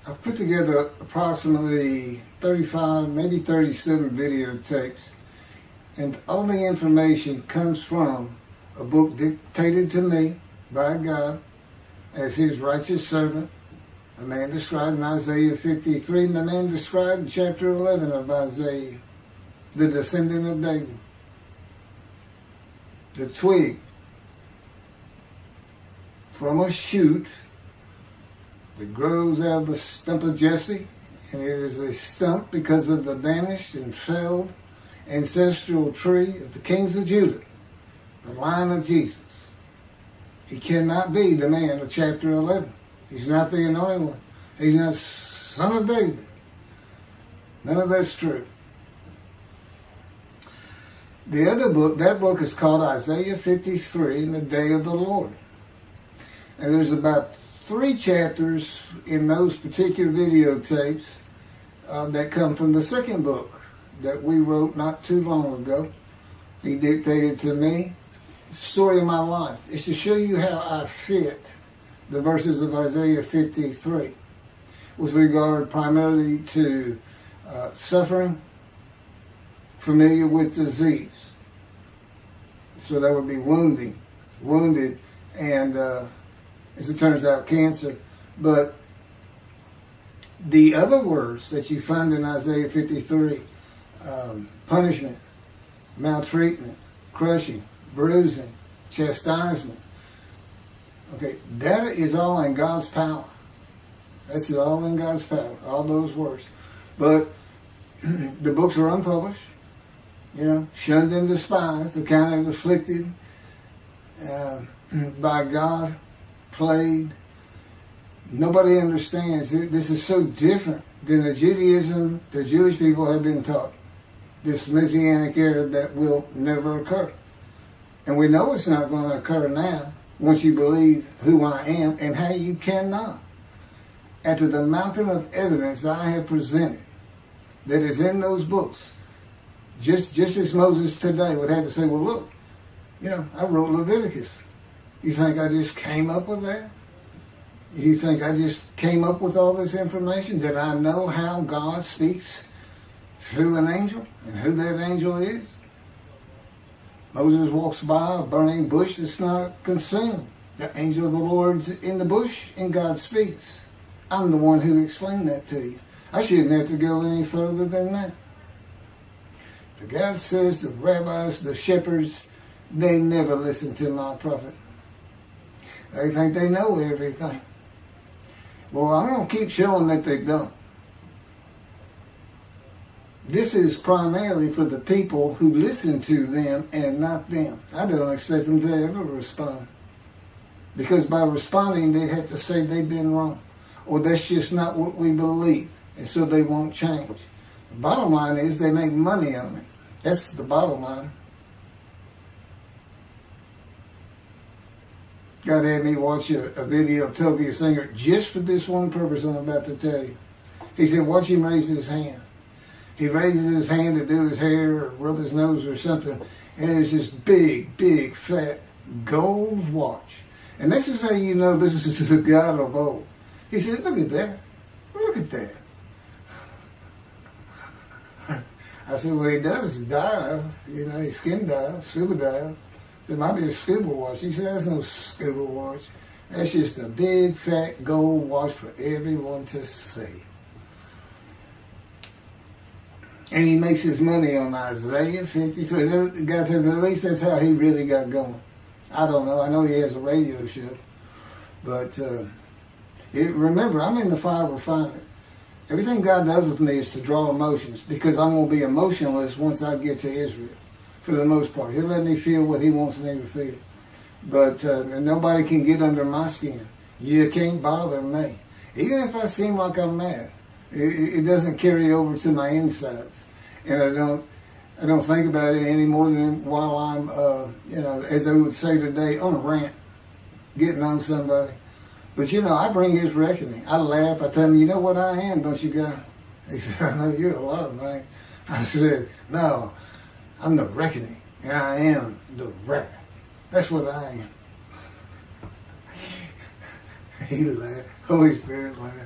I've put together approximately 35, maybe 37 videotapes, and all the information comes from a book dictated to me by God as his righteous servant, a man described in Isaiah 53, and the man described in chapter 11 of Isaiah, the descendant of David, the twig from a shoot that grows out of the stump of Jesse, and it is a stump because of the vanished and felled ancestral tree of the kings of Judah, the line of Jesus. He cannot be the man of chapter 11. He's not the anointed one. He's not son of David. None of that's true. The other book, that book is called Isaiah 53 in the Day of the Lord. And there's about 3 chapters in those particular videotapes that come from the second book that we wrote not too long ago. He dictated to me. It's the story of my life. It's to show you how I fit the verses of Isaiah 53 with regard primarily to suffering, familiar with disease. So that would be wounded, and as it turns out, cancer. But the other words that you find in Isaiah 53, punishment, maltreatment, crushing, bruising, chastisement, okay, that is all in God's power. That's all in God's power, all those words. But the books are unpublished, shunned and despised, accounted afflicted by God, plagued. Nobody understands. This is so different than the Judaism the Jewish people have been taught. This Messianic era that will never occur. And we know it's not going to occur now once you believe who I am and how you cannot. After the mountain of evidence I have presented that is in those books, just as Moses today would have to say, well, look, I wrote Leviticus. You think I just came up with that? You think I just came up with all this information? Did I know how God speaks through an angel and who that angel is? Moses walks by a burning bush that's not consumed. The angel of the Lord's in the bush and God speaks. I'm the one who explained that to you. I shouldn't have to go any further than that. The God says the rabbis, the shepherds, they never listen to my prophet. They think they know everything. Well, I'm going to keep showing that they don't. This is primarily for the people who listen to them and not them. I don't expect them to ever respond. Because by responding, they have to say they've been wrong. Or that's just not what we believe. And so they won't change. The bottom line is they make money on it. That's the bottom line. God had me watch a video of Toby Singer just for this one purpose I'm about to tell you. He said, watch him raise his hand. He raises his hand to do his hair or rub his nose or something, and it's this big, fat gold watch. And this is how you know this is a God of old. He said, look at that. Look at that. I said, well, he does dive. He skin dives, scuba dives. It might be a scuba watch. He said, that's no scuba watch. That's just a big, fat gold watch for everyone to see. And he makes his money on Isaiah 53. The guy tells me, at least that's how he really got going. I don't know. I know he has a radio show. But remember, I'm in the fire of refinement. Everything God does with me is to draw emotions because I'm going to be emotionless once I get to Israel. For the most part. He'll let me feel what he wants me to feel. But nobody can get under my skin. You can't bother me. Even if I seem like I'm mad, it doesn't carry over to my insides. And I don't think about it any more than while I'm, as they would say today, on a rant, getting on somebody. But, I bring his reckoning. I laugh. I tell him, you know what I am, don't you, guy? He said, I know you're a lot of things. I said, no. I'm the reckoning, and I am the wrath. That's what I am. He laughed. Holy Spirit laughed.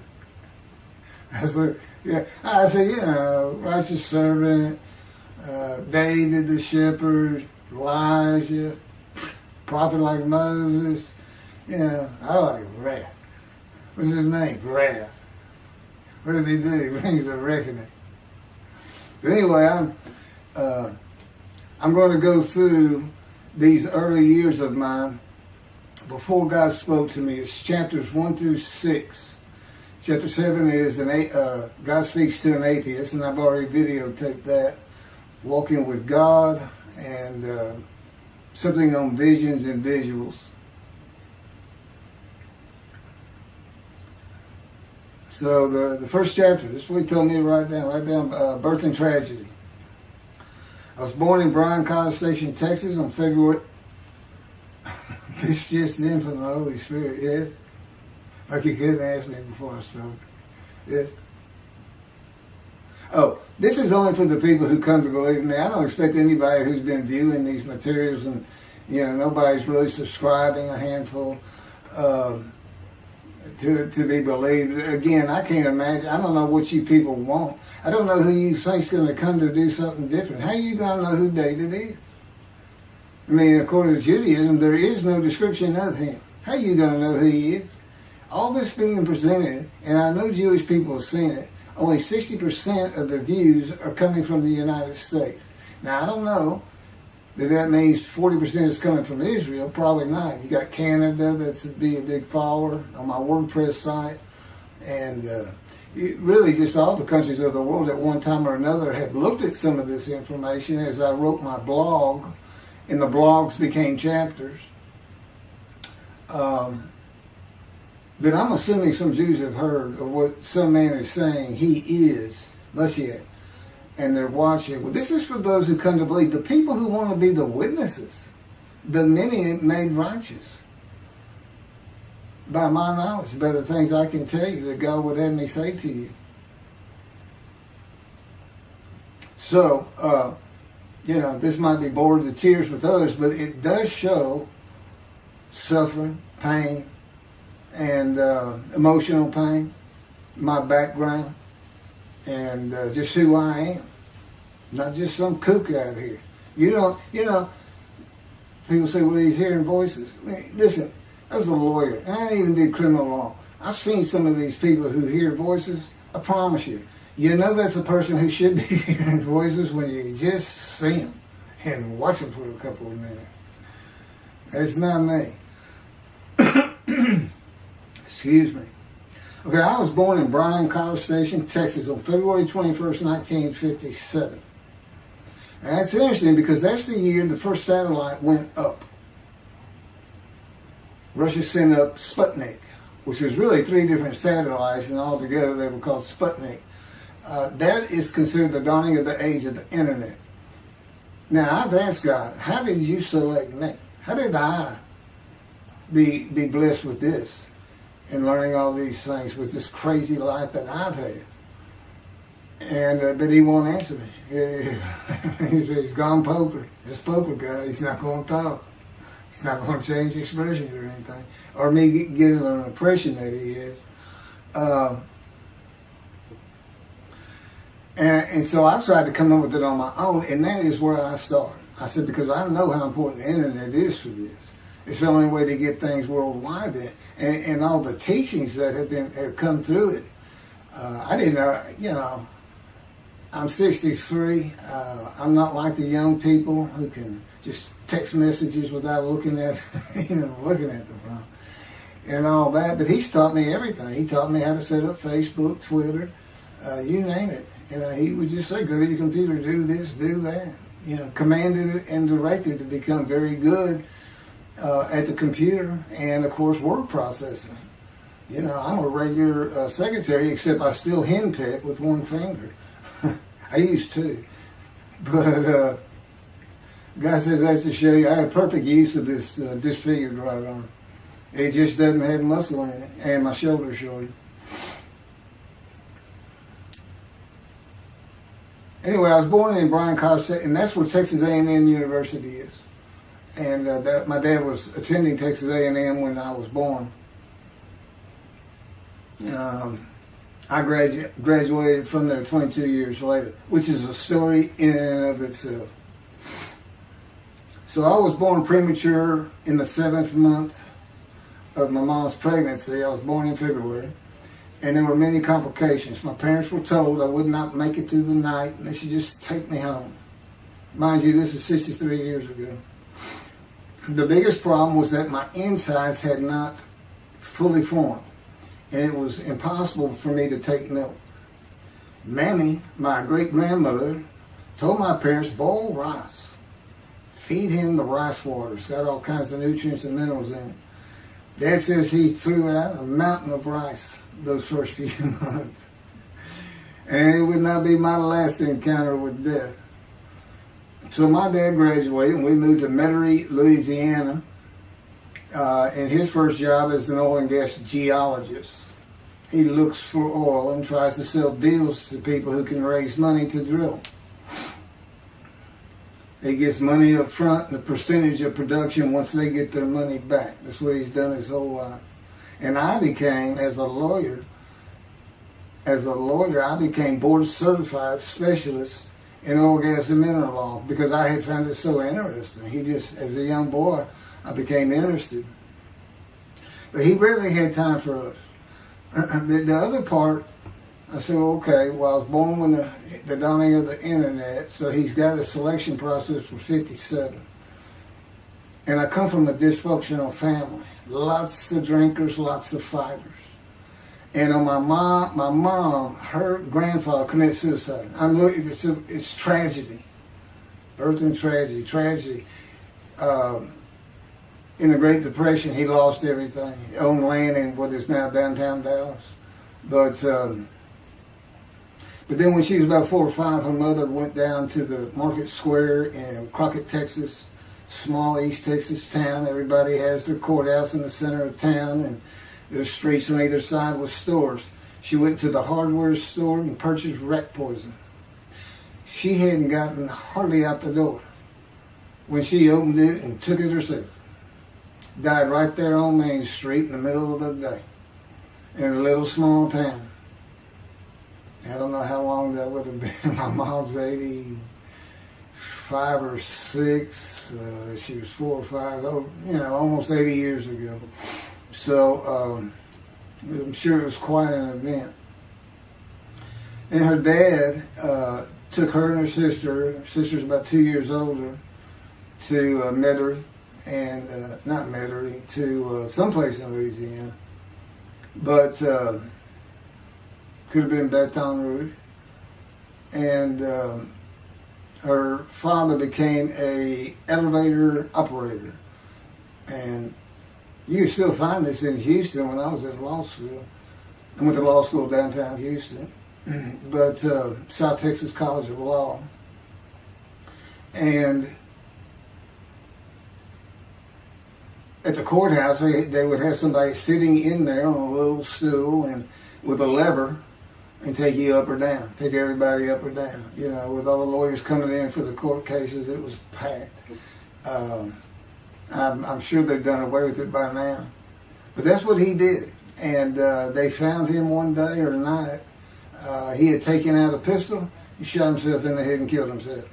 I said, yeah. I said, you know, righteous servant, David the shepherd, Elijah, prophet like Moses. You know, I like wrath. What's his name? Wrath. What does he do? He brings a reckoning. But anyway, I'm going to go through these early years of mine before God spoke to me. It's chapters 1 through 6. Chapter 7 is God speaks to an atheist, and I've already videotaped that. Walking with God, and something on visions and visuals. So the first chapter, this is what he told me to write down birth and tragedy. I was born in Bryan, College Station, Texas on February. This just in from the Holy Spirit, yes. Like you couldn't ask me before I started. Yes. Oh, this is only for the people who come to believe in me. I don't expect anybody who's been viewing these materials and, you know, nobody's really subscribing, a handful, to be believed. Again, I can't imagine. I don't know what you people want. I don't know who you think's going to come to do something different. How are you going to know who David is? I mean, according to Judaism, there is no description of him. How are you going to know who he is? All this being presented, and I know Jewish people have seen it, only 60% of the views are coming from the United States. Now, I don't know that means 40% is coming from Israel. Probably not. You got Canada, that's be a big follower on my WordPress site. And really just all the countries of the world at one time or another have looked at some of this information as I wrote my blog, and the blogs became chapters. But I'm assuming some Jews have heard of what some man is saying he is Moshiach, and they're watching. Well, this is for those who come to believe, the people who want to be the witnesses, the many made righteous. By my knowledge, by the things I can tell you that God would have me say to you. So, you know, this might be bored to tears with others, but it does show suffering, pain, and emotional pain, my background, and just who I am. Not just some kook out here. You know, people say, well, he's hearing voices. I mean, listen, as a lawyer, and I even did criminal law, I've seen some of these people who hear voices. I promise you, you know that's a person who should be hearing voices when you just see them and watch them for a couple of minutes. It's not me. Excuse me. Okay, I was born in Bryan, College Station, Texas on February 21st, 1957. And that's interesting because that's the year the first satellite went up. Russia sent up Sputnik, which was really 3 different satellites, and altogether they were called Sputnik. That is considered the dawning of the age of the internet. Now, I've asked God, how did you select me? How did I be blessed with this and learning all these things with this crazy life that I've had? And but he won't answer me. He's gone poker. This poker guy, he's not going to talk. He's not going to change expressions or anything, or me giving an impression that he is. And so I tried to come up with it on my own, and that is where I started. I said, because I know how important the internet is for this. It's the only way to get things worldwide, and all the teachings that have come through it. I didn't know, you know. I'm 63. I'm not like the young people who can just text messages without looking at the phone and all that. But he's taught me everything. He taught me how to set up Facebook, Twitter, you name it. You know, he would just say, go to your computer, do this, do that. You know, commanded it and directed to become very good at the computer and, of course, word processing. You know, I'm a regular secretary, except I still henpeck with one finger. I used to. But God says that's to show you I have perfect use of this disfigured right arm. It just doesn't have muscle in it, and my shoulder's shorter. Anyway, I was born in Bryan College, and that's where Texas A&M University is. And my dad was attending Texas A&M when I was born. I graduated from there 22 years later, which is a story in and of itself. So I was born premature in the 7th month of my mom's pregnancy. I was born in February, and there were many complications. My parents were told I would not make it through the night, and they should just take me home. Mind you, this is 63 years ago. The biggest problem was that my insides had not fully formed, and it was impossible for me to take milk. Mammy, my great-grandmother, told my parents, boil rice. Feed him the rice water. It's got all kinds of nutrients and minerals in it. Dad says he threw out a mountain of rice those first few months. And it would not be my last encounter with death. So my dad graduated and we moved to Metairie, Louisiana. And his first job is an oil and gas geologist. He looks for oil and tries to sell deals to people who can raise money to drill. He gets money up front and a percentage of production once they get their money back. That's what he's done his whole life. And I became, as a lawyer, I became board certified specialist in oil, gas, and mineral law because I had found it so interesting. As a young boy, I became interested. But he rarely had time for us. The other part, I said, okay, well, I was born when the dawning of the internet, so he's got a selection process for 57. And I come from a dysfunctional family. Lots of drinkers, lots of fighters. And on my mom, her grandfather committed suicide. It's tragedy. Birth and tragedy. In the Great Depression, he lost everything. He owned land in what is now downtown Dallas. But then when she was about 4 or 5, her mother went down to the Market Square in Crockett, Texas, small East Texas town. Everybody has their courthouse in the center of town, and there's streets on either side with stores. She went to the hardware store and purchased rat poison. She hadn't gotten hardly out the door when she opened it and took it herself. Died right there on Main Street in the middle of the day in a little small town. I don't know how long that would have been. My mom's 85 or 6. She was 4 or 5. Almost 80 years ago. So I'm sure it was quite an event. And her dad took her and her sister. Her sister's about 2 years older, to Metairie, and not Metairie, to someplace in Louisiana. But could have been Baton Rouge. And her father became a elevator operator. And you can still find this in Houston. When I was at law school, I went to law school downtown Houston, but South Texas College of Law. And at the courthouse, they would have somebody sitting in there on a little stool and with a lever and take you up or down, take everybody up or down. With all the lawyers coming in for the court cases, it was packed. I'm sure they've done away with it by now. But that's what he did. And they found him one day or night. He had taken out a pistol, he shot himself in the head and killed himself.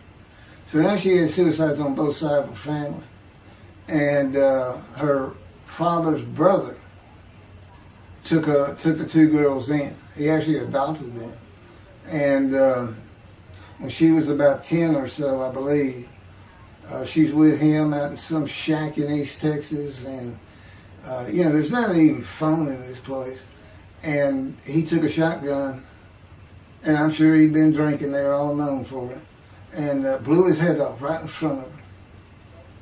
So now she had suicides on both sides of her family. And her father's brother took the 2 girls in. He actually adopted them. And when she was about 10 or so, I believe, she's with him out in some shack in East Texas. And, there's not even phone in this place. And he took a shotgun, and I'm sure he'd been drinking. They were all known for it. And blew his head off right in front of her.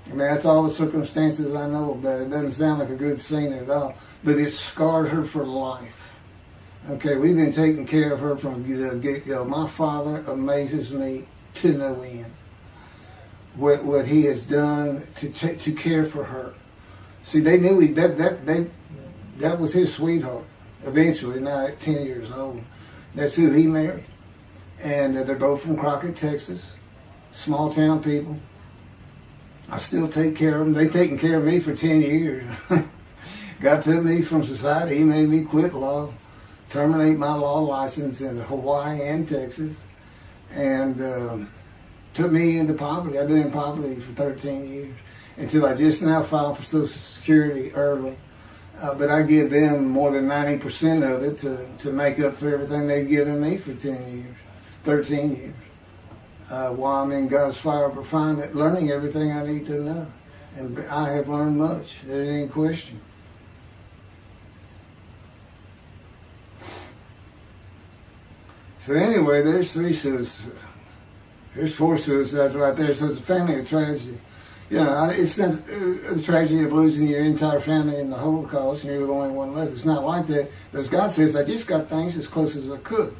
I mean, that's all the circumstances I know about it. It doesn't sound like a good scene at all, but it scarred her for life. Okay, we've been taking care of her from the get-go. My father amazes me to no end. What he has done to care for her. See, they knew that was his sweetheart. Eventually, now at 10 years old, that's who he married. And they're both from Crockett, Texas. Small town people. I still take care of them. They've taken care of me for 10 years. God took me from society. He made me quit law. terminate my law license in Hawaii and Texas, and took me into poverty. I've been in poverty for 13 years until I just now filed for Social Security early. But I give them more than 90% of it to make up for everything they've given me for 13 years. While I'm in God's fire of refinement, learning everything I need to know. And I have learned much. There ain't any question. So anyway, there's 3 suicides. There's 4 suicides right there. So it's a family of tragedy. You know, it's not a tragedy of losing your entire family in the Holocaust and you're the only one left. It's not like that. Because God says, I just got things as close as I could.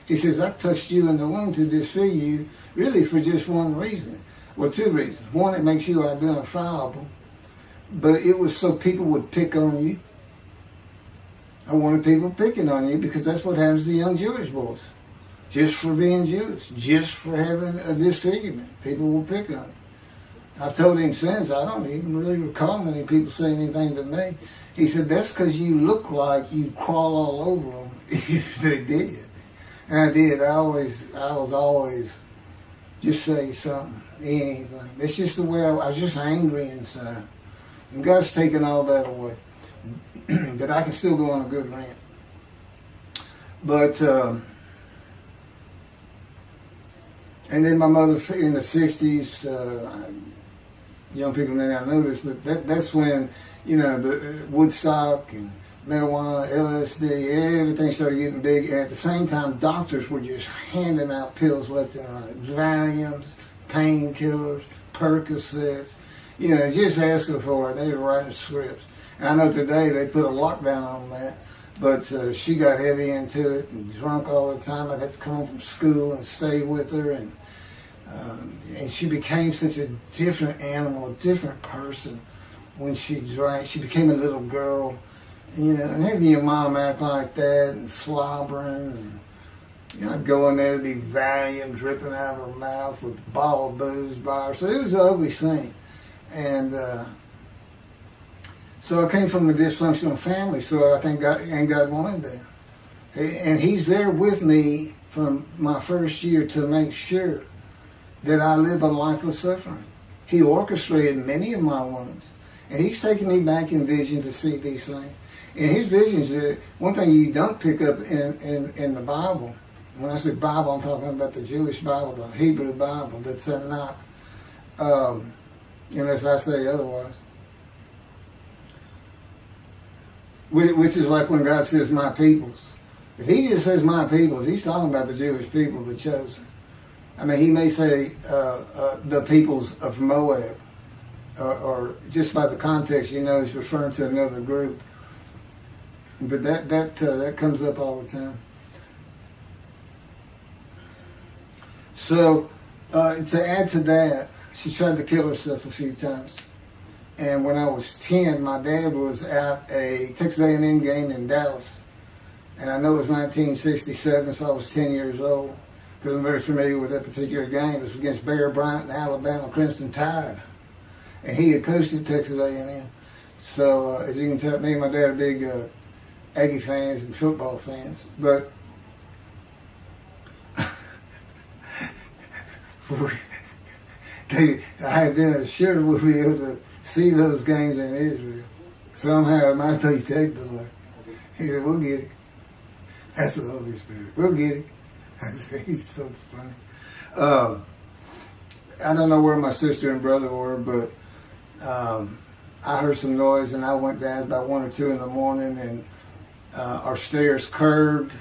He says, I touched you in the womb to disfigure you, really for just one reason. Well, 2 reasons. One, it makes you identifiable. But it was so people would pick on you. I wanted people picking on you because that's what happens to young Jewish boys. Just for being Jewish, just for having a disfigurement. People will pick on you. I've told him since, I don't even really recall many people saying anything to me. He said, that's because you look like you crawl all over them if they did. And I did. I was always just say something, anything. That's just the way I was just angry inside. And God's taken all that away. But I can still go on a good rant. But, and then my mother in the 60s, young people may not know this, but that's when, you know, the Woodstock and marijuana, LSD, everything started getting big. And at the same time, doctors were just handing out pills left and right. Valiums, painkillers, Percocets, you know, just asking for it. They were writing scripts. And I know today they put a lockdown on that, but she got heavy into it and drunk all the time. I'd have to come home from school and stay with her, and she became such a different animal, a different person when she drank. She became a little girl, you know, and having your mom act like that and slobbering, and, you know, I'd go in there to be Valium dripping out of her mouth with a bottle of booze by her. So it was an ugly scene. And so I came from a dysfunctional family, so I think God wanted that. And He's there with me from my first year to make sure that I live a life of suffering. He orchestrated many of my wounds. And He's taken me back in vision to see these things. And His visions, one thing you don't pick up in the Bible, when I say Bible, I'm talking about the Jewish Bible, the Hebrew Bible, that's not, unless I say otherwise. Which is like when God says, my peoples. If He just says my peoples, He's talking about the Jewish people, the chosen. I mean, He may say the peoples of Moab, or just by the context, you know, He's referring to another group. But that comes up all the time. So, to add to that, she tried to kill herself a few times. And when I was 10, my dad was at a Texas A&M game in Dallas. And I know it was 1967, so I was 10 years old, because I'm very familiar with that particular game. It was against Bear Bryant and the Alabama Crimson Tide. And he had coached at Texas A&M. So, as you can tell, me and my dad are big Aggie fans and football fans. But I had been assured we'll be able to see those games in Israel. Somehow it might be technically. He said, we'll get it. That's the Holy Spirit. We'll get it. I said, he's so funny. I don't know where my sister and brother were, but I heard some noise and I went down. It was about 1 or 2 in the morning, and our stairs curved,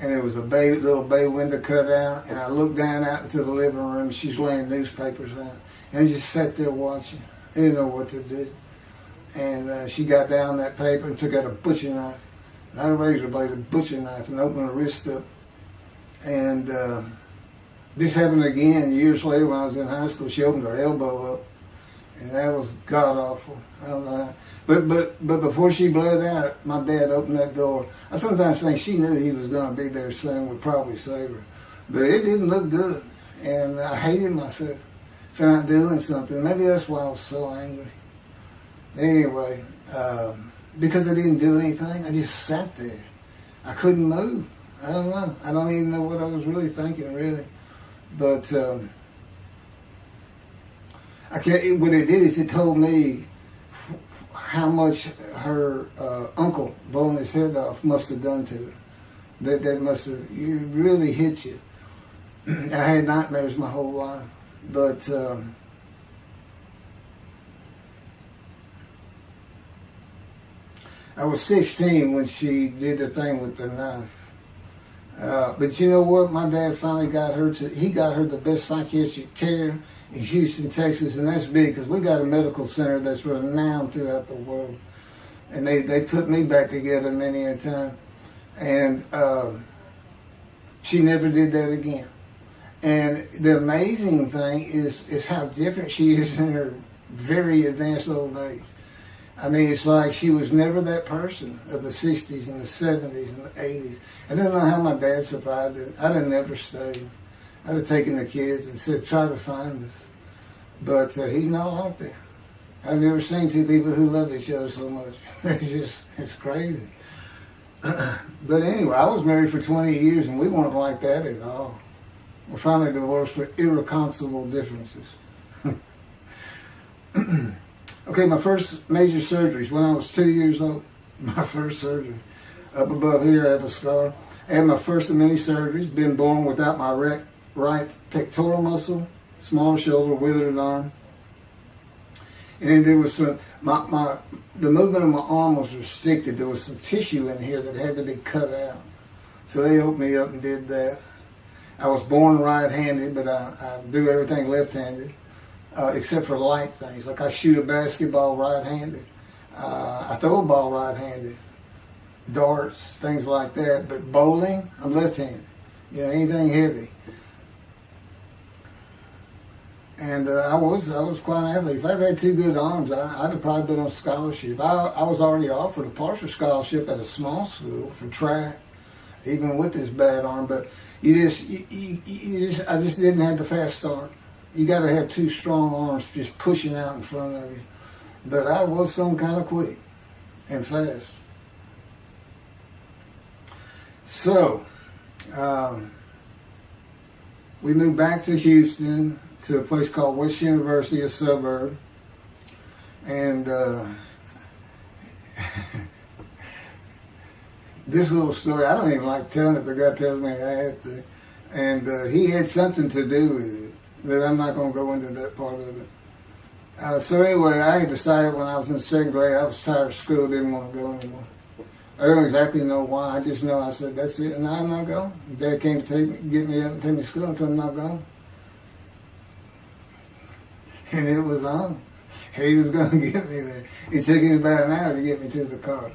and there was a little bay window cut out, and I looked down out into the living room, and she's laying newspapers out. And I just sat there watching. I didn't know what to do. And she got down that paper and took out a butcher knife, not a razor blade, a butcher knife, and opened her wrist up. And this happened again years later when I was in high school. She opened her elbow up, and that was god-awful. I don't know how. But before she bled out, my dad opened that door. I sometimes think she knew he was going to be there soon, would probably save her. But it didn't look good, and I hated myself for not doing something. Maybe that's why I was so angry. Anyway, because I didn't do anything, I just sat there. I couldn't move. I don't know. I don't even know what I was really thinking, really. But I can't. What it did is it told me how much her uncle blowing his head off must have done to her. That must have, it really hit you. I had nightmares my whole life, but I was 16 when she did the thing with the knife. But you know what? My dad finally got her he got her the best psychiatric care in Houston, Texas, and that's big because we got a medical center that's renowned throughout the world. And they put me back together many a time. And she never did that again. And the amazing thing is how different she is in her very advanced old age. I mean, it's like she was never that person of the 60s and the 70s and the 80s. I don't know how my dad survived it. I'd have never stayed. I'd have taken the kids and said, try to find us. But he's not like that. I've never seen two people who love each other so much. It's crazy. But anyway, I was married for 20 years and we weren't like that at all. We finally divorced for irreconcilable differences. Okay, my first major surgeries when I was 2 years old. My first surgery. Up above here, I have a scar. I had my first of many surgeries. Been born without my right pectoral muscle, small shoulder, withered arm. And there was some, the movement of my arm was restricted. There was some tissue in here that had to be cut out. So they opened me up and did that. I was born right-handed, but I do everything left-handed, except for light things. Like I shoot a basketball right-handed. I throw a ball right-handed. Darts, things like that. But bowling, I'm left-handed. You know, anything heavy. And I was quite an athlete. If I'd had two good arms, I'd have probably been on scholarship. I was already offered a partial scholarship at a small school for track, even with this bad arm. But I just didn't have the fast start. You got to have two strong arms just pushing out in front of you. But I was some kind of quick and fast. So we moved back to Houston, to a place called West University, a suburb. And this little story, I don't even like telling it, but God tells me I have to. And he had something to do with it, but I'm not going to go into that part of it. So anyway, I had decided when I was in the second grade, I was tired of school, didn't want to go anymore. I don't exactly know why. I just know I said, that's it, and I'm not going. Dad came to get me up and take me to school until I'm not going. And it was on. He was going to get me there. It took him about an hour to get me to the car.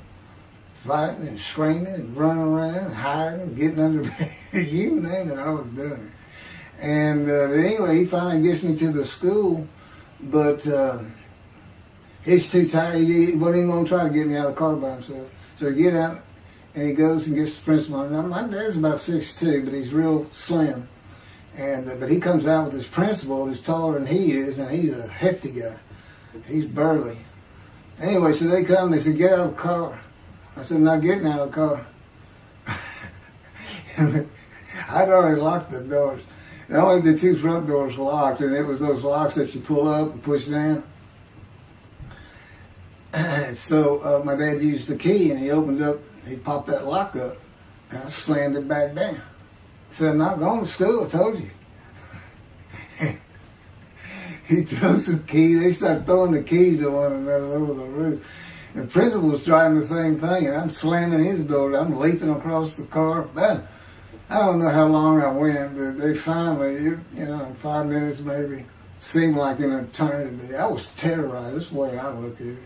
Fighting and screaming and running around and hiding, getting under bed. You name it, I was doing it. And but anyway, he finally gets me to the school, but he's too tired. He wasn't even going to try to get me out of the car by himself. So he get out and he goes and gets the principal. Now, my dad's about 6'2", but he's real slim. And but he comes out with his principal who's taller than he is, and he's a hefty guy. He's burly. Anyway, so they come, they said, get out of the car. I said, I'm not getting out of the car. I'd already locked the doors. And only the two front doors were locked, and it was those locks that you pull up and push down. So my dad used the key, and he popped that lock up, and I slammed it back down. Said, I'm not going to school, I told you. He throws some keys. They start throwing the keys at one another over the roof. The principal was trying the same thing, and I'm slamming his door. I'm leaping across the car. Man, I don't know how long I went, but they finally, in 5 minutes maybe, seemed like an eternity. I was terrorized. That's the way I look at it.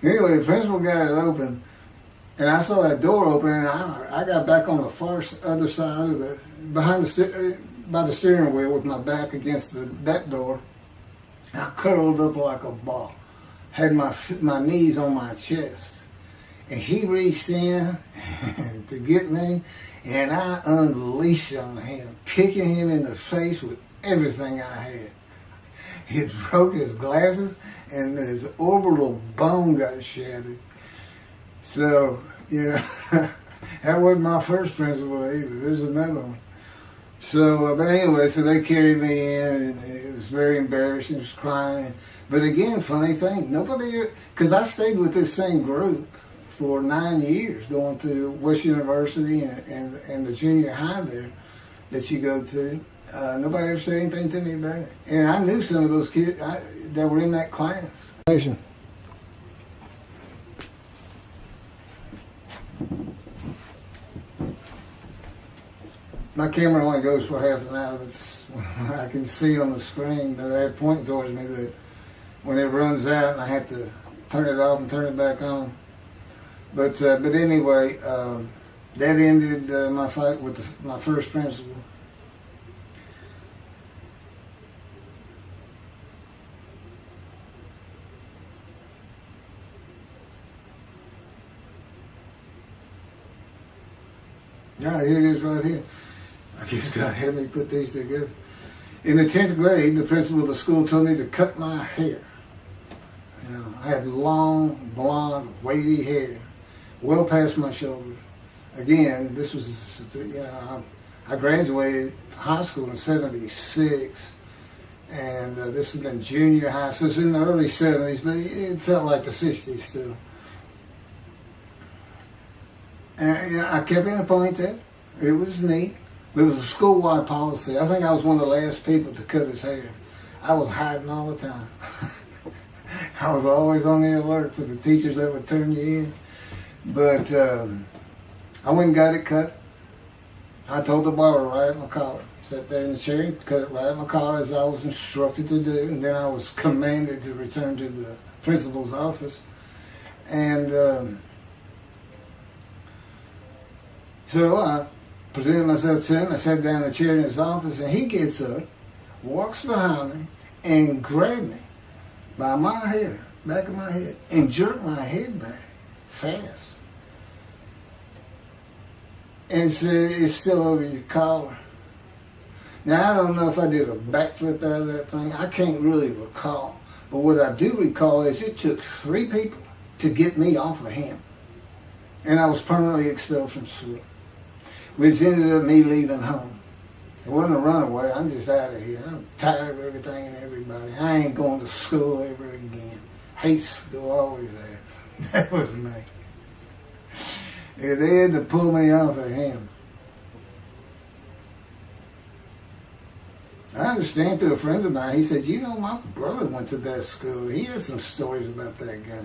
Anyway, the principal got it open. And I saw that door open, and I got back on the far other side of by the steering wheel with my back against that door. And I curled up like a ball, had my knees on my chest, and he reached in to get me, and I unleashed on him, kicking him in the face with everything I had. It broke his glasses, and his orbital bone got shattered. So, That wasn't my first principal either. There's another one. So, but anyway, so they carried me in, and it was very embarrassing. I was crying. But again, funny thing, nobody, because I stayed with this same group for 9 years, going to West University and the junior high there that you go to. Nobody ever said anything to me about it. And I knew some of those kids that were in that class. My camera only goes for half an hour. I can see on the screen that I have pointing towards me that when it runs out, I have to turn it off and turn it back on. But anyway, that ended my fight with my first principal. Yeah, here it is right here. I just got to help me put these together. In the 10th grade, the principal of the school told me to cut my hair. You know, I had long, blonde, wavy hair, well past my shoulders. Again, this was, I graduated high school in '76, and this was in junior high, so it's in the early '70s, but it felt like the '60s still. And I kept in a ponytail. It was neat. It was a school-wide policy. I think I was one of the last people to cut his hair. I was hiding all the time. I was always on the alert for the teachers that would turn you in. But I went and got it cut. I told the barber right at my collar. Sat there in the chair and cut it right at my collar as I was instructed to do. And then I was commanded to return to the principal's office. And so I presented myself to him. I sat down in the chair in his office, and he gets up, walks behind me, and grabbed me by my hair, back of my head, and jerked my head back fast. And said, "It's still over your collar." Now, I don't know if I did a backflip out of that thing. I can't really recall. But what I do recall is it took 3 people to get me off of him. And I was permanently expelled from school, which ended up me leaving home. It wasn't a runaway. I'm just out of here. I'm tired of everything and everybody. I ain't going to school ever again. Hate school, always have. That was me. Yeah, they had to pull me off of him. I understand through a friend of mine, he said, my brother went to that school. He had some stories about that guy.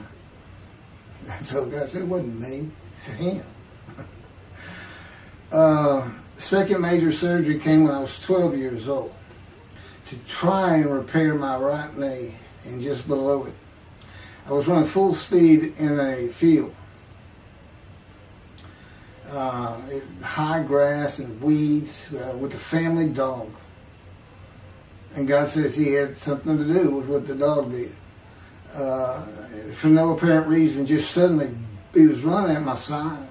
I told the guy, I said, it wasn't me. It said him. Second major surgery came when I was 12 years old to try and repair my right knee and just below it. I was running full speed in a field. High grass and weeds with a family dog. And God says he had something to do with what the dog did. For no apparent reason, just suddenly he was running at my side.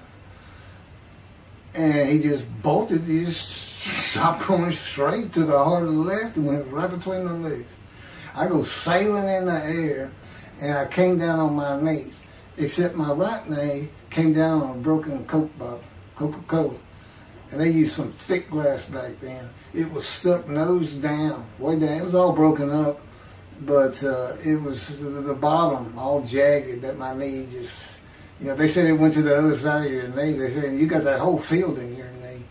And he just bolted, he just stopped going straight, took a hard left and went right between my legs. I go sailing in the air and I came down on my knees, except my right knee came down on a broken Coke bottle, Coca-Cola. And they used some thick glass back then. It was stuck nose down, way down. It was all broken up, but it was the bottom all jagged that my knee just... they said it went to the other side of your knee. They said, you got that whole field in your knee.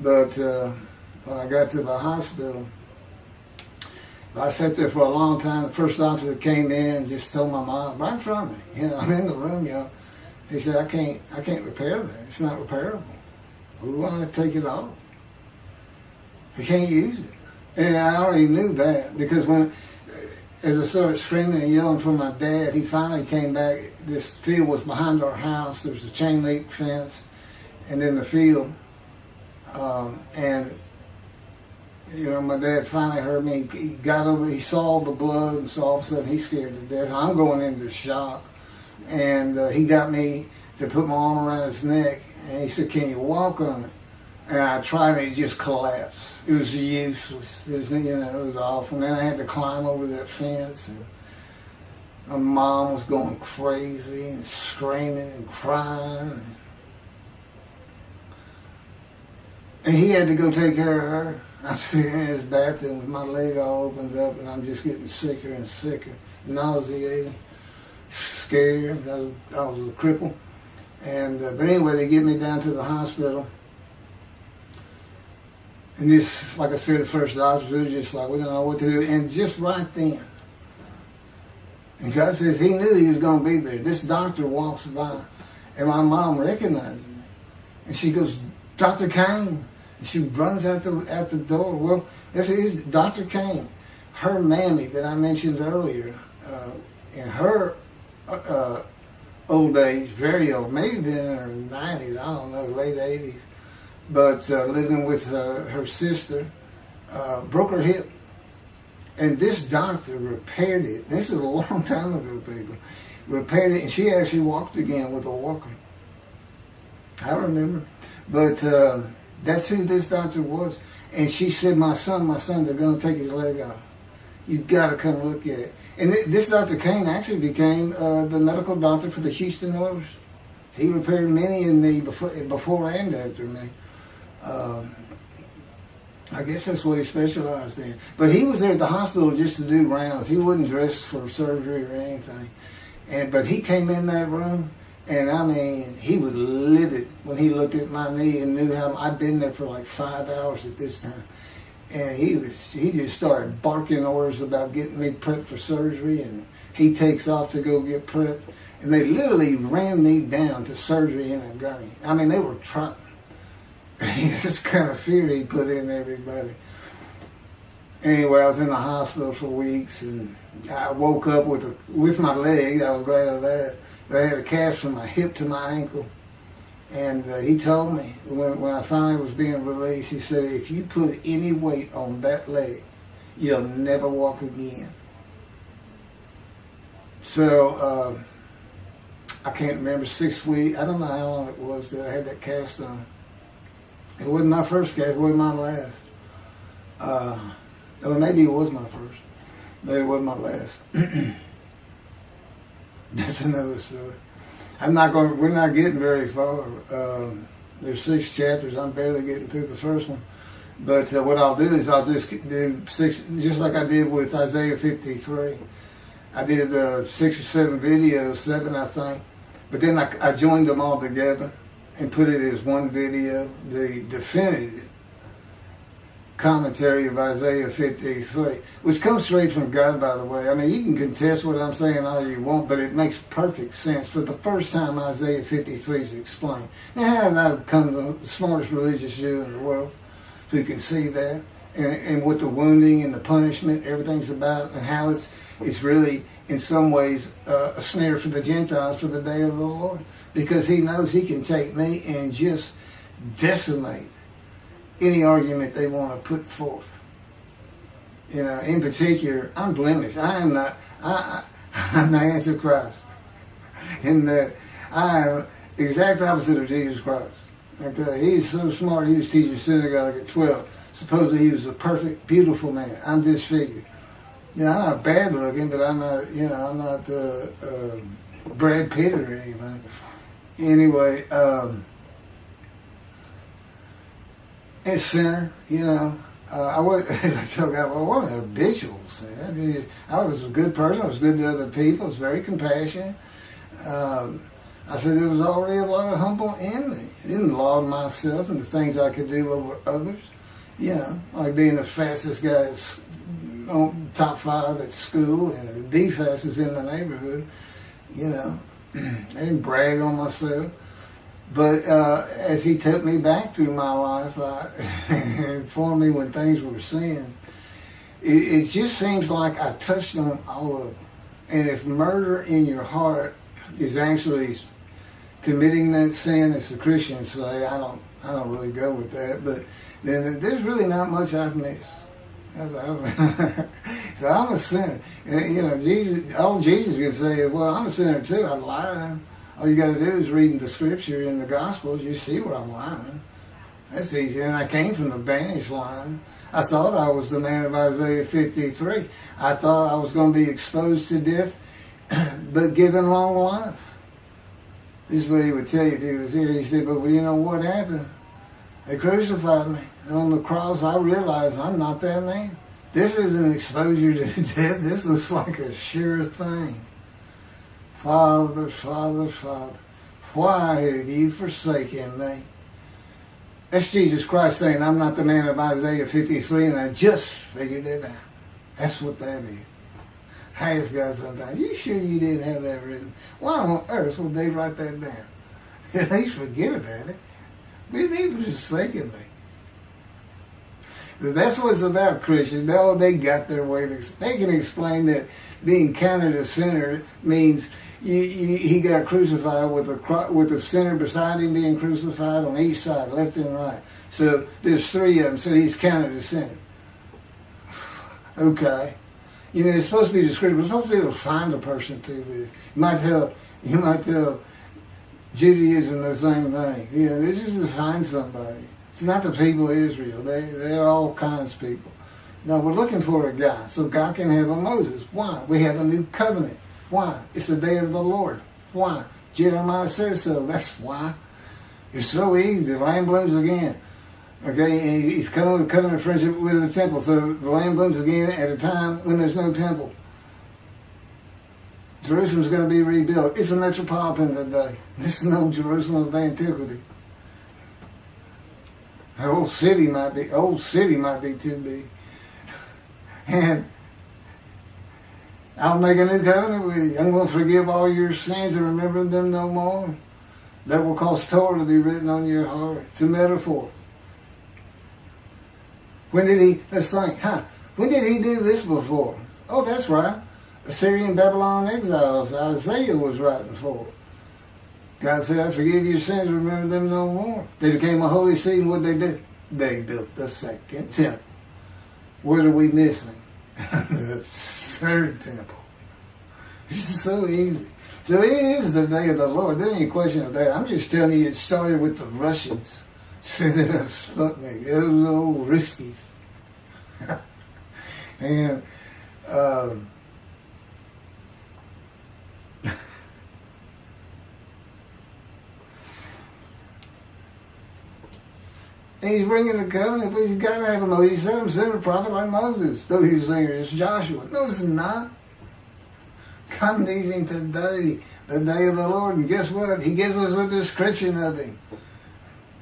But when I got to the hospital, I sat there for a long time. The first doctor that came in just told my mom, right in front of me, I'm in the room, he said, I can't repair that. It's not repairable. We want to take it off. We can't use it. And I already knew that because as I started screaming and yelling for my dad, he finally came back. This field was behind our house. There was a chain link fence, and then the field. My dad finally heard me. He got over. He saw the blood, and so all of a sudden he's scared to death. I'm going into shock, and he got me to put my arm around his neck, and he said, "Can you walk on it?" And I tried, and it just collapsed. It was useless. It was awful. And then I had to climb over that fence, and my mom was going crazy and screaming and crying. And he had to go take care of her. I'm sitting in his bathroom with my leg all opened up, and I'm just getting sicker and sicker, nauseated, scared. I was a cripple. And but anyway, they get me down to the hospital. And this, like I said, the first doctors were just like, we don't know what to do. And just right then, and God says he knew he was going to be there. This doctor walks by, and my mom recognizes him. And she goes, Dr. Kane. And she runs out the door. Well, this is Dr. Kane. Her mammy that I mentioned earlier, in her old age, very old, maybe been in her 90s, I don't know, late 80s, but living with her sister, broke her hip. And this doctor repaired it. This is a long time ago, people. Repaired it, and she actually walked again with a walker. I remember. But that's who this doctor was. And she said, my son, they're going to take his leg off. You've got to come look at it. And this Dr. Kane actually became the medical doctor for the Houston Oilers. He repaired many in the before and after me. I guess that's what he specialized in. But he was there at the hospital just to do rounds. He wasn't dressed for surgery or anything. But he came in that room, and I mean, he was livid when he looked at my knee and knew how I'd been there for like 5 hours at this time. And he just started barking orders about getting me prepped for surgery, and he takes off to go get prepped. And they literally ran me down to surgery in a gurney. I mean, they were trying. This kind of fear he put in everybody. Anyway, I was in the hospital for weeks, and I woke up with my leg. I was glad of that. But I had a cast from my hip to my ankle. And he told me, when I finally was being released, he said, if you put any weight on that leg, you'll never walk again. So, I can't remember, 6 weeks. I don't know how long it was that I had that cast on. It wasn't my first cast, it wasn't my last. Or maybe it was my first, but it wasn't my last. That's another story. We're not getting very far. There's 6 chapters. I'm barely getting through the first one. But what I'll do is I'll just do 6, just like I did with Isaiah 53. I did 6 or 7 videos, 7 I think. But then I joined them all together and put it as one video, the definitive commentary of Isaiah 53, which comes straight from God, by the way. I mean, you can contest what I'm saying all you want, but it makes perfect sense. For the first time, Isaiah 53 is explained. Now, how did I become the smartest religious Jew in the world who can see that? And what the wounding and the punishment, everything's about, and how it's really, in some ways, a snare for the Gentiles for the day of the Lord. Because he knows he can take me and just decimate any argument they want to put forth. You know, in particular, I'm blemished. I'm the Antichrist. In that I am the exact opposite of Jesus Christ. Okay, he's so smart, he was teaching synagogue at 12. Supposedly he was a perfect, beautiful man. I'm disfigured. You know, I'm not bad looking, but I'm not, I'm not Brad Pitt or anything. Anyway, a sinner, I was, I tell God, well, I wasn't an habitual sinner. I was a good person. I was good to other people. I was very compassionate. I said there was already a lot of humble in me. I didn't laud myself and the things I could do over others. Like being the fastest guy on top 5 at school and the fastest in the neighborhood. I didn't brag on myself. But as he took me back through my life, informed me when things were sins, it just seems like I touched on all of them. And if murder in your heart is actually committing that sin, as the Christians say, I don't really go with that, but then there's really not much I've missed. So I'm a sinner. And, all Jesus can say is, well, I'm a sinner too. I lied. All you got to do is read the scripture in the Gospels. You see where I'm lying. That's easy. And I came from the banished line. I thought I was the man of Isaiah 53. I thought I was going to be exposed to death, but given long life. This is what he would tell you if he was here. He said, but you know what happened? They crucified me. And on the cross, I realized I'm not that man. This isn't exposure to death. This looks like a sure thing. Father, Father, Father, why have you forsaken me? That's Jesus Christ saying, I'm not the man of Isaiah 53, and I just figured it out. That's what that is. I ask God sometimes, you sure you didn't have that written? Why on earth would they write that down? At least forget about it. We need to forsaken me. That's what it's about, Christians. No, they got their way. They can explain that being counted a sinner means he got crucified with the sinner beside him being crucified on each side, left and right. So there's three of them, so he's counted a sinner. Okay. You know, it's supposed to be descriptive. We're supposed to be able to find a person to this. You might tell Judaism the same thing. You know, this is to find somebody. It's not the people of Israel. They're all kinds of people. No, we're looking for a guy so God can have a Moses. Why? We have a new covenant. Why? It's the day of the Lord. Why? Jeremiah says so. That's why. It's so easy. The lamb blooms again. Okay, and he's coming with covenant friendship with the temple. So the lamb blooms again at a time when there's no temple. Jerusalem's going to be rebuilt. It's a metropolitan today. This is no Jerusalem of antiquity. The old city might be too big. And I'll make a new covenant with you. I'm going to forgive all your sins and remember them no more. That will cause Torah to be written on your heart. It's a metaphor. Let's think, when did he do this before? Oh, that's right. Assyrian Babylon exiles, Isaiah was writing for. God said, I forgive your sins, remember them no more. They became a holy seed, and what they did? They built the second temple. What are we missing? The third temple. It's so easy. So it is the day of the Lord. There ain't any question of that. I'm just telling you, it started with the Russians sending up Sputnik. Those old riskies. And and he's bringing the covenant, but he's got to have a Moses. He said himself a prophet like Moses. So he's saying it's Joshua. No, it's not. God needs him today, the day of the Lord. And guess what? He gives us a description of him.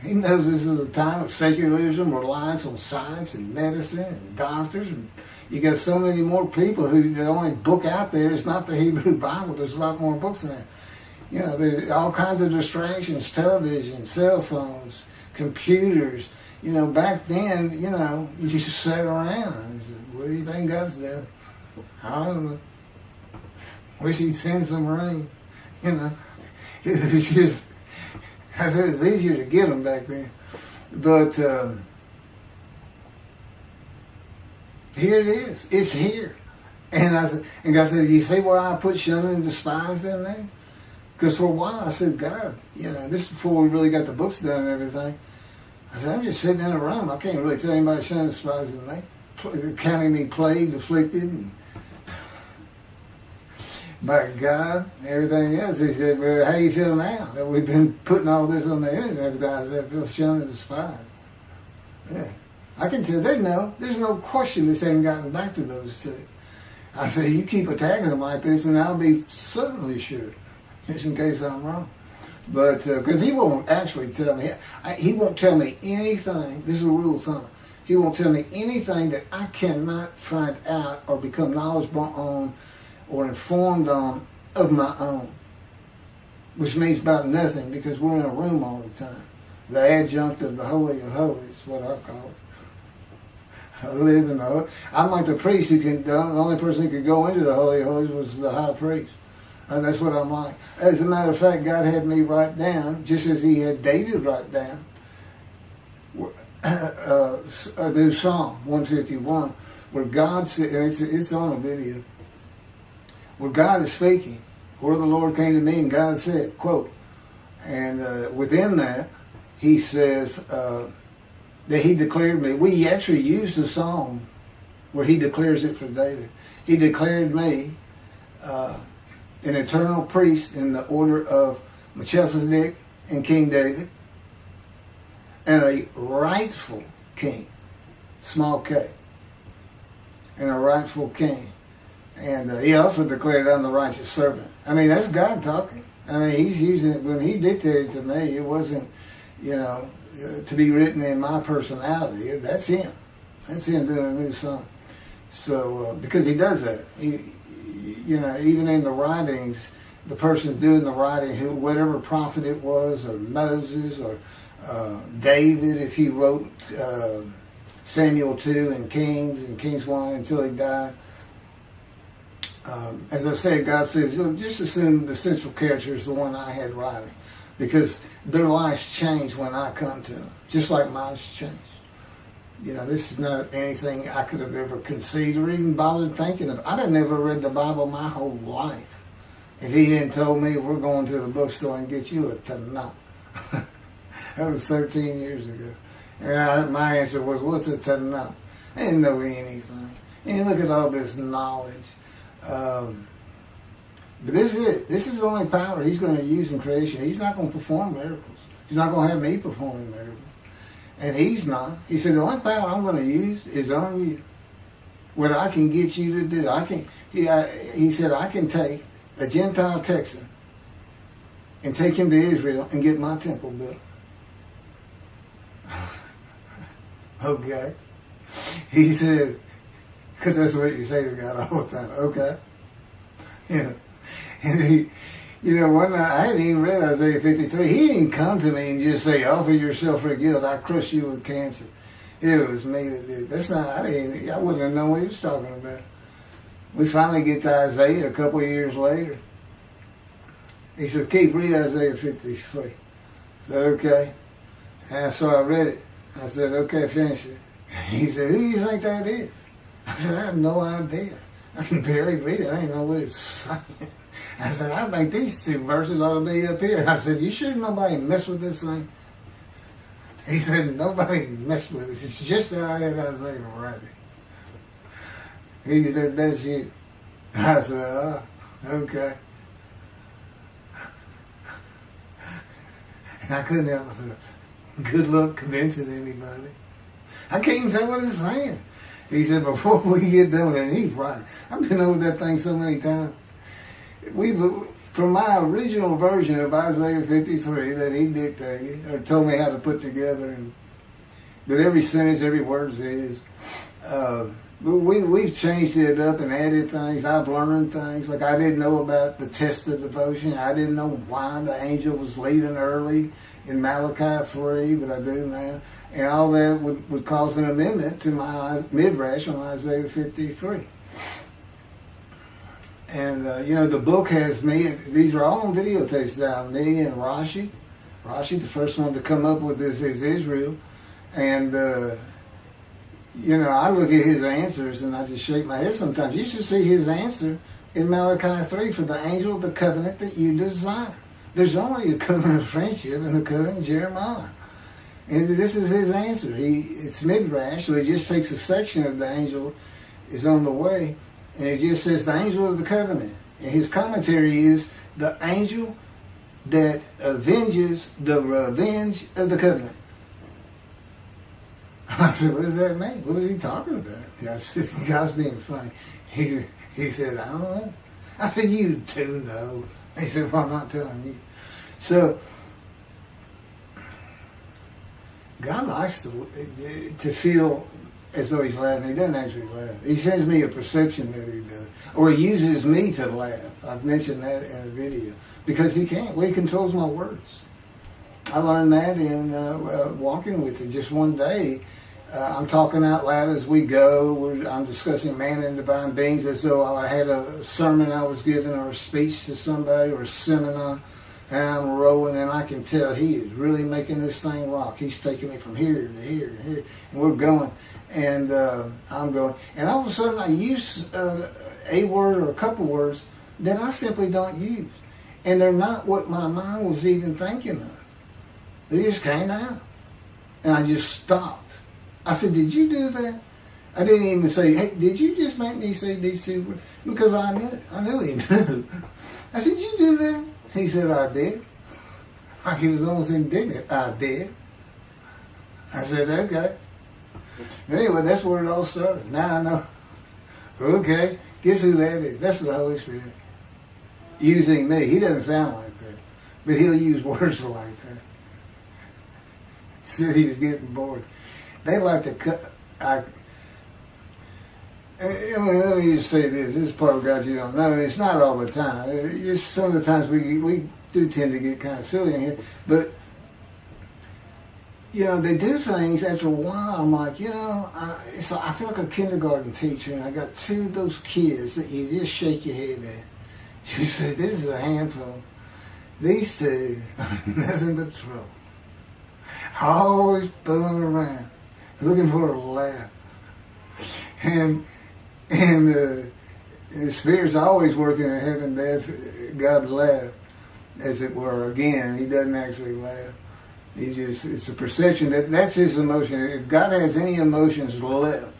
He knows this is a time of secularism, reliance on science and medicine and doctors. And you got so many more people who the only book out there is not the Hebrew Bible. There's a lot more books than that. You know, there's all kinds of distractions, television, cell phones, computers. You know, back then, you know, you just sat around and said, what do you think God's doing? I don't know. Wish he'd send some rain. You know, it was just, I said it's easier to get them back then. But here it is. It's here. And God said, you see why I put shunned and despised in there? Because for a while I said, God, you know, this is before we really got the books done and everything. I said, I'm just sitting in a room. I can't really tell anybody shunned and despising me. Counting me plagued, afflicted, and by God, and everything else. He said, well, how you feel now that we've been putting all this on the internet and everything? I said, I feel shunned and despised. Yeah. I can tell they know. There's no question this ain't gotten back to those two. I said, you keep attacking them like this and I'll be certainly sure, just in case I'm wrong. But, because he won't actually tell me, he won't tell me anything, this is a rule of thumb, he won't tell me anything that I cannot find out or become knowledgeable on or informed on of my own, which means about nothing because we're in a room all the time. The adjunct of the Holy of Holies, what I call it. I live in the, I'm like the priest who can, the only person who could go into the Holy of Holies was the high priest. And that's what I'm like. As a matter of fact, God had me write down, just as he had David write down, a new Psalm, 151, where God said, and it's on a video, where God is speaking. Where the Lord came to me and God said, quote, and within that, he says that he declared me. We actually used the psalm where he declares it for David. He declared me an eternal priest in the order of Melchizedek and King David. and a rightful king, small k, and a rightful king. And he also declared, I'm the righteous servant. I mean, that's God talking. I mean, he's using it. When he dictated to me, it wasn't, to be written in my personality. That's him. That's him doing a new song. So, because he does that. Even in the writings, the person doing the writing, whatever prophet it was, or Moses, or David, if he wrote Samuel 2 and Kings 1 until he died. As I said, God says, just assume the central character is the one I had writing, because their lives change when I come to them, just like mine's changed. This is not anything I could have ever conceived or even bothered thinking of. I'd have never read the Bible my whole life if he hadn't told me, we're going to the bookstore and get you a Tanakh. That was 13 years ago. And my answer was, what's a Tanakh? I didn't know anything. And look at all this knowledge. But this is it. This is the only power he's going to use in creation. He's not going to perform miracles. He's not going to have me performing miracles. And he's not. He said, the only power I'm going to use is on you. What I can get you to do. He said, I can take a Gentile Texan and take him to Israel and get my temple built. Okay. He said, because that's what you say to God all the time. Okay. And one night, I hadn't even read Isaiah 53. He didn't come to me and just say, offer yourself for guilt. I crush you with cancer. It was me that did. That's not, I wouldn't have known what he was talking about. We finally get to Isaiah a couple of years later. He said, Keith, read Isaiah 53. I said, okay. And so I read it. I said, okay, finish it. He said, who do you think that is? I said, I have no idea. I can barely read it. I don't know what it's saying. I said, I think these two verses ought to be up here. I said, you sure nobody messed with this thing? He said, nobody messed with it. It's just how I had Isaiah write it. He said, that's you. I said, oh, okay. And I couldn't help myself. Good luck convincing anybody. I can't even tell what it's saying. He said, before we get done with it, and he's right. I've been over that thing so many times. From my original version of Isaiah 53 that he dictated, or told me how to put together, but every sentence, every word is his. We've changed it up and added things. I've learned things. Like I didn't know about the test of devotion. I didn't know why the angel was leaving early in Malachi 3, but I do now. And all that would cause an amendment to my midrash on Isaiah 53. And, the book has me, these are all on videotapes now, me and Rashi. Rashi, the first one to come up with this is Israel. And, I look at his answers and I just shake my head sometimes. You should see his answer in Malachi 3 for the angel of the covenant that you desire. There's only a covenant of friendship and the covenant of Jeremiah. And this is his answer. It's midrash, so he just takes a section of the angel is on the way, and it just says the angel of the covenant. And his commentary is the angel that avenges the revenge of the covenant. I said, what does that mean? What was he talking about? I said, God's being funny. He said, I don't know. I said, you too know. He said, well, I'm not telling you. So, God likes to feel as though he's laughing. He doesn't actually laugh. He sends me a perception that he does. Or he uses me to laugh. I've mentioned that in a video. Because he can't. Well, he controls my words. I learned that in walking with him. Just one day, I'm talking out loud as we go. I'm discussing man and divine beings as though I had a sermon I was giving or a speech to somebody or a seminar. And I'm rolling, and I can tell he is really making this thing rock. He's taking me from here to here to here, and we're going. And I'm going. And all of a sudden, I use a word or a couple words that I simply don't use. And they're not what my mind was even thinking of. They just came out. And I just stopped. I said, did you do that? I didn't even say, hey, did you just make me say these two words? Because I knew he knew. I said, did you do that? He said, I did. Like he was almost indignant. I did. I said, okay. But anyway, that's where it all started. Now I know. Okay, guess who that is? That's the Holy Spirit. Using me. He doesn't sound like that. But he'll use words like that. Said he's getting bored. They like to cut. Let me just say this. This is part of God you don't know. And it's not all the time. Just some of the times we do tend to get kind of silly in here. But, they do things after a while. I'm like, so I feel like a kindergarten teacher, and I got two of those kids that you just shake your head at. She said, this is a handful. These two are nothing but trouble. Always fooling around, looking for a laugh. And the Spirit's always working in heaven, death, God laugh, as it were. Again, he doesn't actually laugh. It's a perception that's his emotion. If God has any emotions left,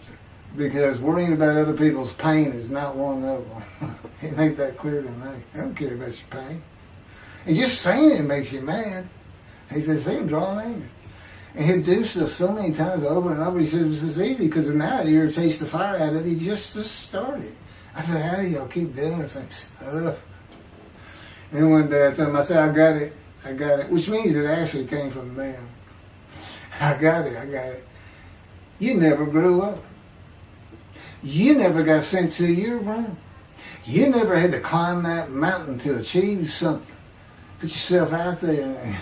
because worrying about other people's pain is not one of them. He made that clear to me. I don't care about your pain. And just saying it makes you mad. He says, see him drawing anger. And he'll do stuff so many times over and over. He says, it's easy because now it irritates the fire out of it. He just started. I said, how do y'all keep doing the same stuff? And one day I told him, I said, I got it. Which means it actually came from them. I got it. You never grew up. You never got sent to your room. You never had to climb that mountain to achieve something. Put yourself out there.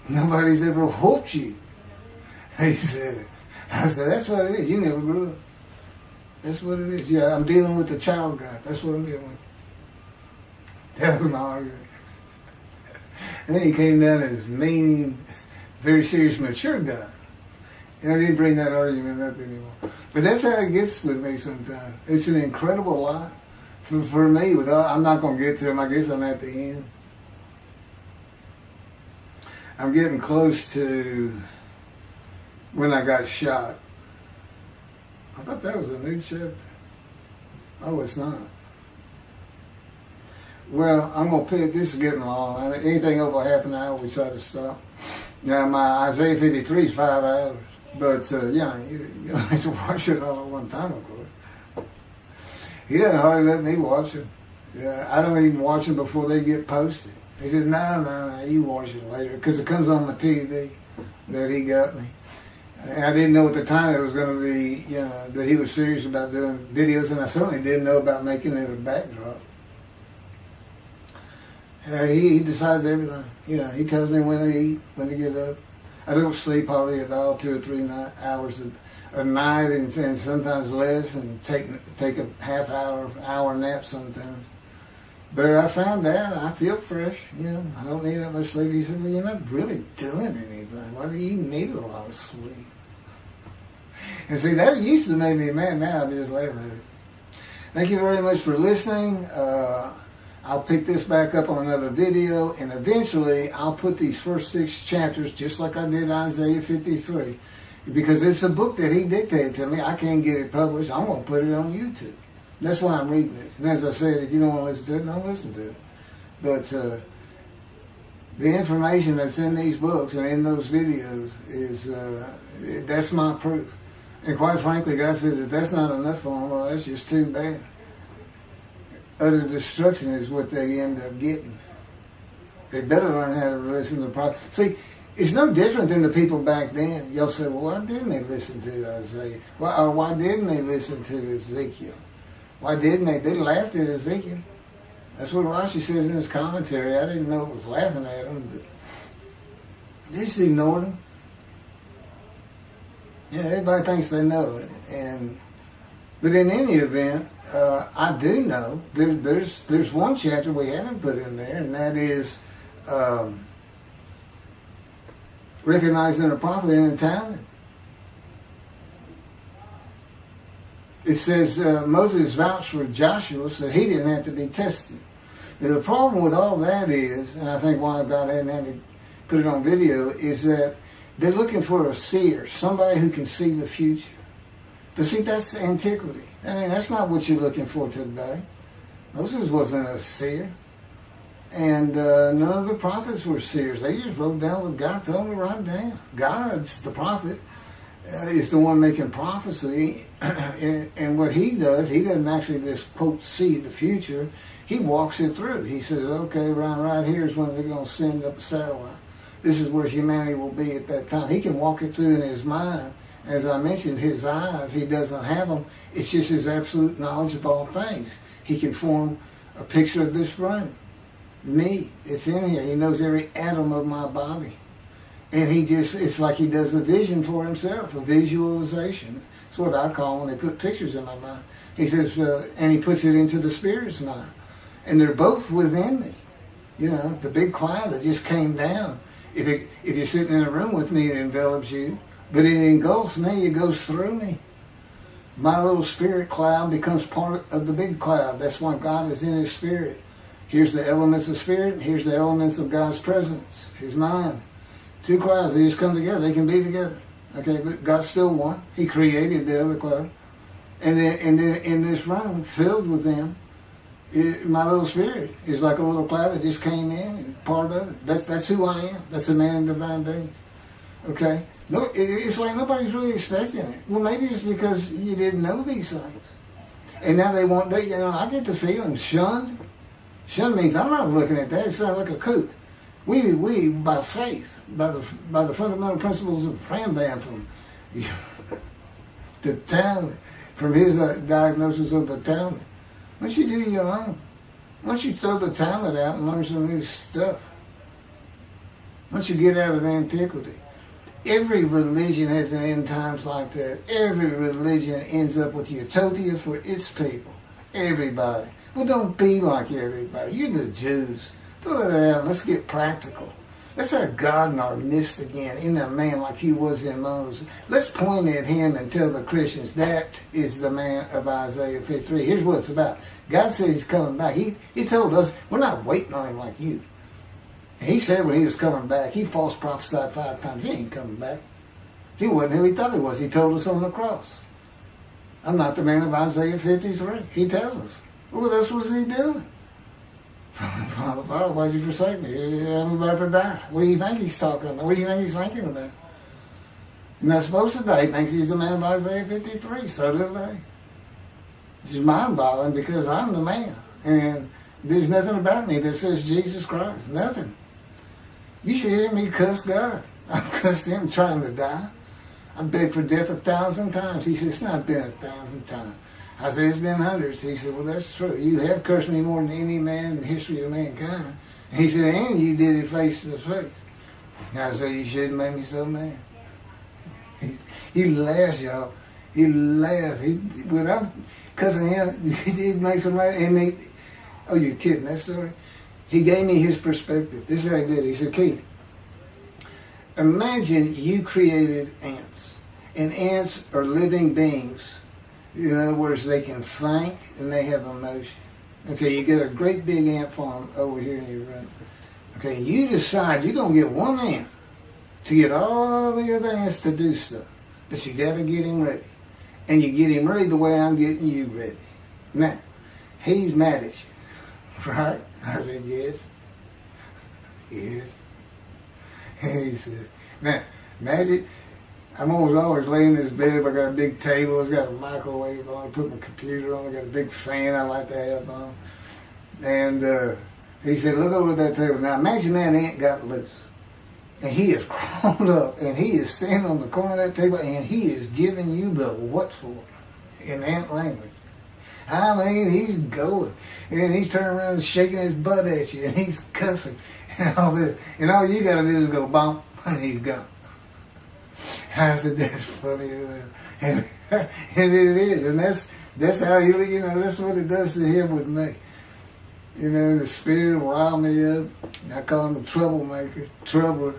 Nobody's ever whooped you. He said it. I said, that's what it is. You never grew up. That's what it is. Yeah, I'm dealing with the child God. That's what I'm dealing with. That was my argument. And then he came down as mean, very serious, mature guy. And I didn't bring that argument up anymore. But that's how it gets with me sometimes. It's an incredible lie. For me, I'm not going to get to him. I guess I'm at the end. I'm getting close to when I got shot. I thought that was a new chapter. Oh, it's not. Well, I'm going to put it, this is getting long. Anything over half an hour, we try to stop. Now, my Isaiah 53 is 5 hours. But, you don't have to watch it all at one time, of course. He doesn't hardly let me watch them. Yeah, I don't even watch them before they get posted. He said, no, you watch it later. Because it comes on my TV that he got me. And I didn't know at the time it was going to be, that he was serious about doing videos. And I certainly didn't know about making it a backdrop. He decides everything. He tells me when to eat, when to get up. I don't sleep hardly at all, 2 or 3 hours a night, and sometimes less, and take a half hour nap sometimes. But I found out I feel fresh. I don't need that much sleep. He said, well, you're not really doing anything. Why do you need a lot of sleep? And see, that used to make me mad. Now I just laugh at it. Thank you very much for listening. I'll pick this back up on another video, and eventually I'll put these first 6 chapters, just like I did Isaiah 53, because it's a book that he dictated to me. I can't get it published. I'm going to put it on YouTube. That's why I'm reading this. And as I said, if you don't want to listen to it, don't listen to it. But the information that's in these books and in those videos is, that's my proof. And quite frankly, God says if that's not enough for them, well, that's just too bad. Utter destruction is what they end up getting. They better learn how to listen to the prophet. See, it's no different than the people back then. You'll say, well, why didn't they listen to Isaiah? Why didn't they listen to Ezekiel? Why didn't they? They laughed at Ezekiel. That's what Rashi says in his commentary. I didn't know it was laughing at him, but they just ignored him. Everybody thinks they know it. But in any event, I do know there's one chapter we haven't put in there, and that is recognizing a prophet in the Talmud. It says Moses vouched for Joshua, so he didn't have to be tested. Now, the problem with all that is, and I think why God hadn't had me put it on video, is that they're looking for a seer, somebody who can see the future. But see, that's antiquity. I mean, that's not what you're looking for today. Moses wasn't a seer. And none of the prophets were seers. They just wrote down what God told them to write down. God's the prophet. Is the one making prophecy. And what he does, he doesn't actually just, quote, see the future. He walks it through. He says, okay, right here is when they're going to send up a satellite. This is where humanity will be at that time. He can walk it through in his mind. As I mentioned, his eyes, he doesn't have them. It's just his absolute knowledge of all things. He can form a picture of this room. Me, it's in here. He knows every atom of my body. And it's like he does a vision for himself, a visualization. It's what I call when they put pictures in my mind. He says, and he puts it into the spirit's mind. And they're both within me. You know, the big cloud that just came down. If you're sitting in a room with me, it envelops you. But it engulfs me, it goes through me. My little spirit cloud becomes part of the big cloud. That's why God is in his spirit. Here's the elements of spirit, and here's the elements of God's presence, his mind. Two clouds, they just come together. They can be together. Okay, but God's still one. He created the other cloud. And then in this room, filled with them, my little spirit is like a little cloud that just came in and part of it. That's who I am. That's a man in divine beings. Okay? No, it's like nobody's really expecting it. Well, maybe it's because you didn't know these things. And now I get the feeling shunned. Shunned means I'm not looking at that. It sounds like a kook. We by faith, by the fundamental principles of Rambam from the Talmud, from his diagnosis of the Talmud. Why don't you do your own? Why don't you throw the Talmud out and learn some new stuff? Why don't you get out of antiquity? Every religion has an end times like that. Every religion ends up with utopia for its people. Everybody. Well, don't be like everybody. You're the Jews. Throw that out. Let's get practical. Let's have God in our midst again, in a man like he was in Moses. Let's point at him and tell the Christians that is the man of Isaiah 53. Here's what it's about. God says he's coming back. He told us, we're not waiting on him like you. And he said when he was coming back, he false prophesied 5 times. He ain't coming back. He wasn't who he thought he was. He told us on the cross. I'm not the man of Isaiah 53. He tells us. What else was he doing? Father, why'd you forsake me? I'm about to die. What do you think he's talking about? What do you think he's thinking about? He's not supposed to die. He thinks he's the man of Isaiah 53. So do they. It's just mind-boggling because I'm the man. And there's nothing about me that says Jesus Christ. Nothing. You should hear me cuss God. I've cussed him trying to die. I begged for death 1,000 times. He said, it's not been 1,000 times. I said, it's been hundreds. He said, well, that's true. You have cursed me more than any man in the history of mankind. And he said, and you did it face to face. And I said, you shouldn't make me so mad. He laughs, y'all. He laughs. When I'm cussing him, he makes him laugh. And oh, you're kidding, that story? He gave me his perspective. This is how he did it. He said, Keith, imagine you created ants. And ants are living beings. In other words, they can think and they have emotion. Okay, you get a great big ant farm over here in your room. Okay, you decide you're going to get one ant to get all the other ants to do stuff. But you got to get him ready. And you get him ready the way I'm getting you ready. Now, he's mad at you. Right? I said, yes. Yes. And he said, now, imagine, I'm always laying in this bed. I got a big table. It's got a microwave on. I put my computer on. I got a big fan I like to have on. And he said, look over at that table. Now, imagine that ant got loose. And he is crawled up. And he is standing on the corner of that table. And he is giving you the what for in ant language. I mean, he's going. And he's turning around and shaking his butt at you. And he's cussing. And all this. And all you got to do is go bump. And he's gone. I said, that's funny. And it is. And that's how that's what it does to him with me. You know, the spirit will rile me up. I call him a troublemaker, troubler.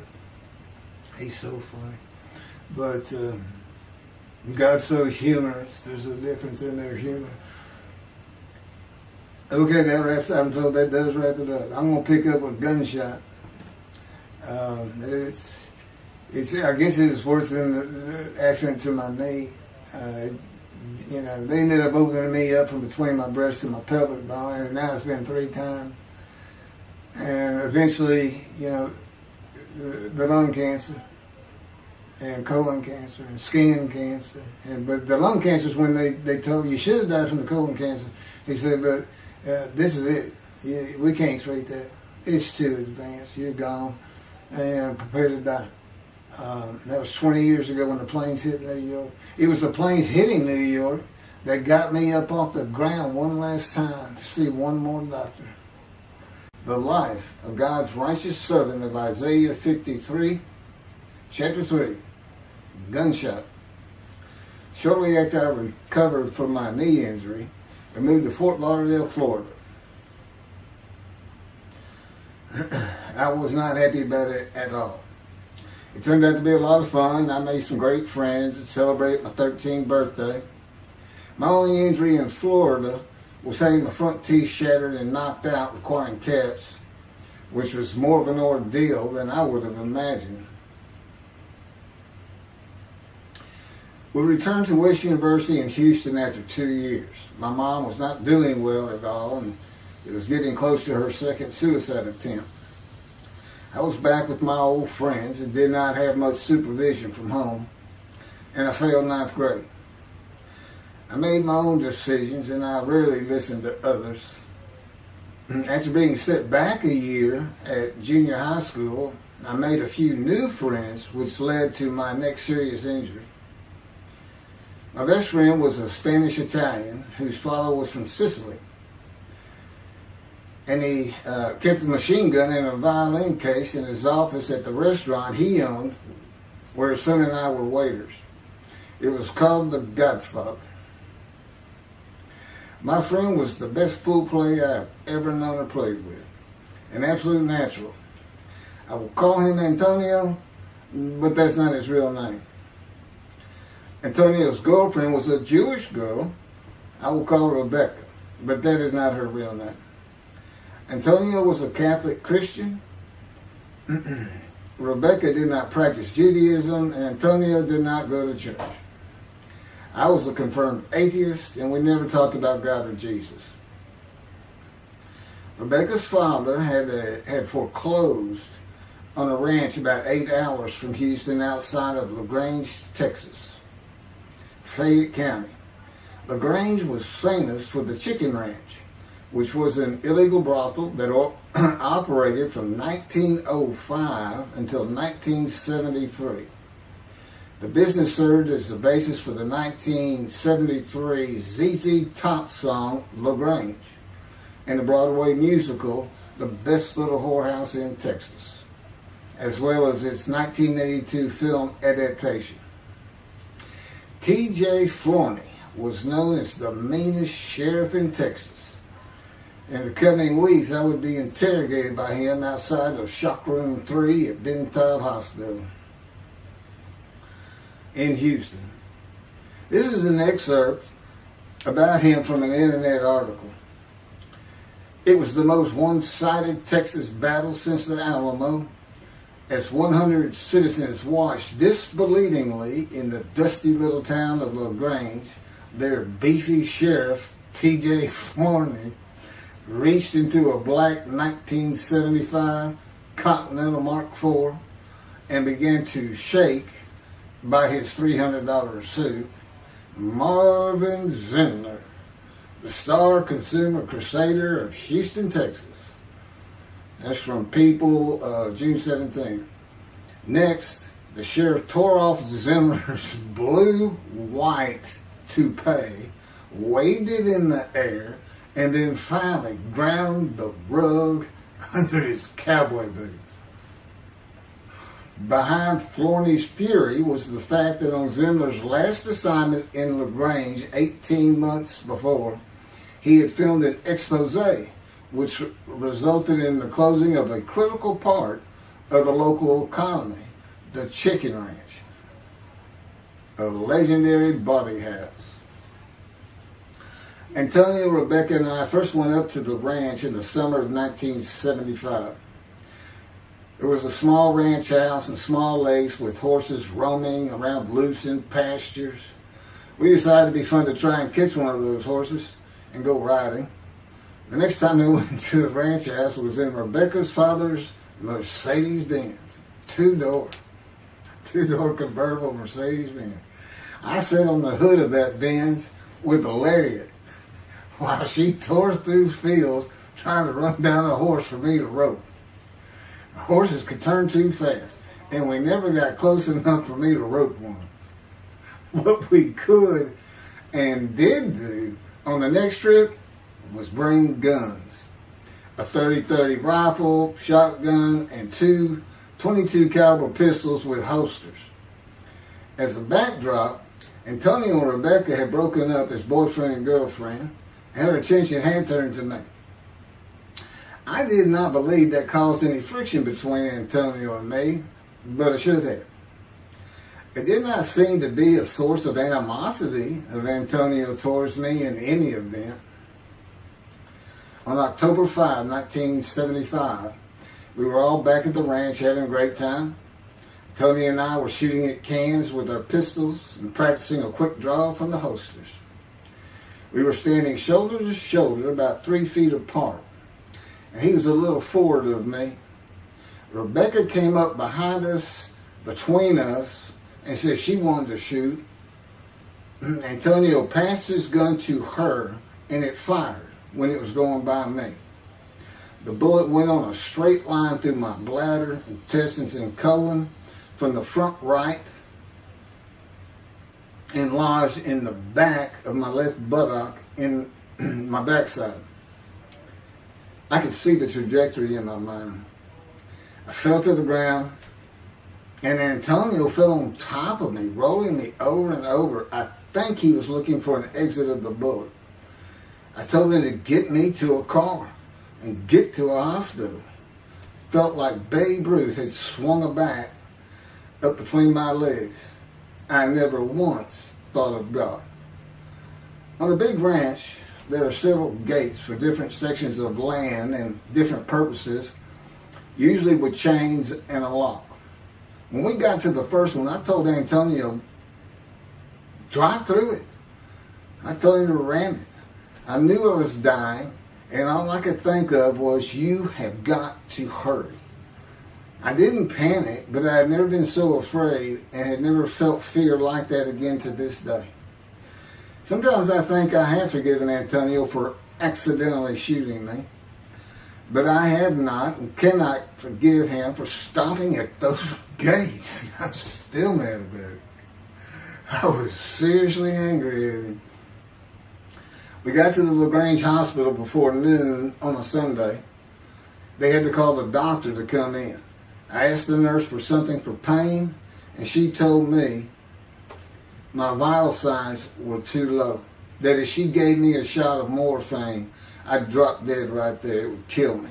He's so funny. But God's so humorous. There's a difference in their humor. Okay, that wraps up. I'm told that does wrap it up. I'm going to pick up a gunshot. I guess it was worse than the accident to my knee. They ended up opening me up from between my breast and my pelvic bone, and now it's been 3 times. And eventually, the lung cancer and colon cancer and skin cancer. But the lung cancer is when they told me you should have died from the colon cancer. He said, but this is it. We can't treat that. It's too advanced. You're gone and prepare to die. That was 20 years ago when the planes hit New York. It was the planes hitting New York that got me up off the ground one last time to see one more doctor. The life of God's righteous servant of Isaiah 53, chapter 3, gunshot. Shortly after I recovered from my knee injury, I moved to Fort Lauderdale, Florida. I was not happy about it at all. It turned out to be a lot of fun. I made some great friends and celebrated my 13th birthday. My only injury in Florida was having my front teeth shattered and knocked out, requiring caps, which was more of an ordeal than I would have imagined. We returned to West University in Houston after 2 years. My mom was not doing well at all, and it was getting close to her second suicide attempt. I was back with my old friends and did not have much supervision from home, and I failed 9th grade. I made my own decisions, and I rarely listened to others. After being set back a year at junior high school, I made a few new friends, which led to my next serious injury. My best friend was a Spanish Italian whose father was from Sicily. And he kept a machine gun and a violin case in his office at the restaurant he owned, where his son and I were waiters. It was called the Godfather. My friend was the best pool player I've ever known or played with, an absolute natural. I will call him Antonio, but that's not his real name. Antonio's girlfriend was a Jewish girl. I will call her Rebecca, but that is not her real name. Antonio was a Catholic Christian. Rebecca did not practice Judaism, and Antonio did not go to church. I was a confirmed atheist, and we never talked about God or Jesus. Rebecca's father had foreclosed on a ranch about 8 hours from Houston outside of LaGrange, Texas, Fayette County. LaGrange was famous for the Chicken Ranch, which was an illegal brothel that operated from 1905 until 1973. The business served as the basis for the 1973 ZZ Top song, LaGrange, and the Broadway musical, The Best Little Whorehouse in Texas, as well as its 1982 film adaptation. T.J. Flourney was known as the meanest sheriff in Texas. In the coming weeks, I would be interrogated by him outside of Shock Room 3 at Dental Hospital in Houston. This is an excerpt about him from an internet article. It was the most one-sided Texas battle since the Alamo, as 100 citizens watched disbelievingly in the dusty little town of LaGrange, their beefy sheriff, T.J. Flourney, reached into a black 1975 Continental Mark IV and began to shake by his $300 suit Marvin Zindler, the star consumer crusader of Houston, Texas. That's from People, June 17th. Next, the sheriff tore off Zindler's blue-white toupee, waved it in the air, and then finally ground the rug under his cowboy boots. Behind Flourney's fury was the fact that on Zindler's last assignment in LaGrange 18 months before, he had filmed an expose which resulted in the closing of a critical part of the local economy, the Chicken Ranch, a legendary body house. Antonio, Rebecca, and I first went up to the ranch in the summer of 1975. There was a small ranch house and small lakes with horses roaming around loosened pastures. We decided it'd be fun to try and catch one of those horses and go riding. The next time they went to the ranch house was in Rebecca's father's Mercedes-Benz. Two-door convertible Mercedes-Benz. I sat on the hood of that Benz with a lariat while she tore through fields trying to run down a horse for me to rope. The horses could turn too fast, and we never got close enough for me to rope one. What we could and did do on the next trip was bring guns. A 30-30 rifle, shotgun, and two 22 caliber pistols with holsters. As a backdrop, Antonio and Rebecca had broken up as boyfriend and girlfriend, and her attention had turned to me. I did not believe that caused any friction between Antonio and me, but it should have. It did not seem to be a source of animosity of Antonio towards me in any event. On October 5, 1975, we were all back at the ranch having a great time. Tony and I were shooting at cans with our pistols and practicing a quick draw from the holsters. We were standing shoulder to shoulder, about 3 feet apart, and he was a little forward of me. Rebecca came up behind us, between us, and said she wanted to shoot. Antonio passed his gun to her, and it fired when it was going by me. The bullet went on a straight line through my bladder, intestines, and colon from the front right and lodged in the back of my left buttock in my backside. I could see the trajectory in my mind. I fell to the ground, and Antonio fell on top of me, rolling me over and over. I think he was looking for an exit of the bullet. I told him to get me to a car and get to a hospital. Felt like Babe Ruth had swung a bat up between my legs. I never once thought of God. On a big ranch, there are several gates for different sections of land and different purposes, usually with chains and a lock. When we got to the first one, I told Antonio, drive through it. I told him to ram it. I knew I was dying, and all I could think of was, you have got to hurry. I didn't panic, but I had never been so afraid and had never felt fear like that again to this day. Sometimes I think I have forgiven Antonio for accidentally shooting me, but I have not and cannot forgive him for stopping at those gates. I'm still mad about it. I was seriously angry at him. We got to the LaGrange Hospital before noon on a Sunday. They had to call the doctor to come in. I asked the nurse for something for pain, and she told me my vital signs were too low. That if she gave me a shot of morphine, I'd drop dead right there. It would kill me.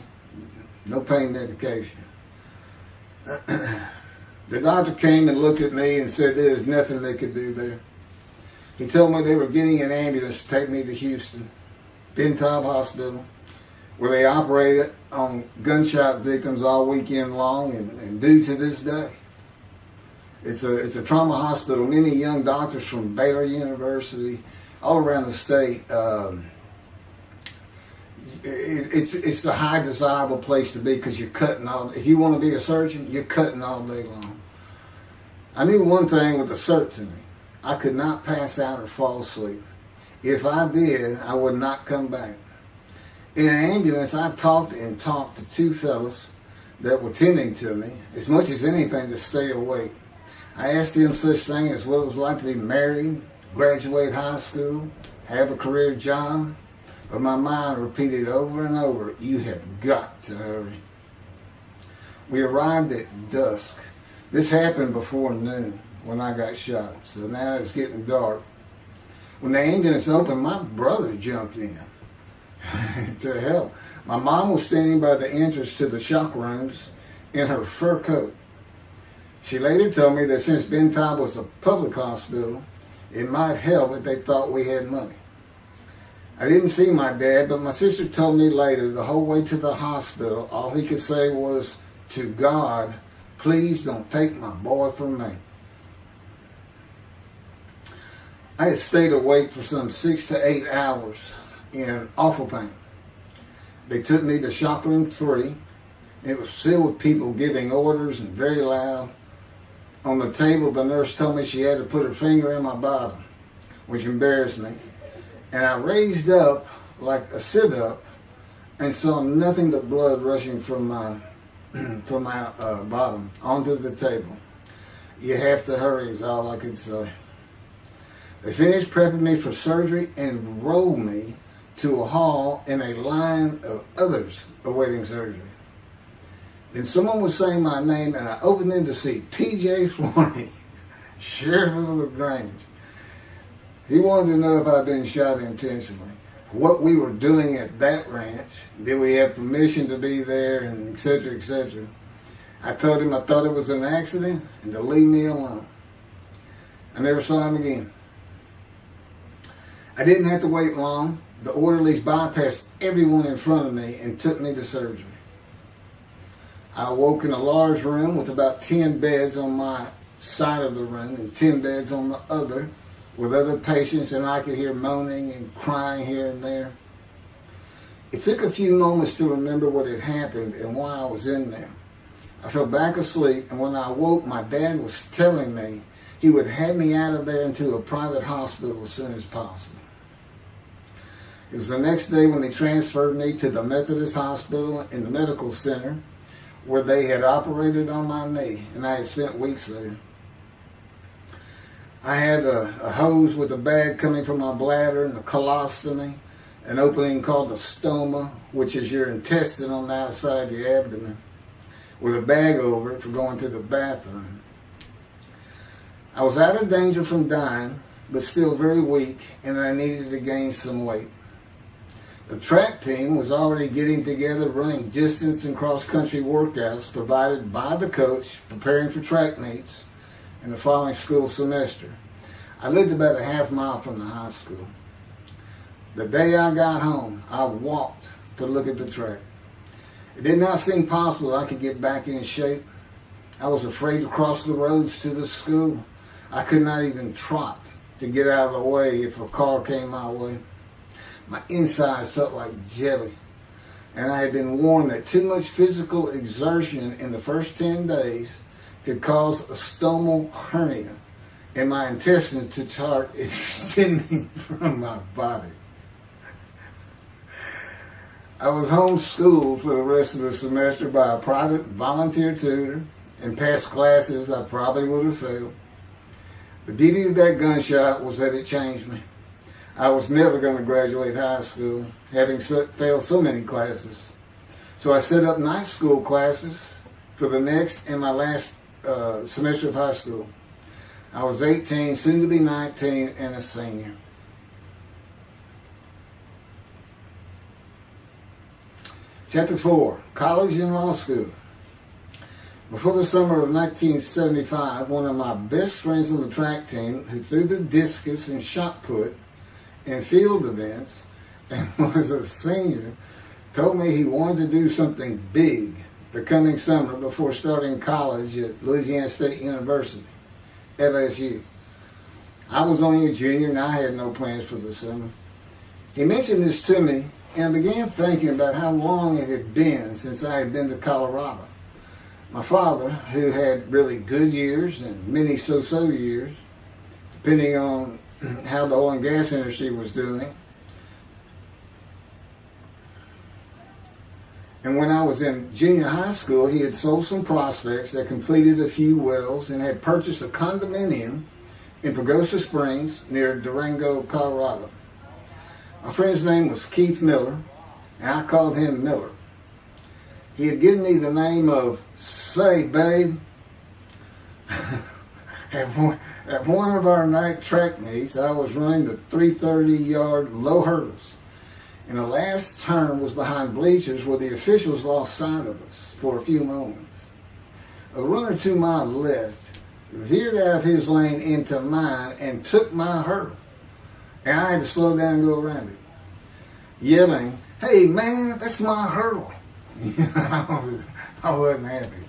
No pain medication. The doctor came and looked at me and said there's nothing they could do there. He told me they were getting an ambulance to take me to Houston, Ben Taub Hospital, where they operated on gunshot victims all weekend long and do to this day. It's a trauma hospital. Many young doctors from Baylor University, all around the state. It's the high desirable place to be because you're cutting all. If you want to be a surgeon, you're cutting all day long. I knew one thing with the certainty. I could not pass out or fall asleep. If I did, I would not come back. In an ambulance, I talked and talked to two fellas that were tending to me, as much as anything to stay awake. I asked them such things as what it was like to be married, graduate high school, have a career job, but my mind repeated over and over, you have got to hurry. We arrived at dusk. This happened before noon when I got shot, so now it's getting dark. When the ambulance opened, my brother jumped in to help. My mom was standing by the entrance to the shock rooms in her fur coat. She later told me that since Ben Taub was a public hospital, it might help if they thought we had money. I didn't see my dad, but my sister told me later, the whole way to the hospital, all he could say was, to God, please don't take my boy from me. I had stayed awake for some 6 to 8 hours in awful pain. They took me to shop room 3. It was filled with people giving orders and very loud. On the table, the nurse told me she had to put her finger in my bottom, which embarrassed me. And I raised up like a sit-up and saw nothing but blood rushing from my bottom onto the table. You have to hurry is all I could say. They finished prepping me for surgery and rolled me to a hall in a line of others awaiting surgery. Then someone was saying my name, and I opened in to see T.J. Forney, Sheriff of LaGrange. He wanted to know if I'd been shot intentionally, what we were doing at that ranch, did we have permission to be there, and et cetera, et cetera. I told him I thought it was an accident and to leave me alone. I never saw him again. I didn't have to wait long. The orderlies bypassed everyone in front of me and took me to surgery. I awoke in a large room with about 10 beds on my side of the room and 10 beds on the other with other patients, and I could hear moaning and crying here and there. It took a few moments to remember what had happened and why I was in there. I fell back asleep, and when I awoke, my dad was telling me he would have me out of there into a private hospital as soon as possible. It was the next day when they transferred me to the Methodist Hospital in the medical center, where they had operated on my knee, and I had spent weeks there. I had a hose with a bag coming from my bladder and a colostomy, an opening called the stoma, which is your intestine on the outside of your abdomen, with a bag over it for going to the bathroom. I was out of danger from dying, but still very weak, and I needed to gain some weight. The track team was already getting together, running distance and cross-country workouts provided by the coach, preparing for track meets in the following school semester. I lived about a half mile from the high school. The day I got home, I walked to look at the track. It did not seem possible I could get back in shape. I was afraid to cross the roads to the school. I could not even trot to get out of the way if a car came my way. My insides felt like jelly, and I had been warned that too much physical exertion in the first 10 days could cause a stomal hernia and my intestines to start extending from my body. I was homeschooled for the rest of the semester by a private volunteer tutor, and passed classes I probably would have failed. The beauty of that gunshot was that it changed me. I was never going to graduate high school, having failed so many classes. So I set up night school classes for the next and my last semester of high school. I was 18, soon to be 19, and a senior. Chapter 4, College and Law School. Before the summer of 1975, one of my best friends on the track team, who threw the discus and shot put in field events and was a senior, told me he wanted to do something big the coming summer before starting college at Louisiana State University, LSU. I was only a junior and I had no plans for the summer. He mentioned this to me, and I began thinking about how long it had been since I had been to Colorado. My father, who had really good years and many so-so years, depending on how the oil and gas industry was doing. And when I was in junior high school, he had sold some prospects that completed a few wells and had purchased a condominium in Pagosa Springs near Durango, Colorado. My friend's name was Keith Miller, and I called him Miller. He had given me the name of Say Babe. At one of our night track meets, I was running the 330-yard low hurdles, and the last turn was behind bleachers where the officials lost sight of us for a few moments. A runner to my left veered out of his lane into mine and took my hurdle, and I had to slow down and go around it, yelling, "Hey man, that's my hurdle." I wasn't happy.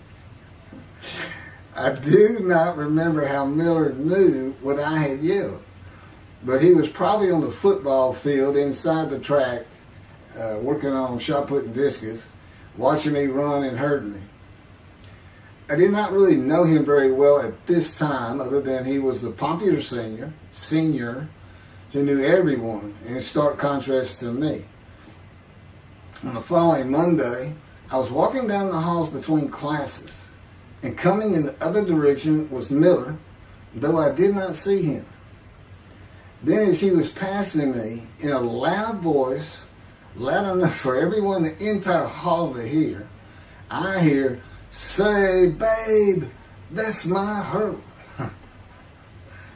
I do not remember how Miller knew what I had yelled, but he was probably on the football field inside the track working on shot put and discus, watching me run and hurting me. I did not really know him very well at this time, other than he was a popular senior who knew everyone, in stark contrast to me. On the following Monday, I was walking down the halls between classes, and coming in the other direction was Miller, though I did not see him. Then as he was passing me, in a loud voice, loud enough for everyone in the entire hall to hear, I hear, "Say, babe, that's my hurt."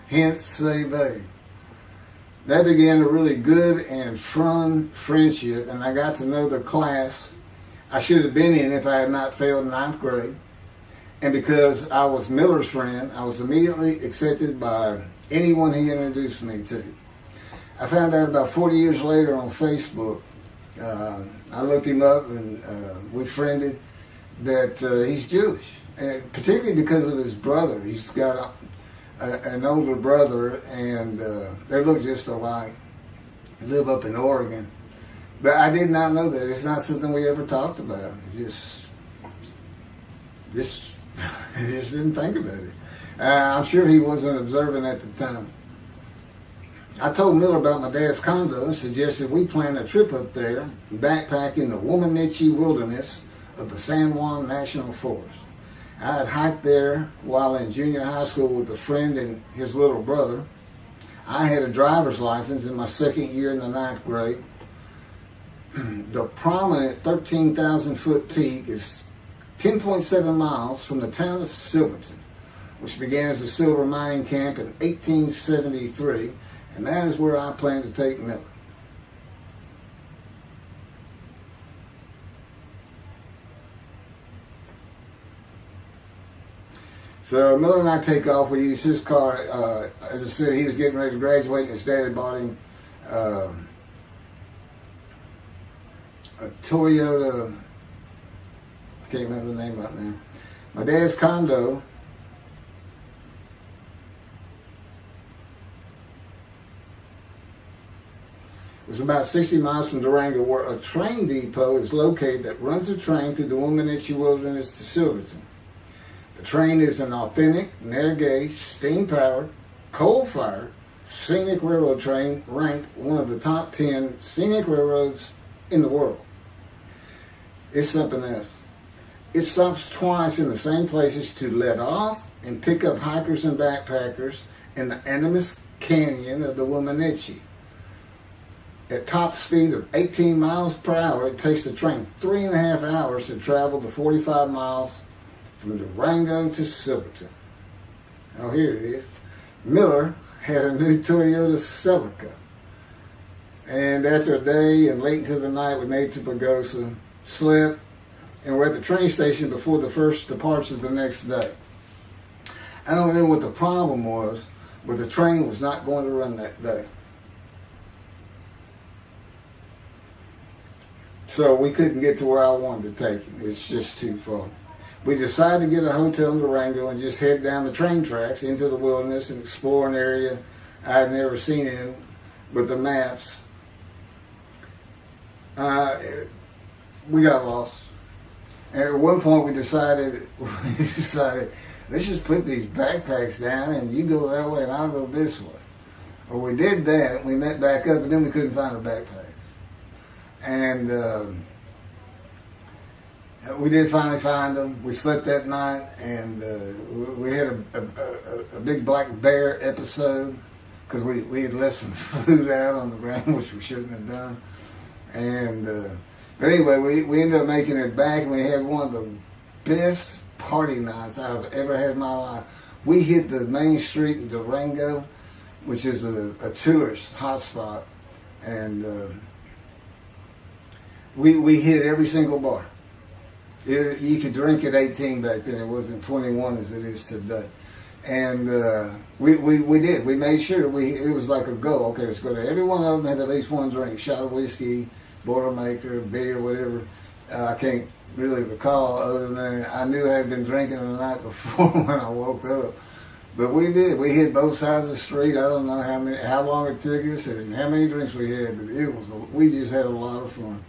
Hence, say, babe. That began a really good and fun friendship, and I got to know the class I should have been in if I had not failed ninth grade. And because I was Miller's friend, I was immediately accepted by anyone he introduced me to. I found out about 40 years later on Facebook. I looked him up and we friended that he's Jewish, and particularly because of his brother. He's got an older brother, and they look just alike. Live up in Oregon. But I did not know that. It's not something we ever talked about. I just didn't think about it. I'm sure he wasn't observant at the time. I told Miller about my dad's condo and suggested we plan a trip up there and backpack in the Womanichi wilderness of the San Juan National Forest. I had hiked there while in junior high school with a friend and his little brother. I had a driver's license in my second year in the ninth grade. The prominent 13,000-foot peak is 10.7 miles from the town of Silverton, which began as a silver mining camp in 1873, and that is where I plan to take Miller. So Miller and I take off. We use his car. As I said, he was getting ready to graduate, and his dad had bought him a Toyota. I can't remember the name right now. My dad's condo was about 60 miles from Durango, where a train depot is located that runs a train through the Womanichi Wilderness to Silverton. The train is an authentic, narrow-gauge, steam-powered, coal-fired, scenic railroad train ranked one of the top 10 scenic railroads in the world. It's something else. It stops twice in the same places to let off and pick up hikers and backpackers in the Animas Canyon of the Womanichi. At top speed of 18 miles per hour, it takes the train 3.5 hours to travel the 45 miles from Durango to Silverton. Oh, here it is. Miller had a new Toyota Celica. And after a day and late into the night, we made to Pagosa, slept, and we're at the train station before the first departure the next day. I don't know what the problem was, but the train was not going to run that day. So we couldn't get to where I wanted to take him. It's just too far. We decided to get a hotel in Durango and just head down the train tracks into the wilderness and explore an area I had never seen in with the maps. We got lost. And at one point we decided, let's just put these backpacks down and you go that way and I'll go this way. Well, we did that. We met back up, and then we couldn't find our backpacks. And we did finally find them. We slept that night, and we had a big black bear episode because we had left some food out on the ground, which we shouldn't have done. And but anyway, we ended up making it back, and we had one of the best party nights I've ever had in my life. We hit the main street in Durango, which is a tourist hotspot, and we hit every single bar. You could drink at 18 back then. It wasn't 21 as it is today. And we did. We made sure it was like a go. Okay, let's go to every one of them, have at least one drink, shot of whiskey, Boilermaker, beer, whatever. I can't really recall other than I knew I had been drinking the night before when I woke up. But we did. We hit both sides of the street. I don't know how long it took us and how many drinks we had, but we just had a lot of fun.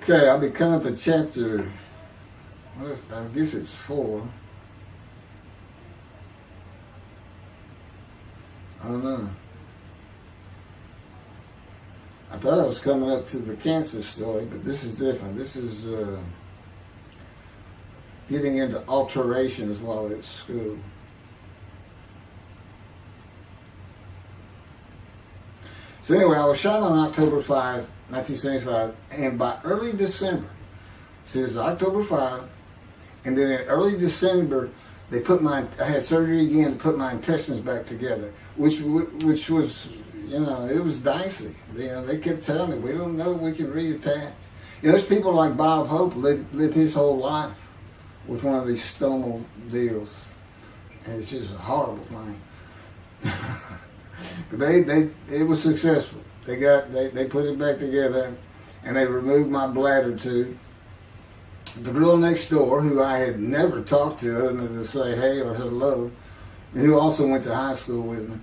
Okay, I'll be coming to chapter, I guess it's 4. I don't know. I thought I was coming up to the cancer story, but this is different. This is getting into alterations while at school. So anyway, I was shot on October 5, 1975, and by early December, so it was October 5, and then in early December, I had surgery again to put my intestines back together, which was, it was dicey. They kept telling me, we don't know if we can reattach. There's people like Bob Hope lived his whole life with one of these stomal deals, and it's just a horrible thing. It was successful. They put it back together, and they removed my bladder tube. The girl next door, who I had never talked to other than to say hey or hello, and who also went to high school with me,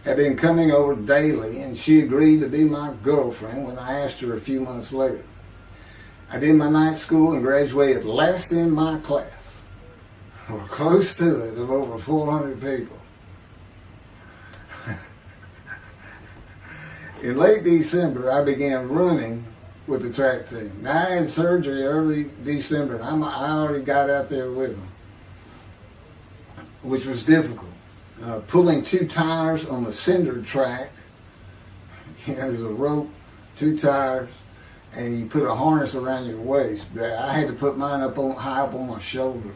had been coming over daily, and she agreed to be my girlfriend when I asked her a few months later. I did my night school and graduated last in my class, or close to it, of over 400 people. In late December, I began running with the track team. Now, I had surgery early December, and I already got out there with them, which was difficult. Pulling 2 tires on the cinder track. There's a rope, 2 tires, and you put a harness around your waist. I had to put mine high up on my shoulder.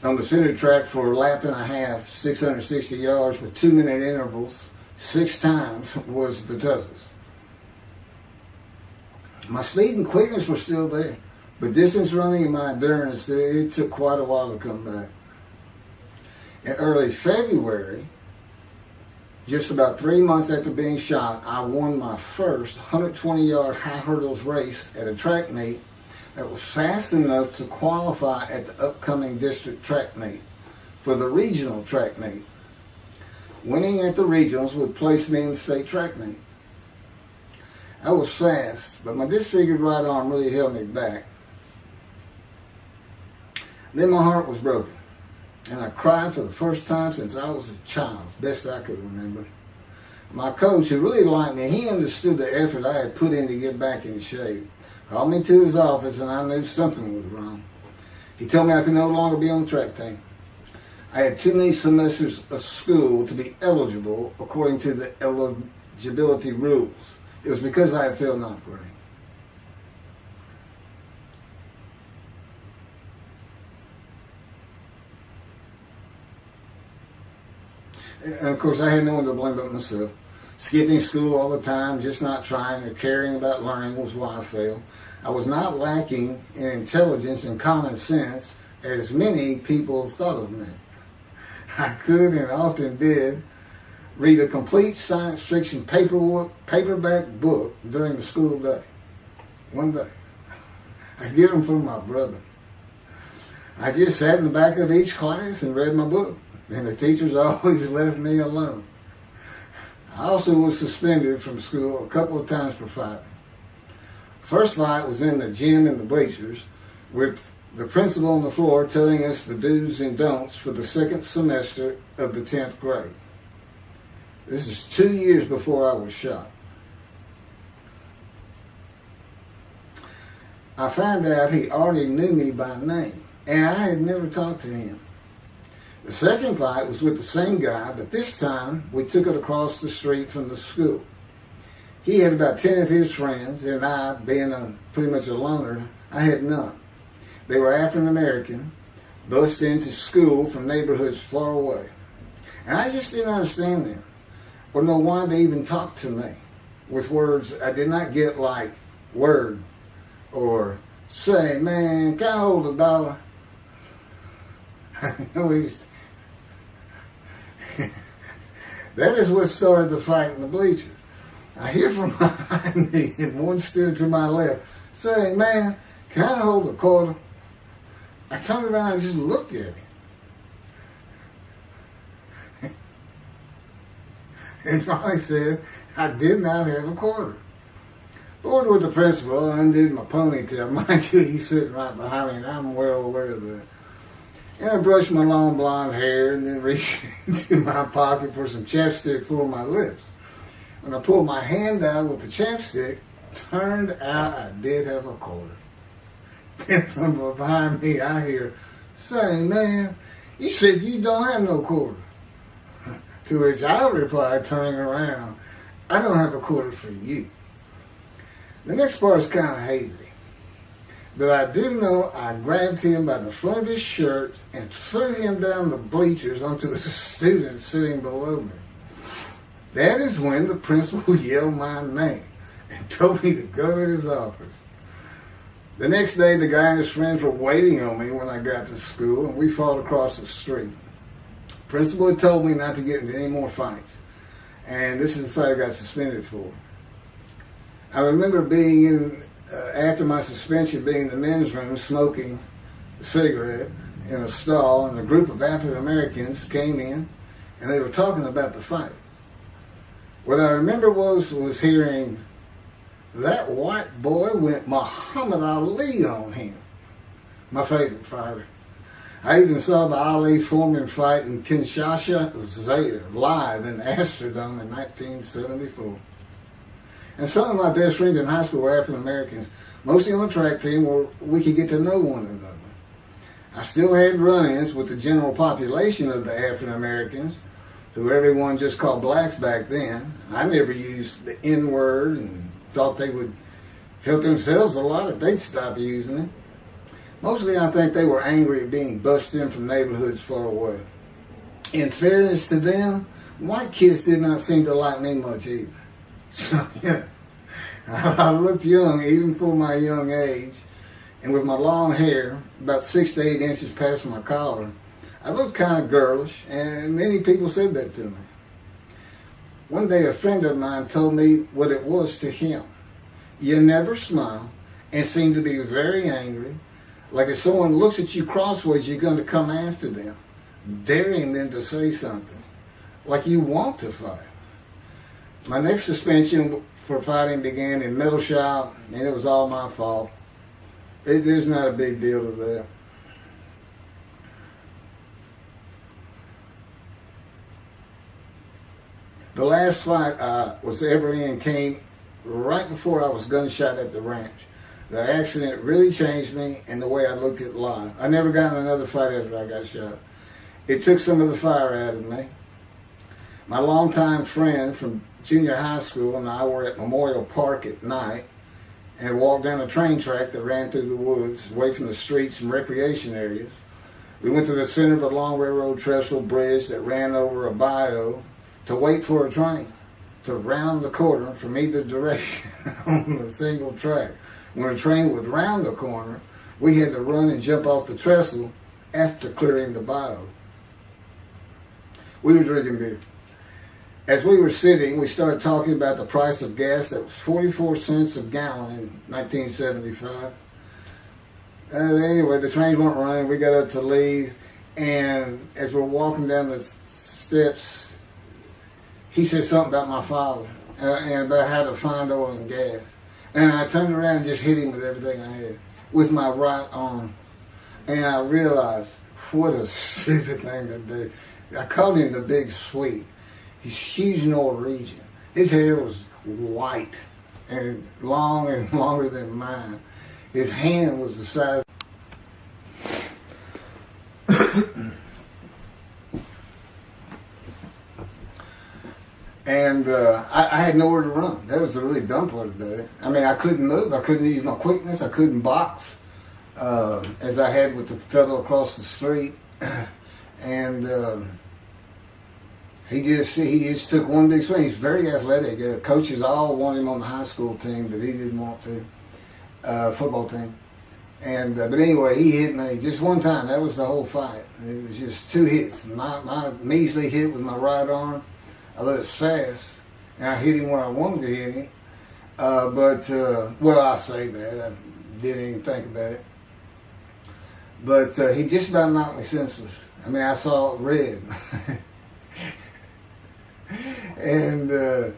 On the cinder track for a lap and a half, 660 yards with 2-minute intervals, 6 times was the toughest. My speed and quickness were still there, but distance running and my endurance, it took quite a while to come back. In early February, just about 3 months after being shot, I won my first 120-yard high hurdles race at a track meet that was fast enough to qualify at the upcoming district track meet for the regional track meet. Winning at the regionals would place me in the state track meet. I was fast, but my disfigured right arm really held me back. Then my heart was broken, and I cried for the first time since I was a child, best I could remember. My coach, who really liked me, he understood the effort I had put in to get back in shape. Called me to his office, and I knew something was wrong. He told me I could no longer be on the track team. I had too many semesters of school to be eligible according to the eligibility rules. It was because I had failed 9th grade. And of course, I had no one to blame but myself. Skipping school all the time, just not trying or caring about learning was why I failed. I was not lacking in intelligence and common sense, as many people thought of me. I could and often did read a complete science fiction paperback book during the school day. One day. I get them from my brother. I just sat in the back of each class and read my book, and the teachers always left me alone. I also was suspended from school a couple of times for fighting. First fight was in the gym in the bleachers with the principal on the floor telling us the do's and don'ts for the second semester of the 10th grade. This is 2 years before I was shot. I found out he already knew me by name, and I had never talked to him. The second fight was with the same guy, but this time we took it across the street from the school. He had about 10 of his friends, and I, being pretty much a loner, I had none. They were African American, bused into school from neighborhoods far away. And I just didn't understand them, or know why they even talked to me with words I did not get, like word, or say, man, can I hold $1? That is what started the fight in the bleachers. I hear from behind me, and one stood to my left, saying, man, can I hold $1? I turned around and just looked at him. And finally said, I did not have $1. Bored with the principal, I undid my ponytail. Mind you, he's sitting right behind me, and I'm well aware of that. And I brushed my long blonde hair and then reached into my pocket for some chapstick for my lips. When I pulled my hand out with the chapstick, turned out I did have a quarter. Then from behind me, I hear, "Say, man, you said you don't have no quarter." To which I replied, turning around, "I don't have a quarter for you." The next part is kind of hazy. But I do know I grabbed him by the front of his shirt and threw him down the bleachers onto the students sitting below me. That is when the principal yelled my name and told me to go to his office. The next day, the guy and his friends were waiting on me when I got to school, and we fought across the street. The principal had told me not to get into any more fights, and this is the fight I got suspended for. I remember being in, after my suspension, being in the men's room smoking a cigarette in a stall, and a group of African Americans came in, and they were talking about the fight. What I remember was hearing, "That white boy went Muhammad Ali on him." My favorite fighter. I even saw the Ali-Foreman fight in Kinshasa, Zaire, live in the Astrodome in 1974. And some of my best friends in high school were African Americans, mostly on the track team where we could get to know one another. I still had run-ins with the general population of the African Americans, who everyone just called blacks back then. I never used the N-word and thought they would help themselves a lot if they'd stop using it. Mostly I think they were angry at being bused in from neighborhoods far away. In fairness to them, white kids did not seem to like me much either. So, yeah, I looked young even for my young age, and with my long hair, about 6 to 8 inches past my collar, I looked kind of girlish, and many people said that to me. One day a friend of mine told me what it was to him. You never smile and seem to be very angry, like if someone looks at you crossways, you're going to come after them, daring them to say something, like you want to fight. My next suspension for fighting began in middle shop, and it was all my fault. There's not a big deal to that. The last fight I was ever in came right before I was gunshot at the ranch. The accident really changed me and the way I looked at life. I never got in another fight after I got shot. It took some of the fire out of me. My longtime friend from junior high school and I were at Memorial Park at night and walked down a train track that ran through the woods, away from the streets and recreation areas. We went to the center of a long railroad trestle bridge that ran over a bayou to wait for a train to round the corner from either direction on a single track. When a train would round the corner, we had to run and jump off the trestle after clearing the bayou. We were drinking beer. As we were sitting, we started talking about the price of gas that was 44 cents a gallon in 1975. Anyway, the trains weren't running. We got up to leave, and as we're walking down the steps, he said something about my father and about how to find oil and gas. And I turned around and just hit him with everything I had, with my right arm. And I realized, what a stupid thing to do. I called him the Big Sweet. He's huge Norwegian. His hair was white and long and longer than mine. His hand was the size. And I had nowhere to run. That was the really dumb part about it. I mean, I couldn't move. I couldn't use my quickness. I couldn't box as I had with the fellow across the street. And he just took one big swing. He's very athletic. Coaches all wanted him on the high school team, but he didn't want to. Football team. And but anyway, he hit me just one time. That was the whole fight. It was just 2 hits. My measly hit with my right arm. I let it fast, and I hit him where I wanted to hit him. Well, I say that. I didn't even think about it. But he just about knocked me senseless. I mean, I saw red. And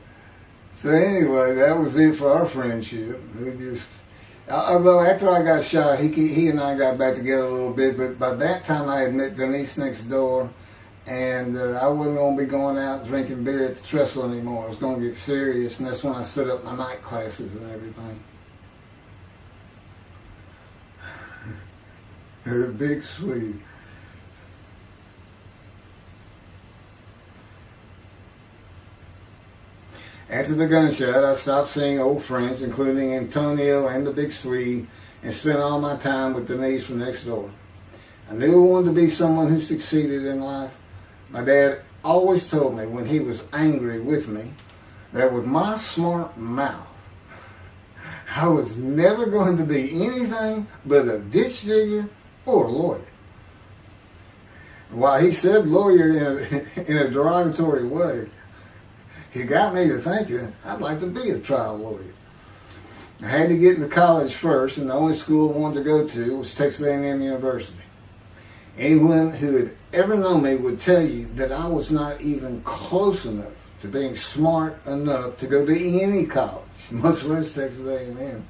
So anyway, that was it for our friendship. We just, although after I got shot, he and I got back together a little bit, but by that time I had met Denise next door, and I wasn't going to be going out drinking beer at the trestle anymore. I was going to get serious, and that's when I set up my night classes and everything. The big Swede. After the gunshot, I stopped seeing old friends, including Antonio and the big Swede, and spent all my time with Denise from next door. I knew I wanted to be someone who succeeded in life. My dad always told me when he was angry with me that with my smart mouth, I was never going to be anything but a ditch digger or a lawyer. While he said lawyer in a derogatory way, he got me to thinking I'd like to be a trial lawyer. I had to get into college first, and the only school I wanted to go to was Texas A&M University. Anyone who had ever known me would tell you that I was not even close enough to being smart enough to go to any college, much less Texas A&M.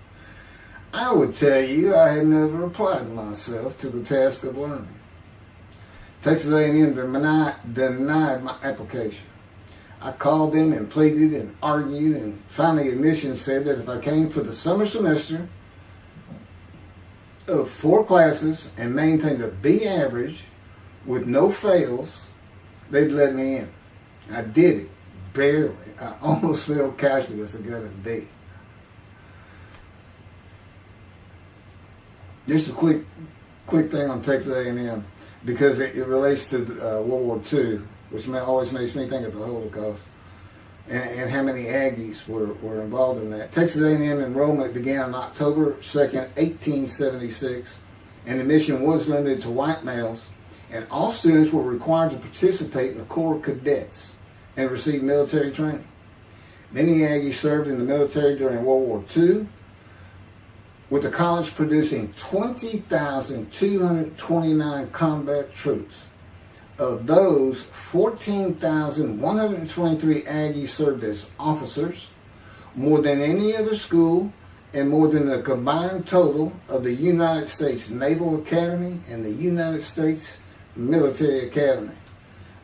I would tell you I had never applied myself to the task of learning. Texas A&M denied my application. I called them and pleaded and argued, and finally admissions said that if I came for the summer semester of 4 classes and maintained a B average with no fails, they'd let me in. I did it, barely. I almost failed calculus and got a D. Just a quick thing on Texas A&M, because it relates to World War II, which always makes me think of the Holocaust, and how many Aggies were involved in that. Texas A&M enrollment began on October 2nd, 1876, and admission was limited to white males, and all students were required to participate in the Corps of Cadets and receive military training. Many Aggies served in the military during World War II, with the college producing 20,229 combat troops. Of those, 14,123 Aggies served as officers, more than any other school, and more than the combined total of the United States Naval Academy and the United States Military Academy.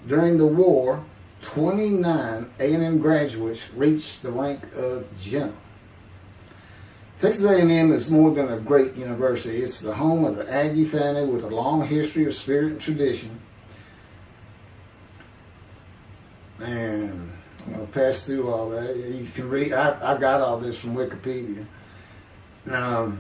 During the war, 29 A&M graduates reached the rank of general. Texas A&M is more than a great university. It's the home of the Aggie family with a long history of spirit and tradition. And I'm going to pass through all that. You can read. I got all this from Wikipedia. Well,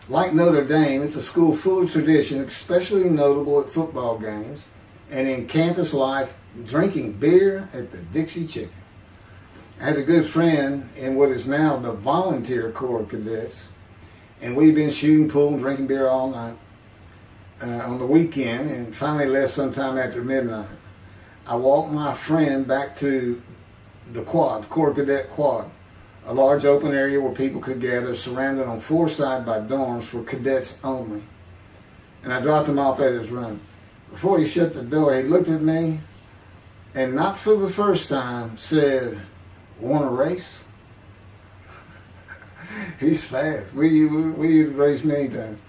like Notre Dame, it's a school full of tradition, especially notable at football games and in campus life, drinking beer at the Dixie Chicken. I had a good friend in what is now the Volunteer Corps of Cadets, and we've been shooting pool and drinking beer all night on the weekend, and finally left sometime after midnight. I walked my friend back to the quad, Corps Cadet Quad, a large open area where people could gather, surrounded on 4 sides by dorms for cadets only. And I dropped him off at his room. Before he shut the door, he looked at me, and not for the first time, said, "Want to race?" He's fast. We raced many times.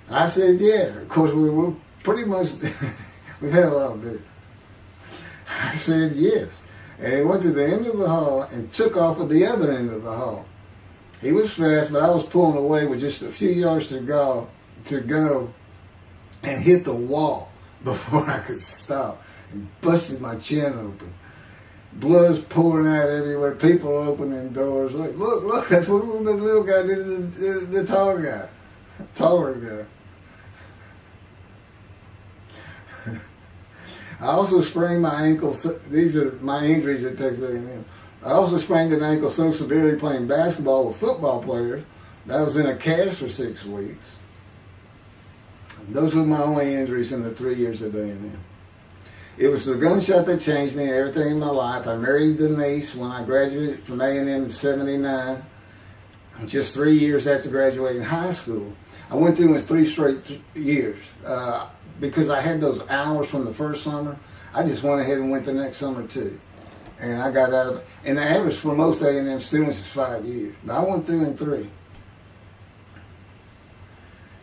I said, yeah. Of course, we were pretty much, we've had a lot of beer. I said, yes. And he went to the end of the hall and took off at the other end of the hall. He was fast, but I was pulling away with just a few yards to go and hit the wall before I could stop and busted my chin open. Blood's pouring out everywhere. People opening doors. Look, that's what the little guy did to the tall guy. Taller guy. I also sprained my ankle. These are my injuries at Texas A&M. I also sprained an ankle so severely playing basketball with football players that I was in a cast for 6 weeks. Those were my only injuries in the 3 years at A&M. It was the gunshot that changed me and everything in my life. I married Denise when I graduated from A&M in '79, just 3 years after graduating high school. I went through it 3 straight years because I had those hours from the first summer. I just went ahead and went the next summer too. And I got out, and the average for most A&M students is 5 years. But I went through in 3.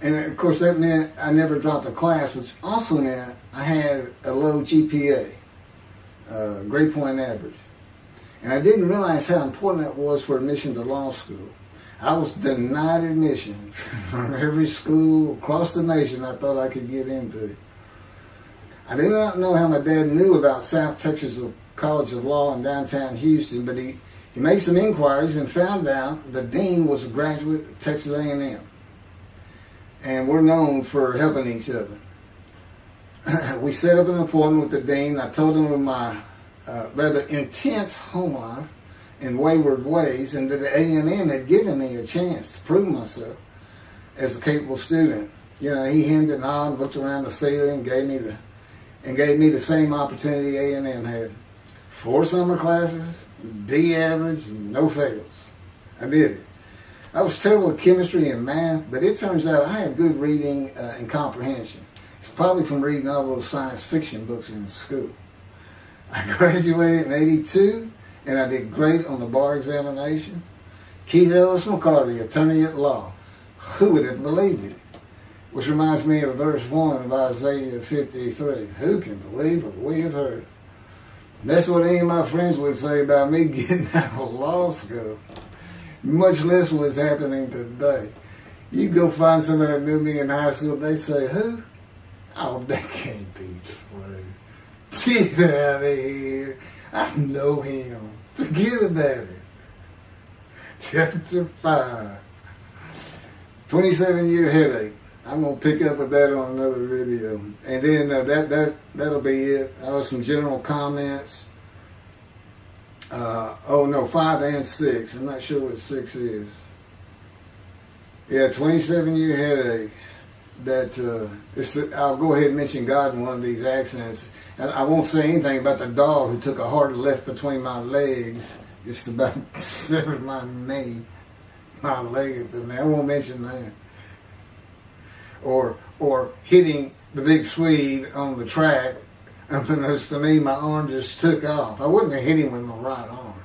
And of course that meant I never dropped a class, which also meant I had a low GPA, grade point average. And I didn't realize how important that was for admission to law school. I was denied admission from every school across the nation I thought I could get into. I did not know how my dad knew about South Texas College of Law in downtown Houston, but he made some inquiries and found out the dean was a graduate of Texas A&M. And we're known for helping each other. We set up an appointment with the dean. I told him of my rather intense home life and wayward ways, and that the A&M had given me a chance to prove myself as a capable student. You know, he hemmed and hawed, looked around the ceiling, gave me the same opportunity A&M had. 4 summer classes, D average, no fails. I did it. I was terrible at chemistry and math, but it turns out I have good reading and comprehension. It's probably from reading all those science fiction books in school. I graduated in '82, and I did great on the bar examination. Keithmccartymcca, attorney at law. Who would have believed it? Which reminds me of verse 1 of Isaiah 53. Who can believe what we have heard? That's what any of my friends would say about me getting out of law school. Much less what's happening today. You go find somebody that knew me in high school, they say, who? Oh, that can't be true. Get out of here. I know him. Forget about it. Chapter 5. 27-year headache. I'm going to pick up with that on another video. And then that'll be it. Some general comments. 5 and 6. I'm not sure what 6 is. Yeah, 27-year headache. I'll go ahead and mention God in one of these accidents. And I won't say anything about the dog who took a hard left between my legs, just about severed my knee, my leg at the knee. I won't mention that. Or hitting the big Swede on the track. Unbeknownst to me, my arm just took off. I wouldn't have hit him with my right arm.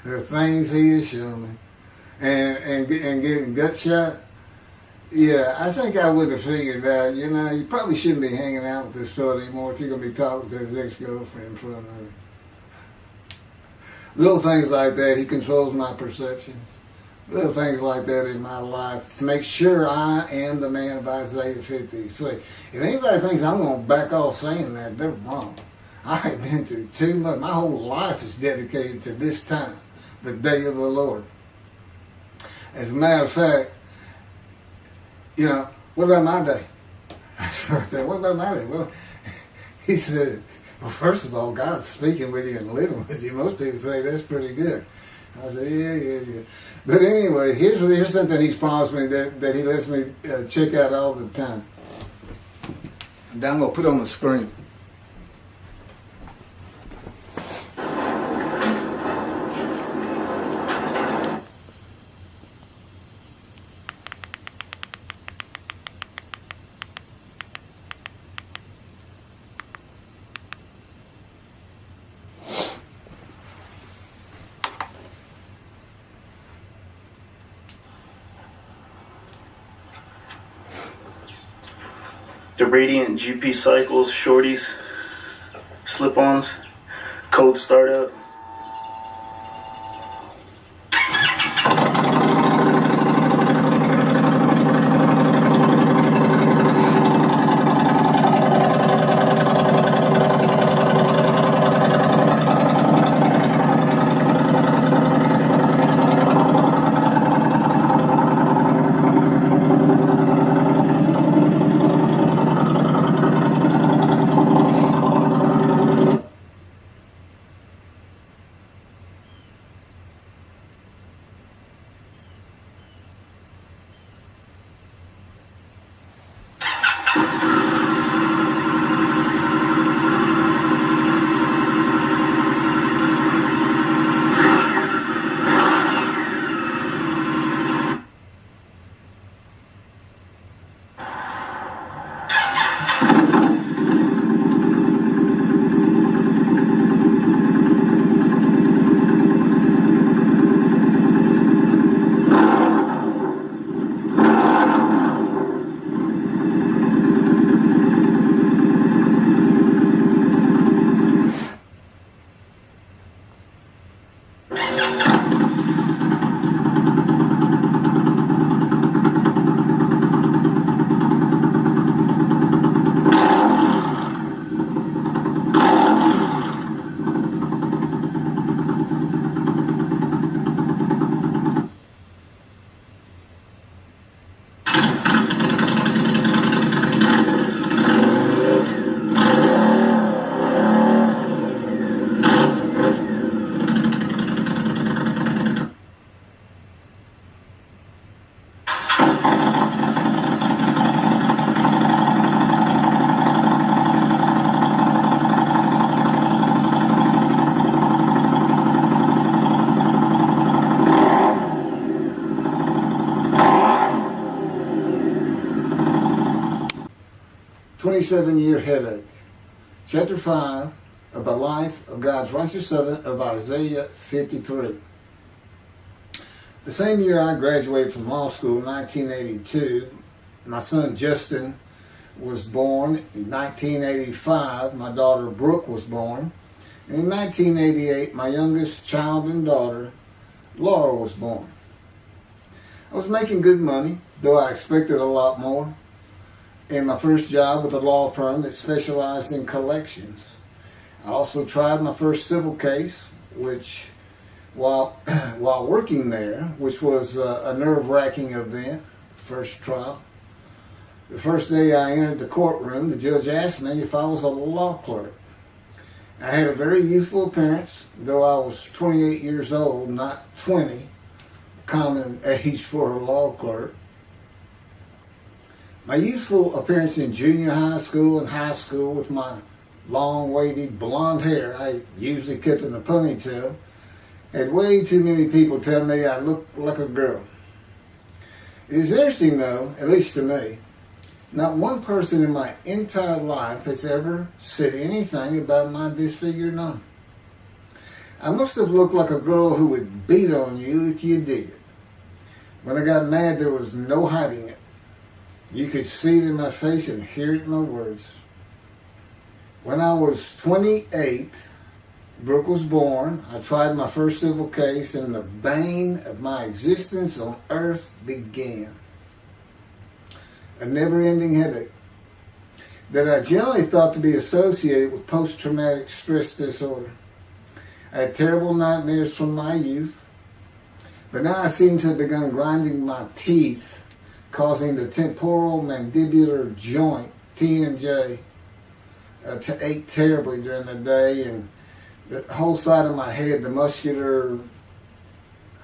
The things he has shown me. And getting gut shot. Yeah, I think I would have figured out, you probably shouldn't be hanging out with this fella anymore if you're going to be talking to his ex-girlfriend in front of him. Little things like that, he controls my perception. Little things like that in my life to make sure I am the man of Isaiah 53. If anybody thinks I'm going to back off saying that, they're wrong. I have been through too much. My whole life is dedicated to this time, the day of the Lord. As a matter of fact, what about my day? I started, what about my day? Well, he said, well, first of all, God's speaking with you and living with you. Most people say that's pretty good. I said, yeah. But anyway, here's something he's promised me that he lets me check out all the time. And I'm going to put on the screen. The Radiant GP Cycles, Shorties, Slip-Ons, Code Startup. 27-year headache. Chapter 5 of the life of God's righteous servant of Isaiah 53. The same year I graduated from law school in 1982, my son Justin was born. In 1985, my daughter Brooke was born. And in 1988, my youngest child and daughter, Laura, was born. I was making good money, though I expected a lot more, in my first job with a law firm that specialized in collections. I also tried my first civil case, which, while working there, which was a nerve-wracking event, first trial. The first day I entered the courtroom, the judge asked me if I was a law clerk. I had a very youthful appearance, though I was 28 years old, not 20, common age for a law clerk. My youthful appearance in junior high school and high school with my long, wavy blonde hair, I usually kept in a ponytail, had way too many people tell me I looked like a girl. It is interesting though, at least to me, not one person in my entire life has ever said anything about my disfigured arm. I must have looked like a girl who would beat on you if you did it. When I got mad, there was no hiding it. You could see it in my face and hear it in my words. When I was 28, Brooke was born. I tried my first civil case, and the bane of my existence on earth began. A never-ending headache that I generally thought to be associated with post-traumatic stress disorder. I had terrible nightmares from my youth, but now I seem to have begun grinding my teeth, causing the temporal mandibular joint, TMJ, to ache terribly during the day, and the whole side of my head, the muscular,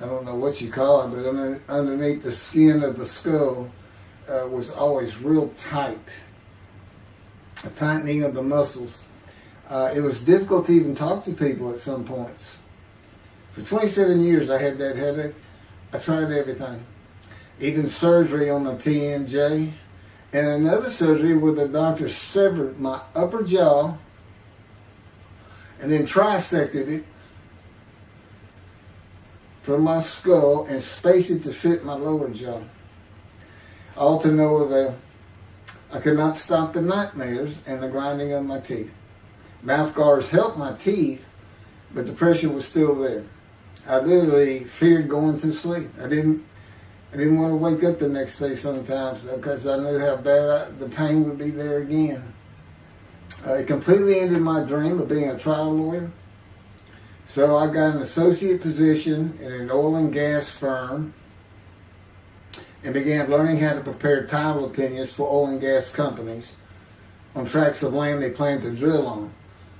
I don't know what you call it, but underneath the skin of the skull was always real tight, a tightening of the muscles. It was difficult to even talk to people at some points. For 27 years I had that headache. I tried everything. Even surgery on the TMJ, and another surgery where the doctor severed my upper jaw and then trisected it from my skull and spaced it to fit my lower jaw. All to no avail. I could not stop the nightmares and the grinding of my teeth. Mouth guards helped my teeth, but the pressure was still there. I literally feared going to sleep. I didn't want to wake up the next day sometimes because I knew how bad the pain would be there again. It completely ended my dream of being a trial lawyer. So I got an associate position in an oil and gas firm and began learning how to prepare title opinions for oil and gas companies on tracts of land they plan to drill on.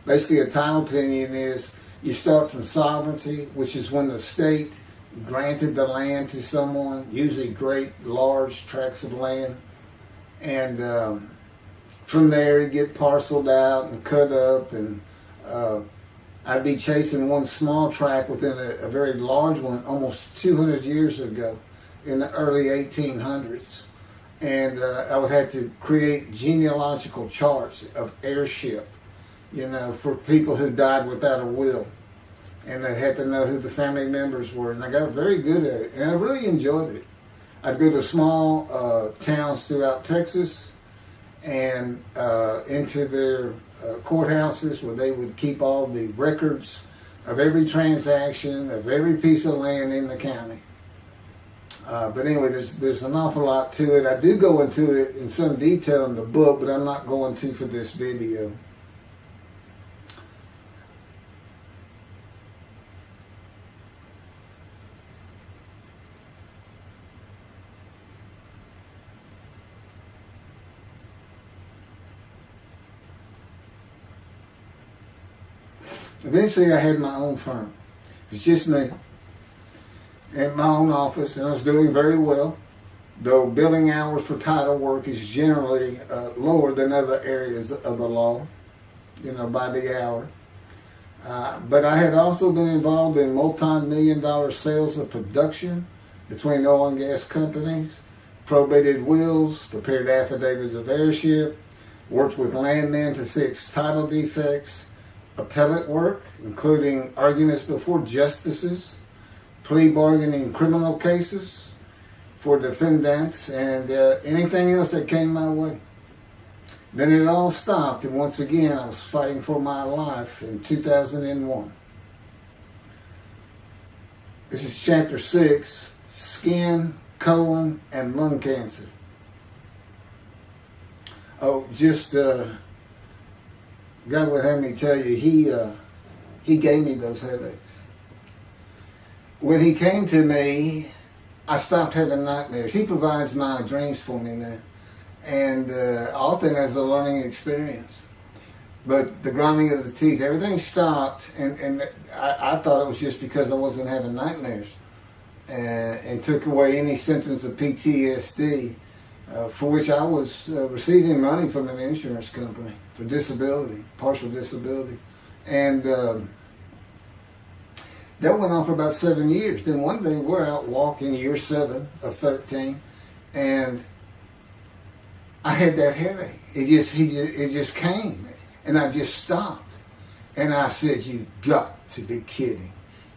Basically, a title opinion is you start from sovereignty, which is when the state granted the land to someone, usually great, large tracts of land. And from there, you get parceled out and cut up. And I'd be chasing one small tract within a very large one almost 200 years ago in the early 1800s. And I would have to create genealogical charts of heirship, for people who died without a will. And I had to know who the family members were. And I got very good at it. And I really enjoyed it. I'd go to small towns throughout Texas and into their courthouses where they would keep all the records of every transaction, of every piece of land in the county. But anyway, there's an awful lot to it. I do go into it in some detail in the book, but I'm not going to for this video. Eventually, I had my own firm. It was just me at my own office, and I was doing very well, though billing hours for title work is generally lower than other areas of the law, by the hour. But I had also been involved in multi-million-dollar sales of production between oil and gas companies, probated wills, prepared affidavits of heirship, worked with landmen to fix title defects, appellate work, including arguments before justices, plea bargaining in criminal cases for defendants, and anything else that came my way. Then it all stopped, and once again I was fighting for my life in 2001. This is chapter 6, skin, colon, and lung cancer. Oh, just God would have me tell you, he gave me those headaches. When he came to me, I stopped having nightmares. He provides my dreams for me now, and often as a learning experience. But the grinding of the teeth, everything stopped, and I thought it was just because I wasn't having nightmares, and took away any symptoms of PTSD, for which I was receiving money from an insurance company for disability, partial disability. And that went on for about 7 years. Then one day we're out walking, year 7 of 13, and I had that headache. It just came, and I just stopped. And I said, "You got to be kidding.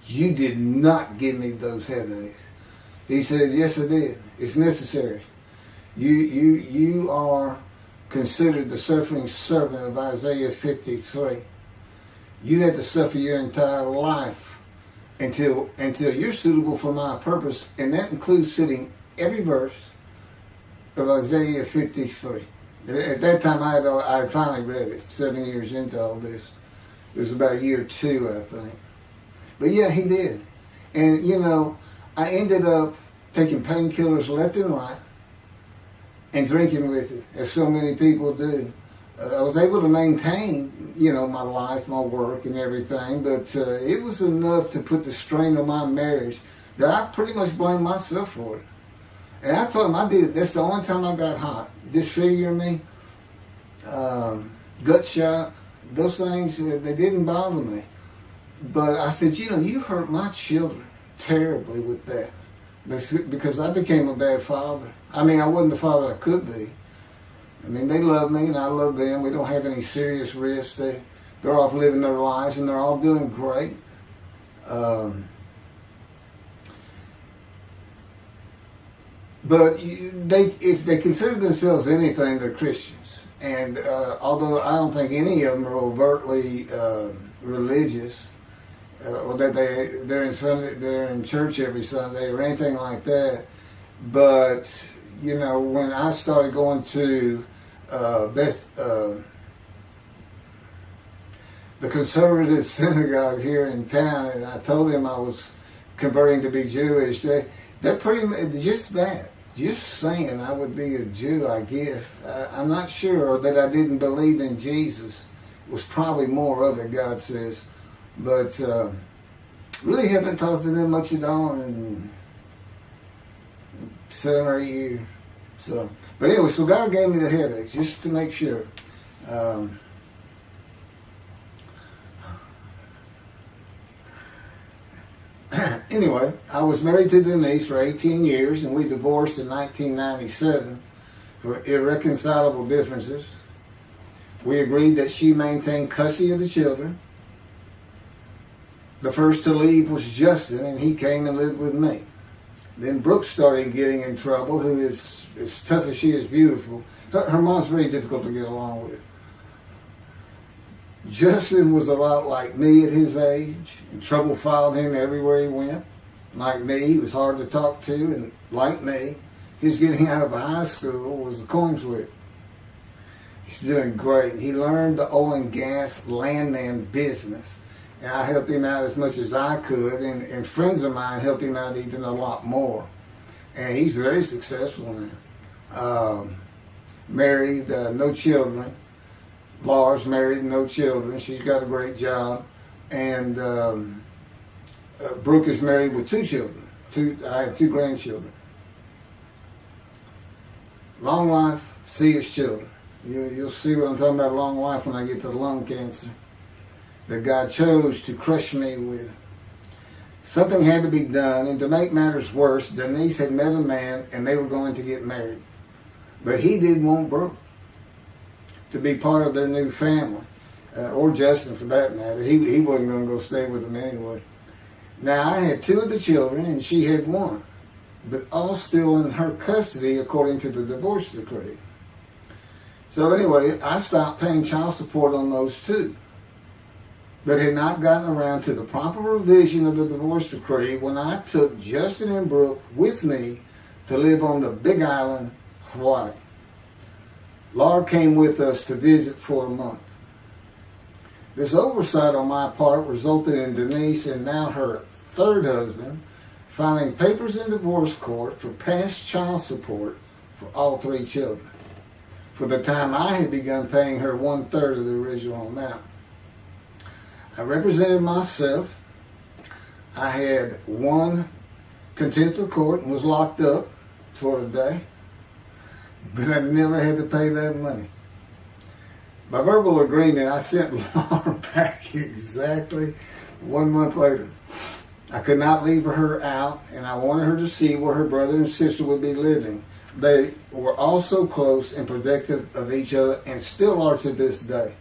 You did not give me those headaches." He said, "Yes, I did. It's necessary. You are considered the suffering servant of Isaiah 53. You had to suffer your entire life until you're suitable for my purpose," and that includes fitting every verse of Isaiah 53. At that time, I had finally read it, 7 years into all this. It was about year 2, I think. But yeah, he did. And, I ended up taking painkillers left and right and drinking with it, as so many people do. I was able to maintain, my life, my work, and everything, but it was enough to put the strain on my marriage that I pretty much blamed myself for it. And I told him I did it. That's the only time I got hot. Disfiguring me, gut shot, those things, they didn't bother me. But I said, you hurt my children terribly with that. Because I became a bad father. I mean, I wasn't the father I could be. I mean, they love me and I love them. We don't have any serious risks. They're off living their lives and they're all doing great. But if they consider themselves anything, they're Christians. And although I don't think any of them are overtly religious, or that they're in church every Sunday or anything like that, but when I started going to the conservative synagogue here in town, and I told them I was converting to be Jewish, they're pretty much just saying I would be a Jew, I guess. I'm not sure that I didn't believe in Jesus. It was probably more of it, God says. But really haven't talked to them much at all in 7 or 8 years. But anyway, so God gave me the headaches just to make sure. Anyway, I was married to Denise for 18 years, and we divorced in 1997 for irreconcilable differences. We agreed that she maintain custody of the children. The first to leave was Justin, and he came and lived with me. Then Brooke started getting in trouble, who is as tough as she is beautiful. Her mom's very difficult to get along with. Justin was a lot like me at his age, and trouble followed him everywhere he went. Like me, he was hard to talk to, and like me, his getting out of high school was a coin flip. He's doing great. He learned the oil and gas landman business, and I helped him out as much as I could, and friends of mine helped him out even a lot more. And he's very successful now. Married, no children. Laura's married, no children. She's got a great job. And Brooke is married with 2 children. I have 2 grandchildren. Long life, see his children. You'll see what I'm talking about, long life, when I get to the lung cancer that God chose to crush me with. Something had to be done, and to make matters worse, Denise had met a man and they were going to get married. But he didn't want Brooke to be part of their new family, or Justin for that matter. He wasn't going to go stay with them anyway. Now, I had 2 of the children and she had 1, but all still in her custody according to the divorce decree. So anyway, I stopped paying child support on those 2, but had not gotten around to the proper revision of the divorce decree when I took Justin and Brooke with me to live on the Big Island, Hawaii. Laura came with us to visit for a month. This oversight on my part resulted in Denise and now her 3rd husband filing papers in divorce court for past child support for all 3 children, for the time I had begun paying her 1/3 of the original amount. I represented myself. I had won contempt of court and was locked up for a day, but I never had to pay that money. By verbal agreement, I sent Laura back exactly 1 month later. I could not leave her out, and I wanted her to see where her brother and sister would be living. They were all so close and protective of each other, and still are to this day.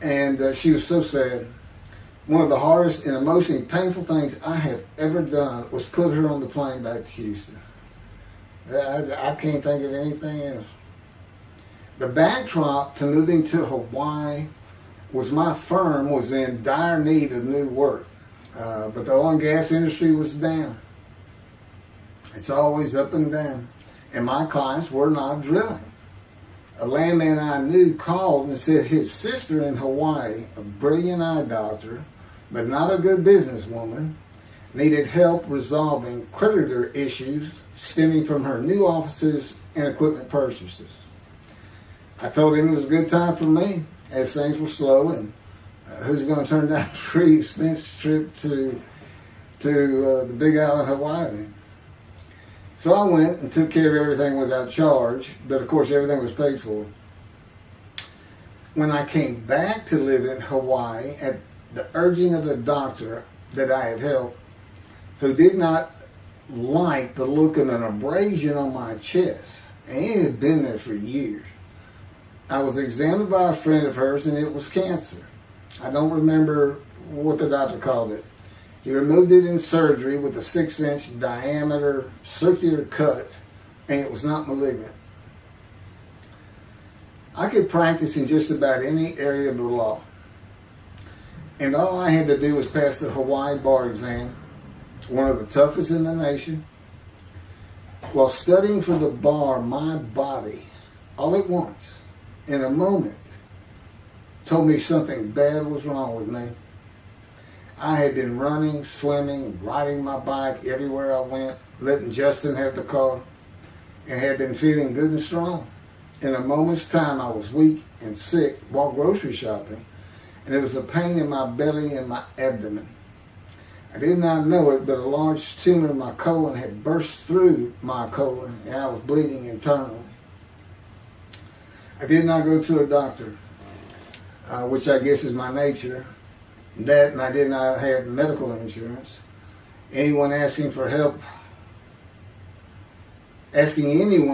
And she was so sad. One of the hardest and emotionally painful things I have ever done was put her on the plane back to Houston. I can't think of anything else. The backdrop to moving to Hawaii was my firm was in dire need of new work. But the oil and gas industry was down. It's always up and down. And my clients were not drilling. A landman I knew called and said his sister in Hawaii, a brilliant eye doctor, but not a good businesswoman, needed help resolving creditor issues stemming from her new offices and equipment purchases. I told him it was a good time for me, as things were slow, and who's going to turn down a free expense trip to the Big Island, Hawaii? So I went and took care of everything without charge, but of course everything was paid for. When I came back to live in Hawaii, at the urging of the doctor that I had helped, who did not like the look of an abrasion on my chest, and it had been there for years, I was examined by a friend of hers, and it was cancer. I don't remember what the doctor called it. He removed it in surgery with a 6-inch diameter circular cut, and it was not malignant. I could practice in just about any area of the law, and all I had to do was pass the Hawaii bar exam, one of the toughest in the nation. While studying for the bar, my body, all at once, in a moment, told me something bad was wrong with me. I had been running, swimming, riding my bike everywhere I went, letting Justin have the car, and had been feeling good and strong. In a moment's time, I was weak and sick while grocery shopping, and there was a pain in my belly and my abdomen. I did not know it, but a large tumor in my colon had burst through my colon, and I was bleeding internally. I did not go to a doctor, which I guess is my nature. That, and I did not have medical insurance. Anyone asking anyone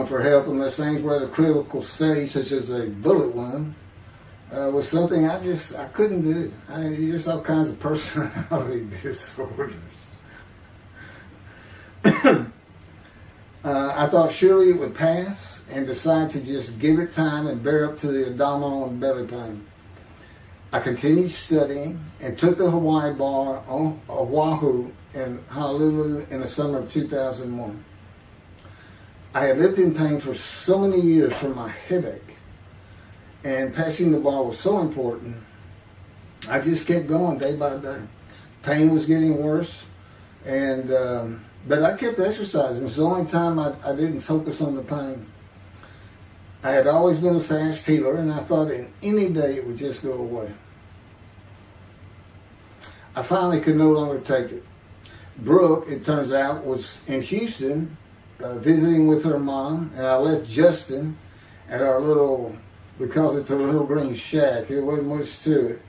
for help unless things were at a critical stage, such as a bullet wound, was something I couldn't do. There's all kinds of personality disorders. I thought surely it would pass, and decided to just give it time and bear up to the abdominal and belly pain. I continued studying and took the Hawaii bar on Oahu in Honolulu in the summer of 2001. I had lived in pain for so many years from my headache, and passing the bar was so important. I just kept going day by day. Pain was getting worse, and but I kept exercising. It was the only time I didn't focus on the pain. I had always been a fast healer, and I thought in any day it would just go away. I finally could no longer take it. Brooke, it turns out, was in Houston visiting with her mom, and I left Justin at our little, we called it the Little Green Shack. There wasn't much to it.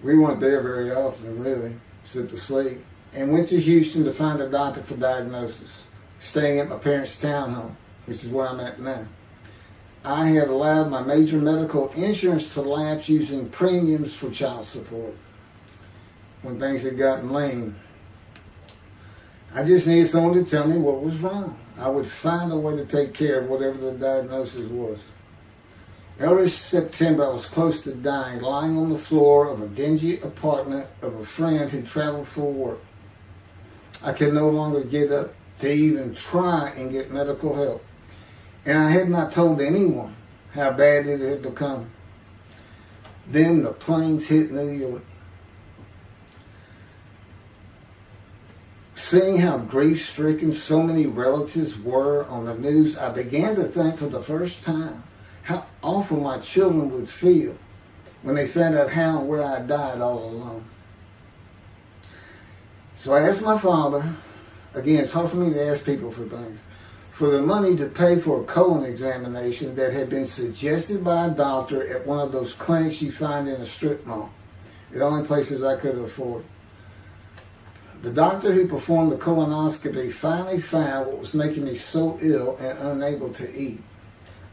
We weren't there very often, really, except to sleep, and went to Houston to find a doctor for diagnosis, staying at my parents' townhome, which is where I'm at now. I had allowed my major medical insurance to lapse using premiums for child support when things had gotten lean. I just needed someone to tell me what was wrong. I would find a way to take care of whatever the diagnosis was. Early September, I was close to dying, lying on the floor of a dingy apartment of a friend who traveled for work. I could no longer get up to even try and get medical help. And I had not told anyone how bad it had become. Then the planes hit New York. Seeing how grief-stricken so many relatives were on the news, I began to think for the first time how awful my children would feel when they found out how and where I died all alone. So I asked my father, again, it's hard for me to ask people for things, for the money to pay for a colon examination that had been suggested by a doctor at one of those clinics you find in a strip mall, the only places I could afford. The doctor who performed the colonoscopy finally found what was making me so ill and unable to eat.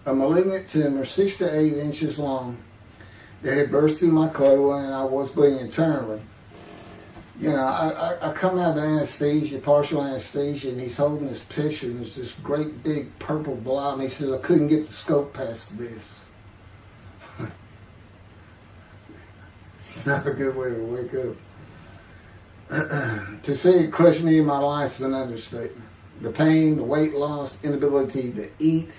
A malignant tumor 6 to 8 inches long that had burst through my colon, and I was bleeding internally. You know, I come out of anesthesia, partial anesthesia, and he's holding this picture, and there's this great big purple blob, and he says, I couldn't get the scope past this. It's not a good way to wake up. To say it crushed me in my life is an understatement. The pain, the weight loss, inability to eat,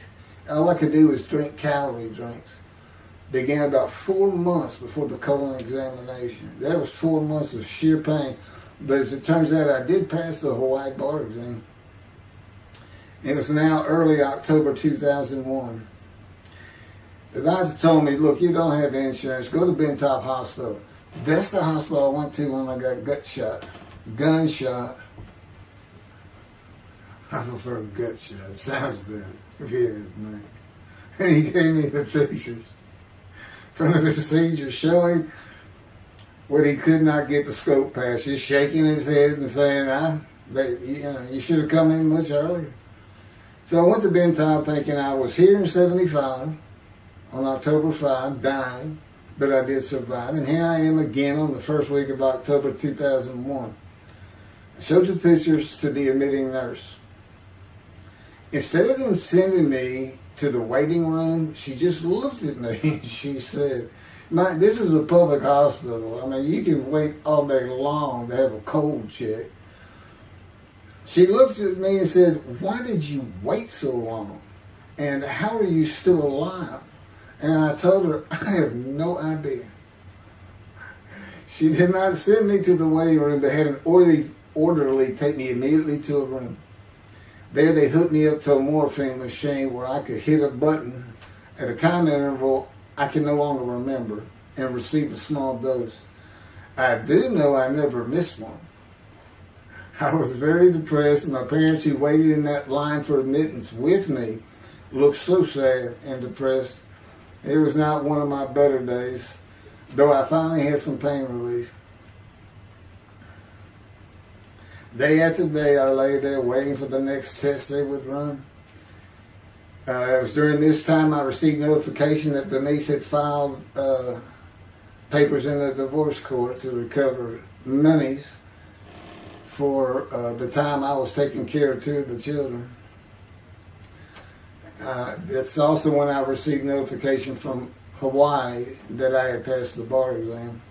all I could do was drink calorie drinks. Began about 4 months before the colon examination. That was 4 months of sheer pain. But as it turns out, I did pass the Hawaii bar exam. It was now early October 2001. The doctor told me, look, you don't have insurance. Go to Bentop Hospital. That's the hospital I went to when I got gunshot. I prefer gut shot. Sounds better. Yes, man. And he gave me the pictures from the procedure showing what he could not get the scope past. Just shaking his head and saying, you should have come in much earlier. So I went to Bentop thinking I was here in 75 on October 5, dying. But I did survive, and here I am again on the first week of October 2001. I showed the pictures to the admitting nurse. Instead of them sending me to the waiting room, she just looked at me and she said, this is a public hospital. I mean, you can wait all day long to have a cold check. She looked at me and said, why did you wait so long? And how are you still alive? And I told her, I have no idea. She did not send me to the waiting room, but had an orderly take me immediately to a room. There they hooked me up to a morphine machine where I could hit a button at a time interval I can no longer remember and receive a small dose. I do know I never missed one. I was very depressed, and my parents who waited in that line for admittance with me looked so sad and depressed. It was not one of my better days, though I finally had some pain relief. Day after day, I lay there waiting for the next test they would run. It was during this time I received notification that Denise had filed papers in the divorce court to recover monies for the time I was taking care of 2 of the children. That's also when I received notification from Hawaii that I had passed the bar exam.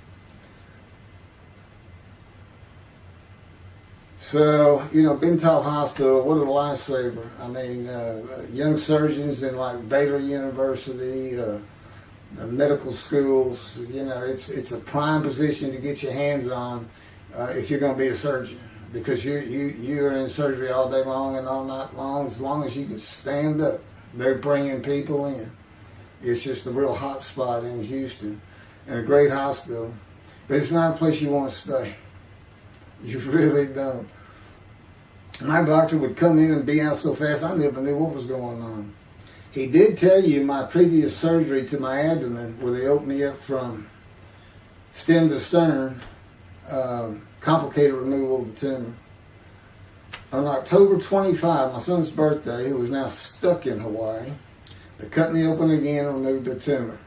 So, Bental Hospital, what a lifesaver. I mean, young surgeons in like Baylor University, medical schools, it's a prime position to get your hands on if you're going to be a surgeon, because you're in surgery all day long and all night long. As long as you can stand up, they're bringing people in. It's just a real hot spot in Houston, and a great hospital, but it's not a place you want to stay. You really don't. My doctor would come in and be out so fast I never knew what was going on. He did tell you my previous surgery to my abdomen, where they opened me up from stem to stern, complicated removal of the tumor. On October 25, my son's birthday, who was now stuck in Hawaii, they cut me open again and removed the tumor.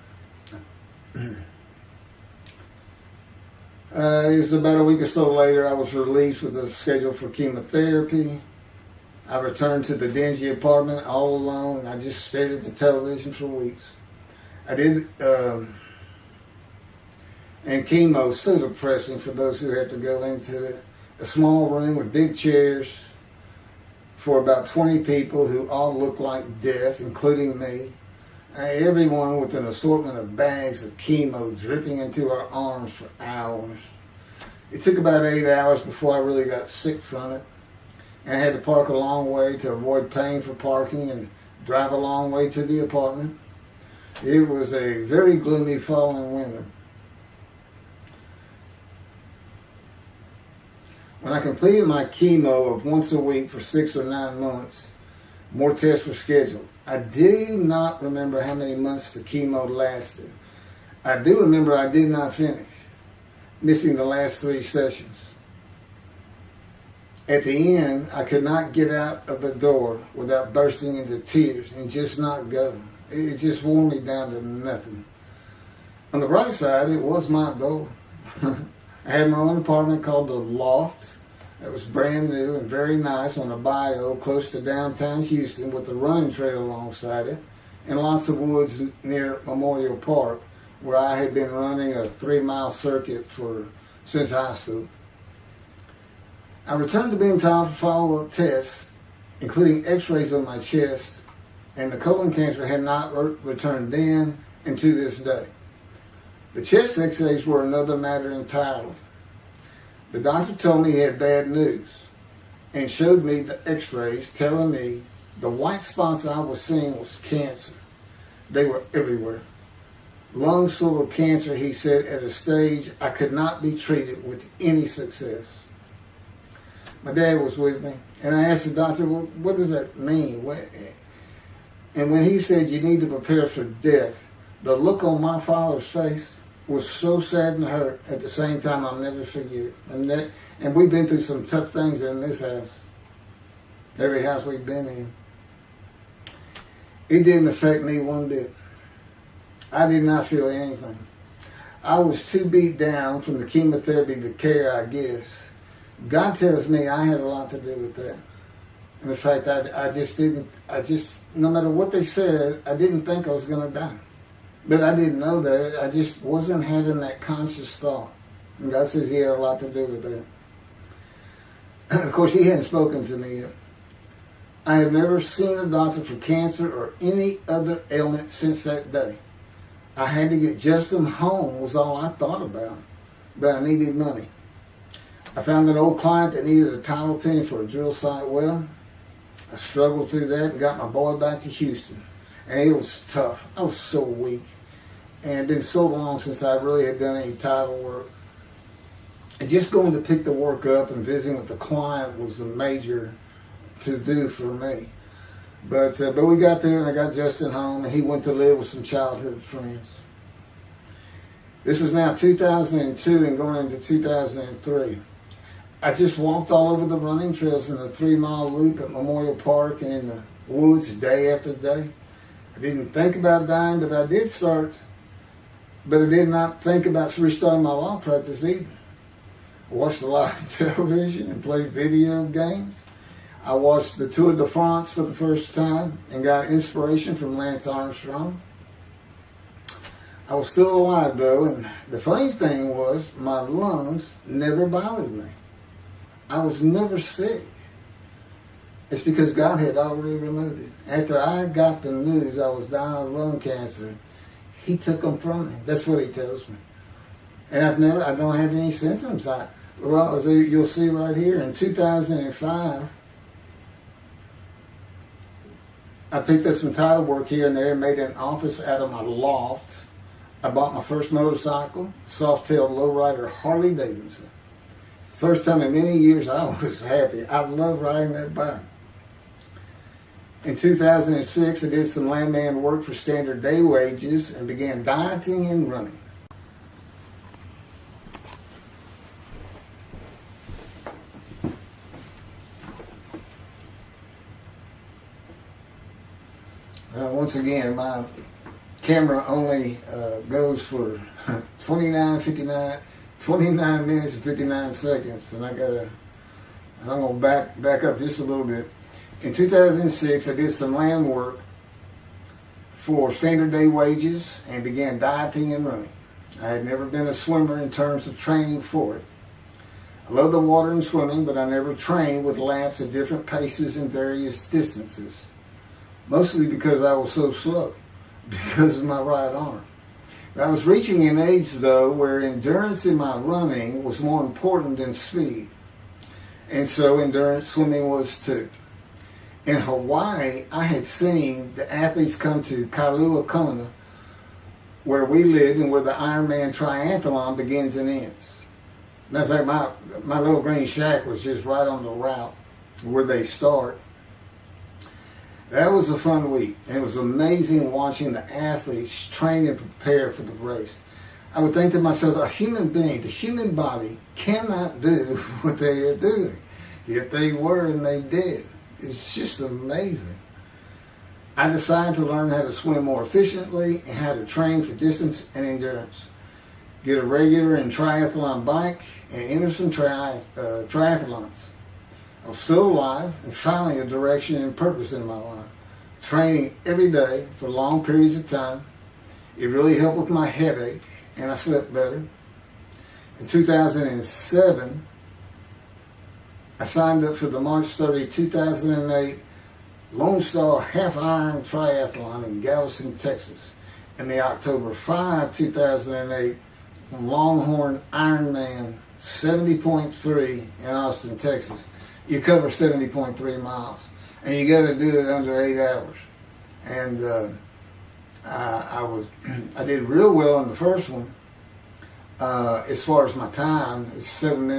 It was about a week or so later, I was released with a schedule for chemotherapy. I returned to the dingy apartment all alone. I just stared at the television for weeks. I did, and chemo, so depressing for those who had to go into it. A small room with big chairs for about 20 people who all looked like death, including me. Everyone with an assortment of bags of chemo dripping into our arms for hours. It took about 8 hours before I really got sick from it. And I had to park a long way to avoid paying for parking and drive a long way to the apartment. It was a very gloomy fall and winter. When I completed my chemo of once a week for 6 or 9 months, more tests were scheduled. I do not remember how many months the chemo lasted. I do remember I did not finish, missing the last 3 sessions. At the end, I could not get out of the door without bursting into tears and just not go. It just wore me down to nothing. On the bright side, it was my door. I had my own apartment called The Loft. It was brand new and very nice on a bayou close to downtown Houston with a running trail alongside it and lots of woods near Memorial Park, where I had been running a 3-mile circuit since high school. I returned to Bental for follow-up tests, including x-rays of my chest, and the colon cancer had not returned then and to this day. The chest x-rays were another matter entirely. The doctor told me he had bad news and showed me the x-rays telling me the white spots I was seeing was cancer. They were everywhere. Lungs full of cancer, he said, at a stage I could not be treated with any success. My dad was with me, and I asked the doctor, well, what does that mean? And when he said you need to prepare for death, the look on my father's face was so sad and hurt at the same time I'll never forget. And we've been through some tough things in this house. Every house we've been in. It didn't affect me one bit. I did not feel anything. I was too beat down from the chemotherapy to care, I guess. God tells me I had a lot to do with that. And the fact no matter what they said, I didn't think I was going to die. But I didn't know that. I just wasn't having that conscious thought. And God says he had a lot to do with that. Of course, he hadn't spoken to me yet. I have never seen a doctor for cancer or any other ailment since that day. I had to get Justin home was all I thought about. But I needed money. I found an old client that needed a title opinion for a drill site well. I struggled through that and got my boy back to Houston. And it was tough. I was so weak. And it had been so long since I really had done any title work. And just going to pick the work up and visiting with the client was a major to-do for me. But we got there and I got Justin home and he went to live with some childhood friends. This was now 2002 and going into 2003. I just walked all over the running trails in the 3-mile loop at Memorial Park and in the woods day after day. I didn't think about dying, but I did not think about restarting my law practice either. I watched a lot of television and played video games. I watched the Tour de France for the first time and got inspiration from Lance Armstrong. I was still alive though, and the funny thing was my lungs never bothered me. I was never sick. It's because God had already removed it. After I got the news I was dying of lung cancer, He took them from me. That's what He tells me. And I don't have any symptoms. Well, as you'll see right here, in 2005, I picked up some title work here and there and made an office out of my loft. I bought my first motorcycle, soft-tailed lowrider Harley Davidson. First time in many years I was happy. I love riding that bike. In 2006, I did some landman work for standard day wages and began dieting and running. Once again, my camera only goes for 29 minutes and 59 seconds, and I'm gonna back up just a little bit. In 2006, I did some land work for standard day wages and began dieting and running. I had never been a swimmer in terms of training for it. I love the water and swimming, but I never trained with laps at different paces and various distances. Mostly because I was so slow, because of my right arm. I was reaching an age, though, where endurance in my running was more important than speed. And so endurance swimming was too. In Hawaii, I had seen the athletes come to Kailua Kona, where we lived and where the Ironman Triathlon begins and ends. Matter of fact, my little green shack was just right on the route where they start. That was a fun week, and it was amazing watching the athletes train and prepare for the race. I would think to myself, a human being, the human body cannot do what they are doing. Yet they were, and they did. It's just amazing. I decided to learn how to swim more efficiently and how to train for distance and endurance. Get a regular and triathlon bike and enter some triathlons. I was still alive and finally a direction and purpose in my life. Training every day for long periods of time. It really helped with my headache and I slept better. In 2007, I signed up for the March 30, 2008 Lone Star Half Iron Triathlon in Galveston, Texas. And the October 5, 2008 Longhorn Ironman 70.3 in Austin, Texas. You cover 70.3 miles, and you got to do it under 8 hours. And I did real well in the first one. As far as my time, it's 7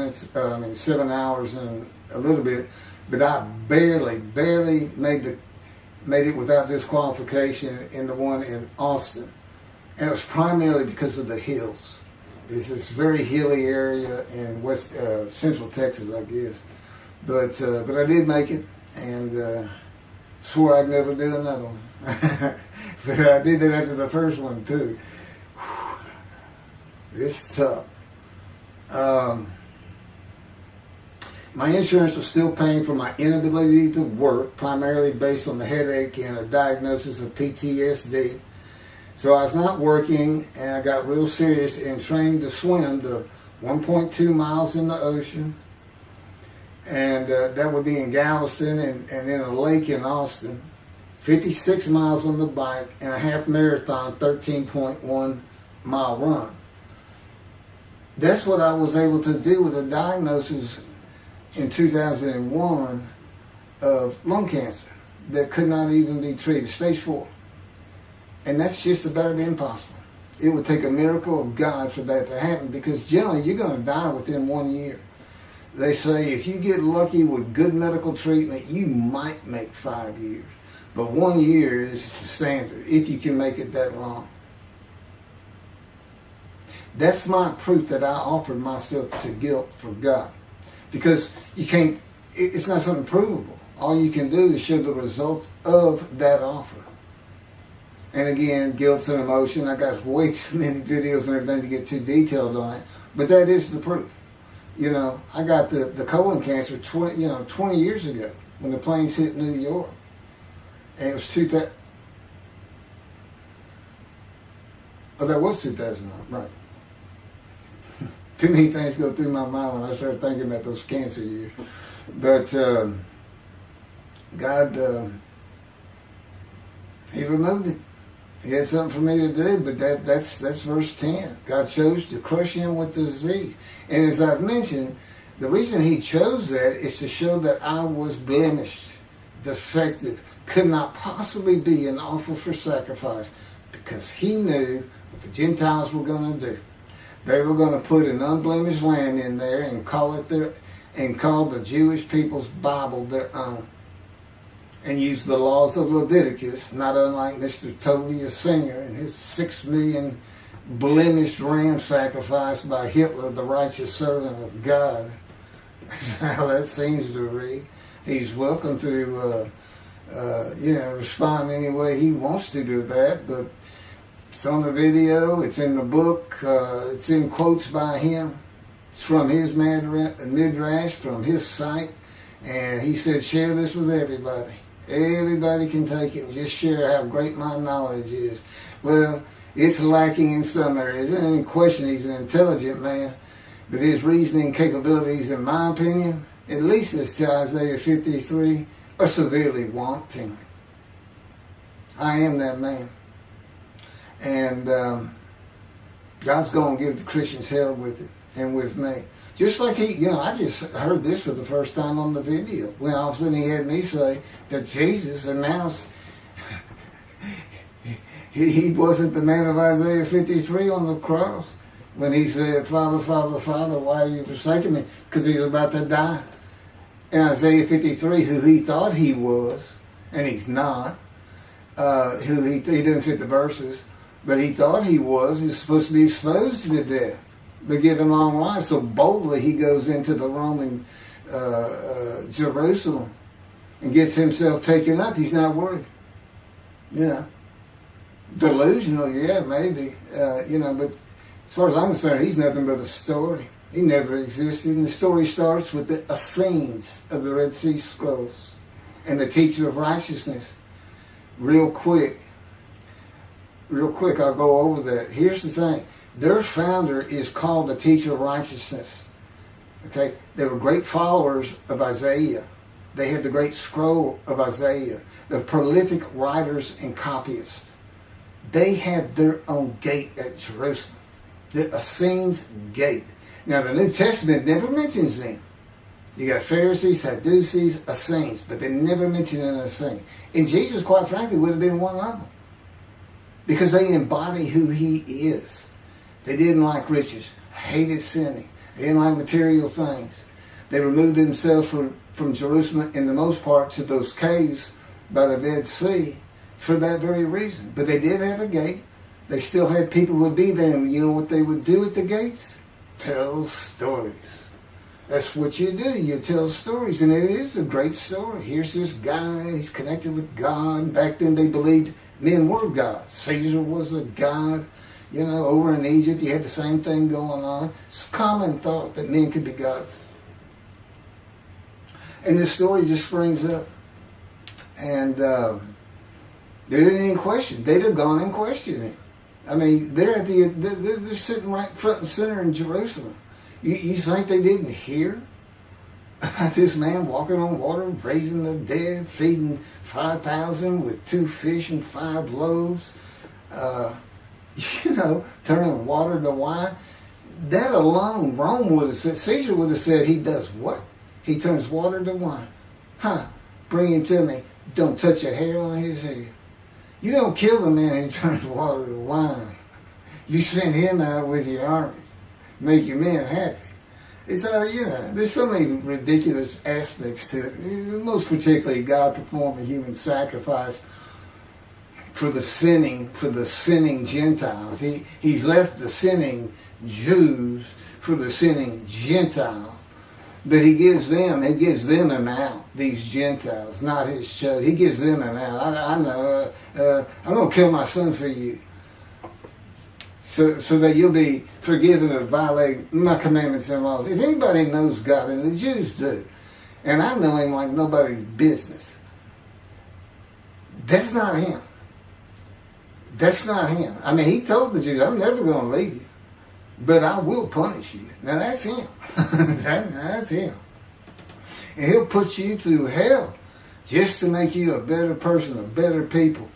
hours and a little bit. But I barely made it without disqualification in the one in Austin, and it was primarily because of the hills. It's this very hilly area in central Texas, I guess. But I did make it, and swore I'd never do another one. But I did that after the first one too. It's tough. My insurance was still paying for my inability to work, primarily based on the headache and a diagnosis of PTSD. So I was not working, and I got real serious in training to swim the 1.2 miles in the ocean. And that would be in Galveston and in a lake in Austin. 56 miles on the bike and a half marathon, 13.1 mile run. That's what I was able to do with a diagnosis in 2001 of lung cancer that could not even be treated, stage 4. And that's just about impossible. It would take a miracle of God for that to happen, because generally you're going to die within 1 year. They say if you get lucky with good medical treatment, you might make 5 years. But 1 year is the standard, if you can make it that long. That's my proof that I offered myself to guilt for God. Because you can't, it's not something provable. All you can do is show the result of that offer. And again, guilt's an emotion. I got way too many videos and everything to get too detailed on it. But that is the proof. You know, I got the colon cancer 20 years ago when the planes hit New York. And it was Oh, that was 2009, right. Too many things go through my mind when I start thinking about those cancer years. But God, He removed it. He had something for me to do, but that's verse 10. God chose to crush him with disease. And as I've mentioned, the reason he chose that is to show that I was blemished, defective, could not possibly be an offer for sacrifice, because he knew what the Gentiles were going to do. They were going to put an unblemished lamb in there and call the Jewish people's Bible their own, and use the laws of Leviticus, not unlike Mr. Tovia Singer and his 6 million blemished ram sacrifice by Hitler, the righteous servant of God. That's how that seems to read. He's welcome to, respond any way he wants to that, but it's on the video, it's in the book, it's in quotes by him. It's from his midrash, from his site, and he said, share this with everybody. Everybody can take it and just share how great my knowledge is. Well, it's lacking in some areas. There's any question he's an intelligent man, but his reasoning capabilities, in my opinion, at least as to Isaiah 53, are severely wanting. I am that man. And God's going to give the Christians hell with it and with me. Just like I just heard this for the first time on the video, when all of a sudden he had me say that Jesus announced he wasn't the man of Isaiah 53 on the cross when he said, Father, Father, Father, why are you forsaking me? Because he was about to die. In Isaiah 53, who he thought he was, and he's not, who he didn't fit the verses, but he thought he was, he's supposed to be exposed to death, but given long life. So boldly he goes into the Roman Jerusalem and gets himself taken up. He's not worried. Delusional, yeah, maybe. But as far as I'm concerned, he's nothing but a story. He never existed. And the story starts with the Essenes of the Red Sea Scrolls and the teacher of righteousness. Real quick, I'll go over that. Here's the thing. Their founder is called the teacher of righteousness. Okay? They were great followers of Isaiah. They had the great scroll of Isaiah. They're prolific writers and copyists. They had their own gate at Jerusalem. The Essenes Gate. Now, the New Testament never mentions them. You got Pharisees, Sadducees, Essenes, but they never mention an Essene. And Jesus, quite frankly, would have been one of them, because they embody who he is. They didn't like riches, hated sinning. They didn't like material things. They removed themselves from Jerusalem, in the most part, to those caves by the Dead Sea for that very reason. But they did have a gate. They still had people who would be there, and you know what they would do at the gates? Tell stories. That's what you do. You tell stories, and it is a great story. Here's this guy, he's connected with God. Back then they believed men were gods. Caesar was a god. Over in Egypt, you had the same thing going on. It's a common thought that men could be gods. And this story just springs up. And there didn't any question. They'd have gone and questioned him. I mean, they're sitting right front and center in Jerusalem. You think they didn't hear about this man walking on water, raising the dead, feeding 5,000 with 2 fish and 5 loaves? Turning water to wine. That alone, Rome would have said, Caesar would have said, he does what? He turns water to wine. Bring him to me. Don't touch a hair on his head. You don't kill the man who turns water to wine. You send him out with your armies. Make your men happy. It's there's so many ridiculous aspects to it. Most particularly, God performed a human sacrifice for the sinning Gentiles. He's left the sinning Jews for the sinning Gentiles. But he gives them an out, these Gentiles, not his chosen. He gives them an out. I know, I'm going to kill my son for you, so that you'll be forgiven of violating my commandments and laws. If anybody knows God, and the Jews do, and I know him like nobody's business, that's not him. That's not him. I mean, he told the Jews, I'm never going to leave you, but I will punish you. Now, that's him. That's him. And he'll put you through hell just to make you a better person, a better people.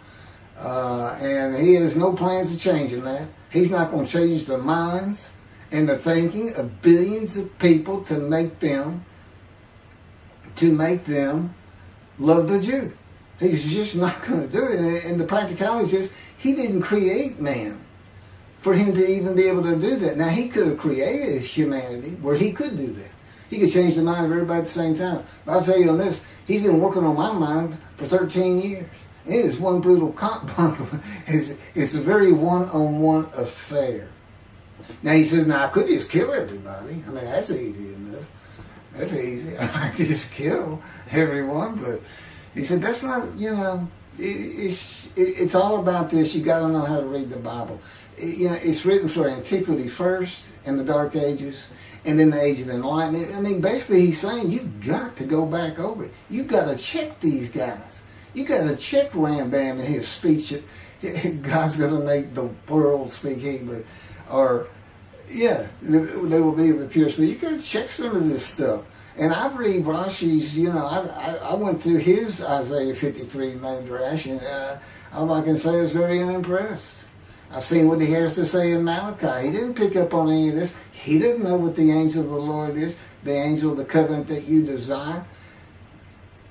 And he has no plans of changing that. He's not going to change the minds and the thinking of billions of people to make them love the Jew. He's just not going to do it. And the practicality is, he didn't create man for him to even be able to do that. Now, he could have created humanity where he could do that. He could change the mind of everybody at the same time. But I'll tell you on this, he's been working on my mind for 13 years. It is one brutal cock-bunk. It's a very one-on-one affair. Now, he says, now, I could just kill everybody. I mean, that's easy enough. That's easy. I could just kill everyone. But he said, that's not, it's all about this. You got to know how to read the Bible. It's written for antiquity first, in the Dark Ages, and then the Age of Enlightenment. I mean, basically, he's saying you've got to go back over it. You've got to check these guys. You got to check Rambam and his speech. God's going to make the world speak Hebrew, or they will be of a pure speech. You got to check some of this stuff. And I read Rashi's. I went through his Isaiah 53 Midrash, and all I can say is very unimpressed. I've seen what he has to say in Malachi. He didn't pick up on any of this. He didn't know what the angel of the Lord is, the angel of the covenant that you desire.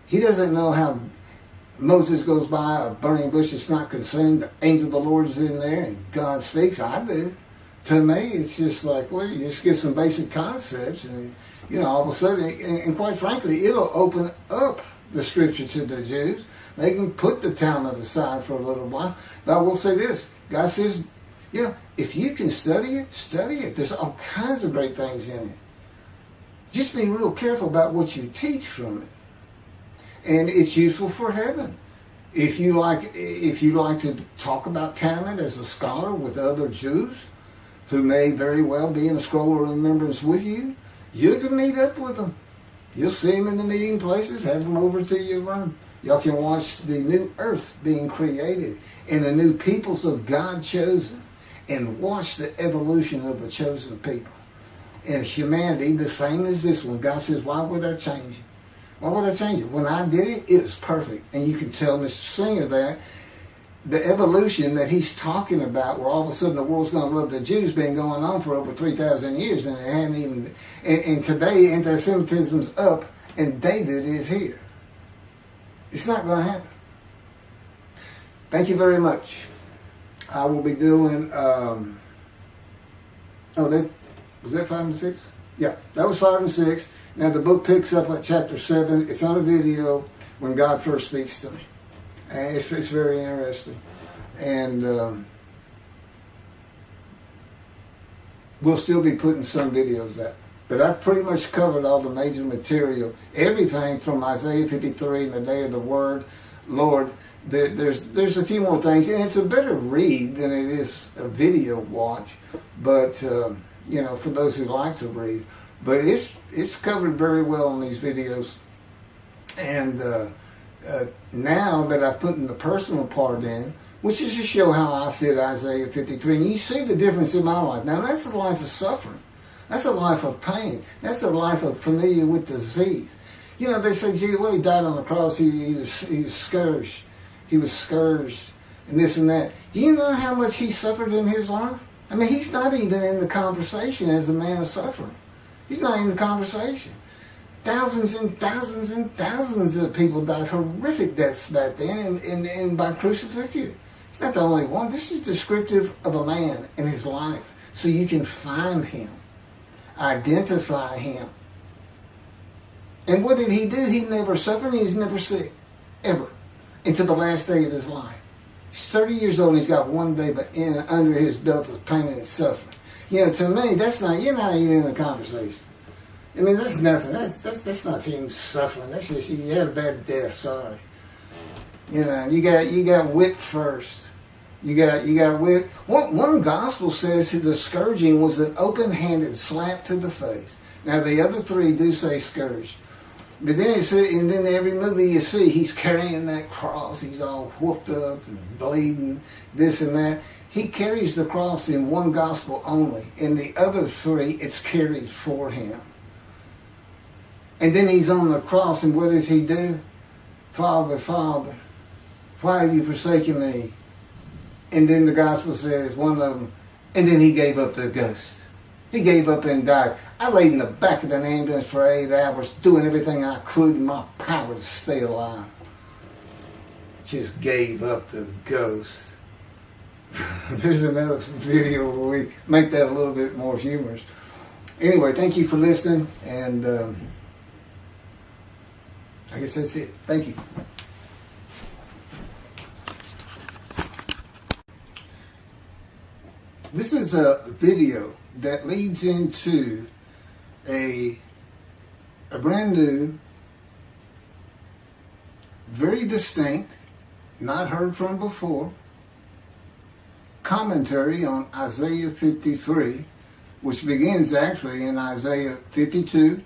He doesn't know how Moses goes by a burning bush that's not consumed. The angel of the Lord is in there, and God speaks. I do. To me, it's just like, well, you just get some basic concepts, and all of a sudden, and quite frankly, it'll open up the scripture to the Jews. They can put the Talmud aside for a little while. But I will say this. God says, if you can study it, study it. There's all kinds of great things in it. Just be real careful about what you teach from it. And it's useful for heaven. If you like to talk about Talmud as a scholar with other Jews who may very well be in a scroll of remembrance with you, you can meet up with them. You'll see them in the meeting places. Have them over to your room. Y'all can watch the new earth being created and the new peoples of God chosen, and watch the evolution of a chosen people. And humanity, the same as this one. God says, why would I change it? Why would I change it? When I did it, it was perfect. And you can tell Mr. Singer that the evolution that he's talking about, where all of a sudden the world's going to love the Jews, been going on for over 3,000 years, and it hadn't even. And today, anti-Semitism's up, and David is here. It's not going to happen. Thank you very much. I will be doing. Was that 5 and 6? Yeah, that was 5 and 6. Now the book picks up at chapter 7. It's on a video when God first speaks to me. And it's very interesting. And we'll still be putting some videos out. But I've pretty much covered all the major material. Everything from Isaiah 53 and the day of the word, Lord. There's a few more things. And it's a better read than it is a video watch. But, for those who like to read. But it's covered very well in these videos. And now that I've put in the personal part in, which is to show how I fit Isaiah 53, and you see the difference in my life. Now that's a life of suffering. That's a life of pain. That's a life of familiar with disease. They say, gee, well, he died on the cross. He was scourged. He was scourged and this and that. Do you know how much he suffered in his life? I mean, he's not even in the conversation as a man of suffering. He's not in the conversation. Thousands and thousands and thousands of people died horrific deaths back then and by crucifixion. It's not the only one. This is descriptive of a man in his life. So you can find him, identify him. And what did he do? He never suffered. He was never sick, ever, until the last day of his life. He's 30 years old and he's got one day but under his belt of pain and suffering. To me, you're not even in the conversation. I mean, that's nothing. That's not him suffering. That's just, he had a bad death, sorry. You got whipped first. You got whipped. One gospel says the scourging was an open-handed slap to the face. Now, the other three do say scourged. But then and then every movie you see, he's carrying that cross. He's all whooped up and bleeding, this and that. He carries the cross in one gospel only. In the other three, it's carried for him. And then he's on the cross, and what does he do? Father, Father, why have you forsaken me? And then the gospel says, one of them, and then he gave up the ghost. He gave up and died. I laid in the back of an ambulance for 8 hours, doing everything I could in my power to stay alive. Just gave up the ghost. There's another video where we make that a little bit more humorous. Anyway, thank you for listening, and I guess that's it. Thank you. This is a video that leads into a brand new, very distinct, not heard from before, commentary on Isaiah 53, which begins actually in Isaiah 52.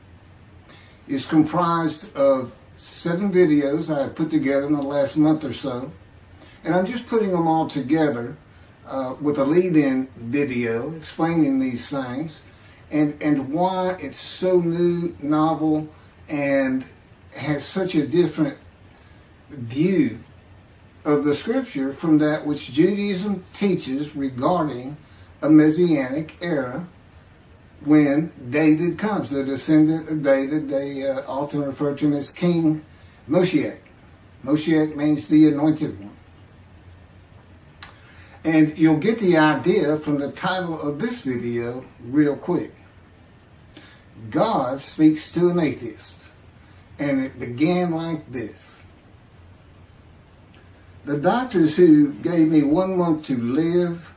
Is comprised of 7 videos I have put together in the last month or so, and I'm just putting them all together with a lead-in video explaining these things and why it's so new, novel, and has such a different view of the scripture from that which Judaism teaches regarding a Messianic era when David comes, the descendant of David. They often refer to him as King Moshiach. Moshiach means the anointed one. And you'll get the idea from the title of this video real quick. God speaks to an atheist. And it began like this. The doctors who gave me 1 month to live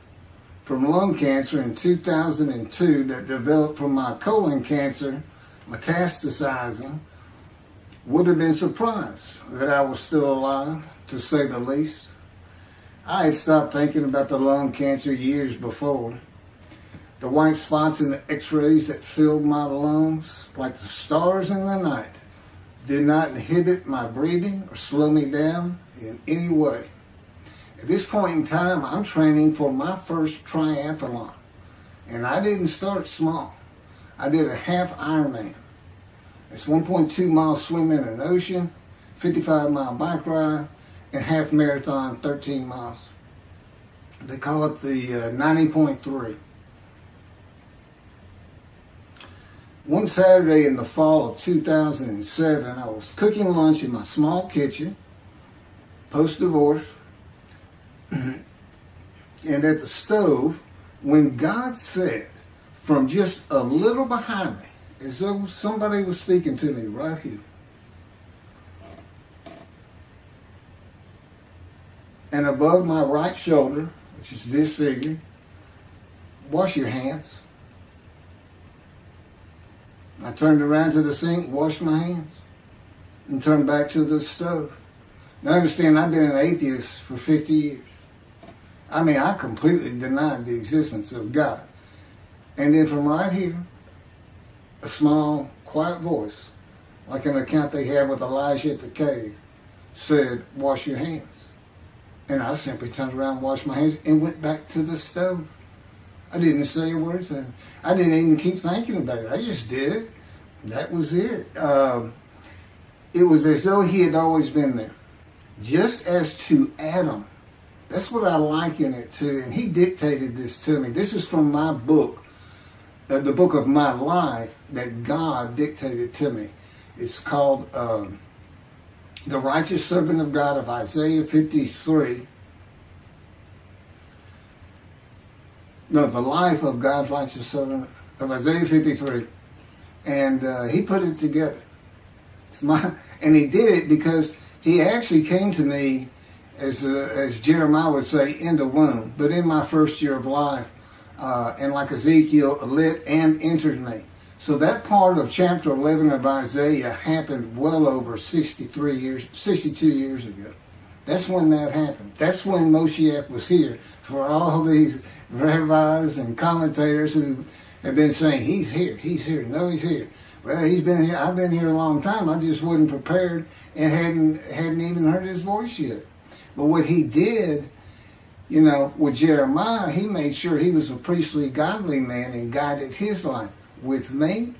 from lung cancer in 2002 that developed from my colon cancer metastasizing would have been surprised that I was still alive, to say the least. I had stopped thinking about the lung cancer years before. The white spots in the x-rays that filled my lungs, like the stars in the night, did not inhibit my breathing or slow me down in any way. At this point in time, I'm training for my first triathlon. And I didn't start small. I did a half Ironman. It's 1.2 miles swimming in an ocean, 55-mile bike ride, and half marathon, 13 miles. They call it the 90.3. One Saturday in the fall of 2007, I was cooking lunch in my small kitchen, post-divorce, and at the stove, when God said, from just a little behind me, as though somebody was speaking to me right here, and above my right shoulder, which is disfigured, wash your hands. I turned around to the sink, washed my hands, and turned back to the stove. Now understand, I've been an atheist for 50 years. I mean, I completely denied the existence of God. And then from right here, a small, quiet voice, like an account they had with Elijah at the cave, said, wash your hands. And I simply turned around, washed my hands, and went back to the stove. I didn't say a word to him. I didn't even keep thinking about it. I just did it. That was it. It was as though he had always been there. Just as to Adam. That's what I liken it to. And he dictated this to me. This is from my book, the book of my life that God dictated to me. It's called The Righteous Servant of God of Isaiah 53. No, the life of God's righteous servant of Isaiah 53. And he put it together. And he did it because he actually came to me, as Jeremiah would say, in the womb, but in my first year of life, and like Ezekiel, lit and entered me. So that part of chapter 11 of Isaiah happened well over 62 years ago. That's when that happened. That's when Moshiach was here. For all these rabbis and commentators who have been saying, he's here, no, he's here. Well, he's been here. I've been here a long time. I just wasn't prepared and hadn't even heard his voice yet. But what he did, you know, with Jeremiah, he made sure he was a priestly, godly man and guided his life. With me,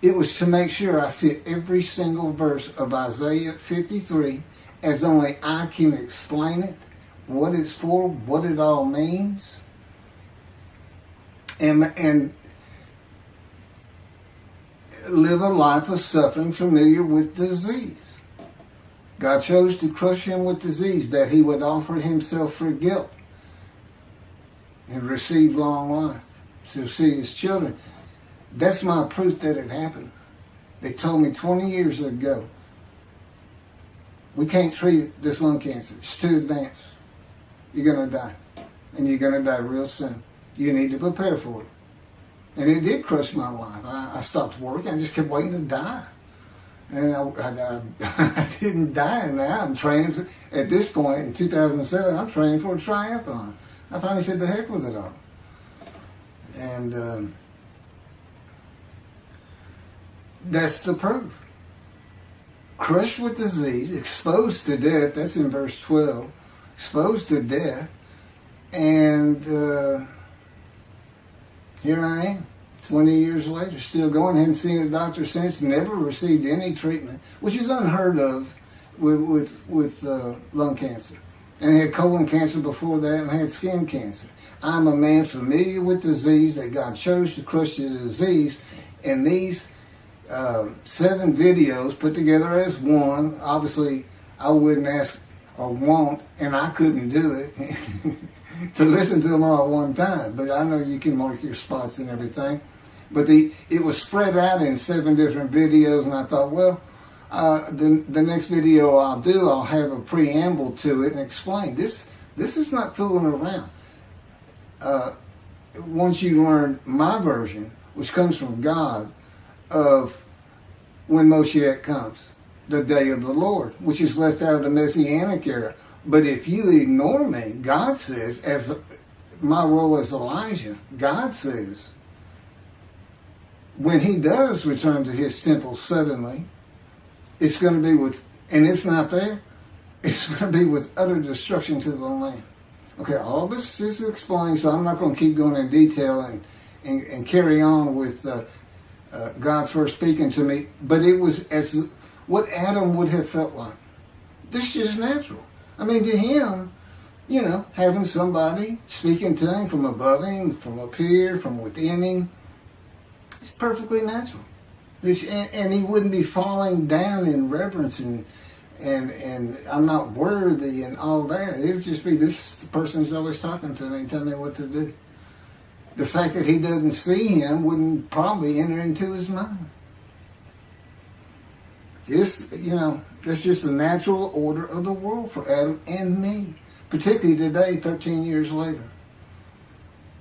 it was to make sure I fit every single verse of Isaiah 53 as only I can explain it, what it's for, what it all means, and live a life of suffering familiar with disease. God chose to crush him with disease that he would offer himself for guilt and receive long life to see his children. That's my proof that it happened. They told me 20 years ago, we can't treat this lung cancer. It's too advanced. You're going to die. And you're going to die real soon. You need to prepare for it. And it did crush my life. I stopped working. I just kept waiting to die. And I didn't die now. I'm training for, at this point, in 2007, I'm training for a triathlon. I finally said, the heck with it all. And that's the proof. Crushed with disease, exposed to death. That's in verse 12. Exposed to death. And here I am, 20 years later, still going. Hadn't seen a doctor since. Never received any treatment, which is unheard of with lung cancer. And I had colon cancer before that, and I had skin cancer. I'm a man familiar with disease, that God chose to crush the disease. And these 7 videos put together as one, obviously I wouldn't ask or want, and I couldn't do it, to listen to them all at one time. But I know you can mark your spots and everything. But it was spread out in 7 different videos, and I thought, well, the next video I'll do, I'll have a preamble to it and explain. This is not fooling around. Once you learn my version, which comes from God, of when Moshiach comes, the day of the Lord, which is left out of the Messianic era. But if you ignore me, God says, as my role as Elijah, God says, when he does return to his temple suddenly, it's going to be with, and it's not there, it's going to be with utter destruction to the land. Okay, all this is explained, so I'm not going to keep going in detail and carry on with God first speaking to me, but it was as what Adam would have felt like. This is natural. I mean, to him, you know, having somebody speaking to him from above him, from up here, from within him, it's perfectly natural. And he wouldn't be falling down in reverence and I'm not worthy and all that. It would just be, this is the person who's always talking to me and telling me what to do. The fact that he doesn't see him wouldn't probably enter into his mind. Just, you know, that's just the natural order of the world for Adam and me. Particularly today, 13 years later.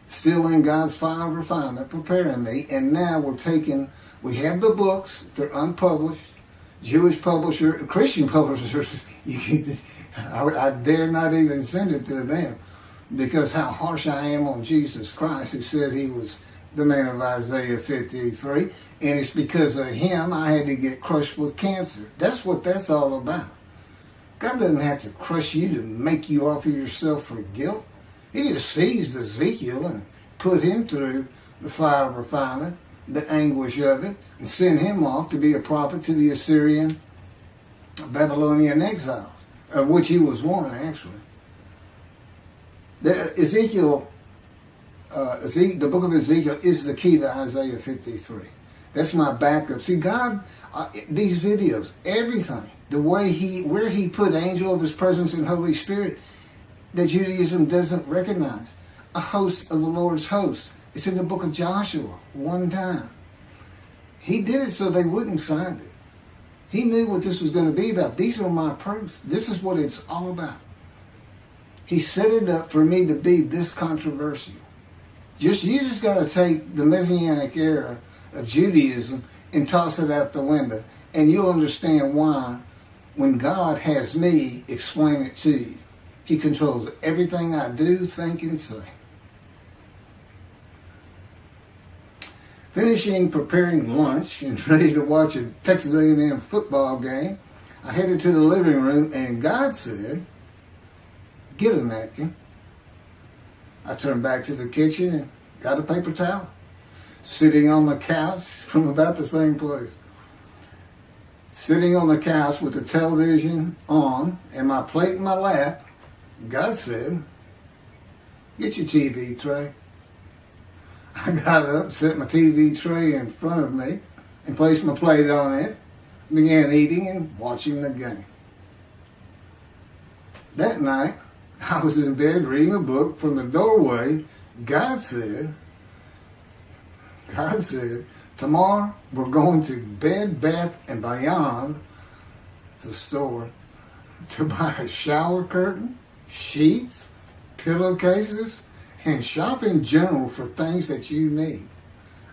Still in God's fire of refinement, preparing me. And now we have the books, they're unpublished. Jewish publisher, Christian publishers, I dare not even send it to them. Because how harsh I am on Jesus Christ, who said he was the man of Isaiah 53. And it's because of him I had to get crushed with cancer. That's what that's all about. God doesn't have to crush you to make you offer yourself for guilt. He just seized Ezekiel and put him through the fire of refinement, the anguish of it, and sent him off to be a prophet to the Assyrian, Babylonian exiles, of which he was one, actually. The book of Ezekiel is the key to Isaiah 53. That's my backup. See, God, these videos, everything, the way where he put angel of his presence and Holy Spirit, that Judaism doesn't recognize. A host of the Lord's host. It's in the book of Joshua, one time. He did it so they wouldn't find it. He knew what this was going to be about. These are my proofs. This is what it's all about. He set it up for me to be this controversial. You just got to take the Messianic era of Judaism and toss it out the window. And you'll understand why, when God has me explain it to you. He controls everything I do, think, and say. Finishing preparing lunch and ready to watch a Texas A&M football game, I headed to the living room and God said, "Get a napkin." I turned back to the kitchen and got a paper towel, sitting on the couch from about the same place. Sitting on the couch with the television on and my plate in my lap, God said, "Get your TV tray." I got up, set my TV tray in front of me, and placed my plate on it, began eating and watching the game. That night, I was in bed reading a book. From the doorway, God said, "Tomorrow we're going to Bed Bath & Beyond, the store, to buy a shower curtain, sheets, pillowcases, and shop in general for things that you need."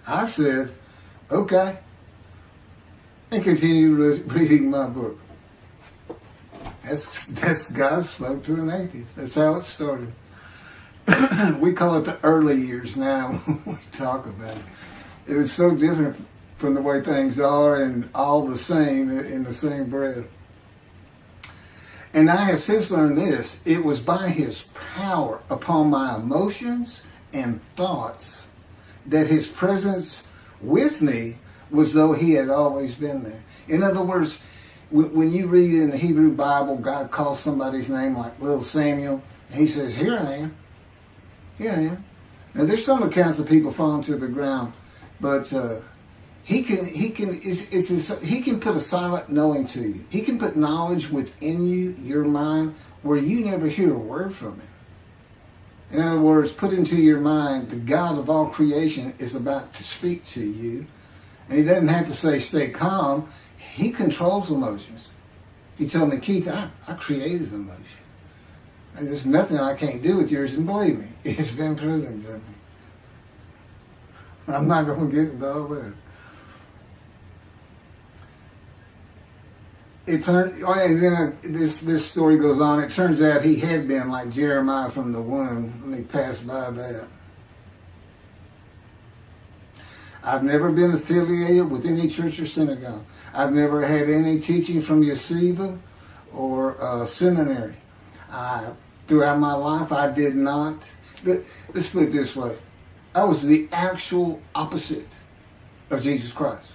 I said, "Okay," and continued reading my book. That's God spoke to an atheist. That's how it started. We call it the early years now when we talk about it. It was so different from the way things are and all the same in the same breath. And I have since learned this. It was by his power upon my emotions and thoughts that his presence with me was though he had always been there. In other words, when you read in the Hebrew Bible, God calls somebody's name like little Samuel, and he says, "Here I am. Here I am." Now there's some accounts of people falling to the ground, but he can put a silent knowing to you. He can put knowledge within you, your mind, where you never hear a word from him. In other words, put into your mind the God of all creation is about to speak to you, and he doesn't have to say stay calm. He controls emotions. He told me, "Keith, I created emotion. And there's nothing I can't do with yours." And believe me, it's been proven to me. I'm not going to get into all that. And then this story goes on. It turns out he had been like Jeremiah from the womb. Let me pass by that. I've never been affiliated with any church or synagogue. I've never had any teaching from yeshiva or seminary. Throughout my life, I did not. Let's put it this way. I was the actual opposite of Jesus Christ.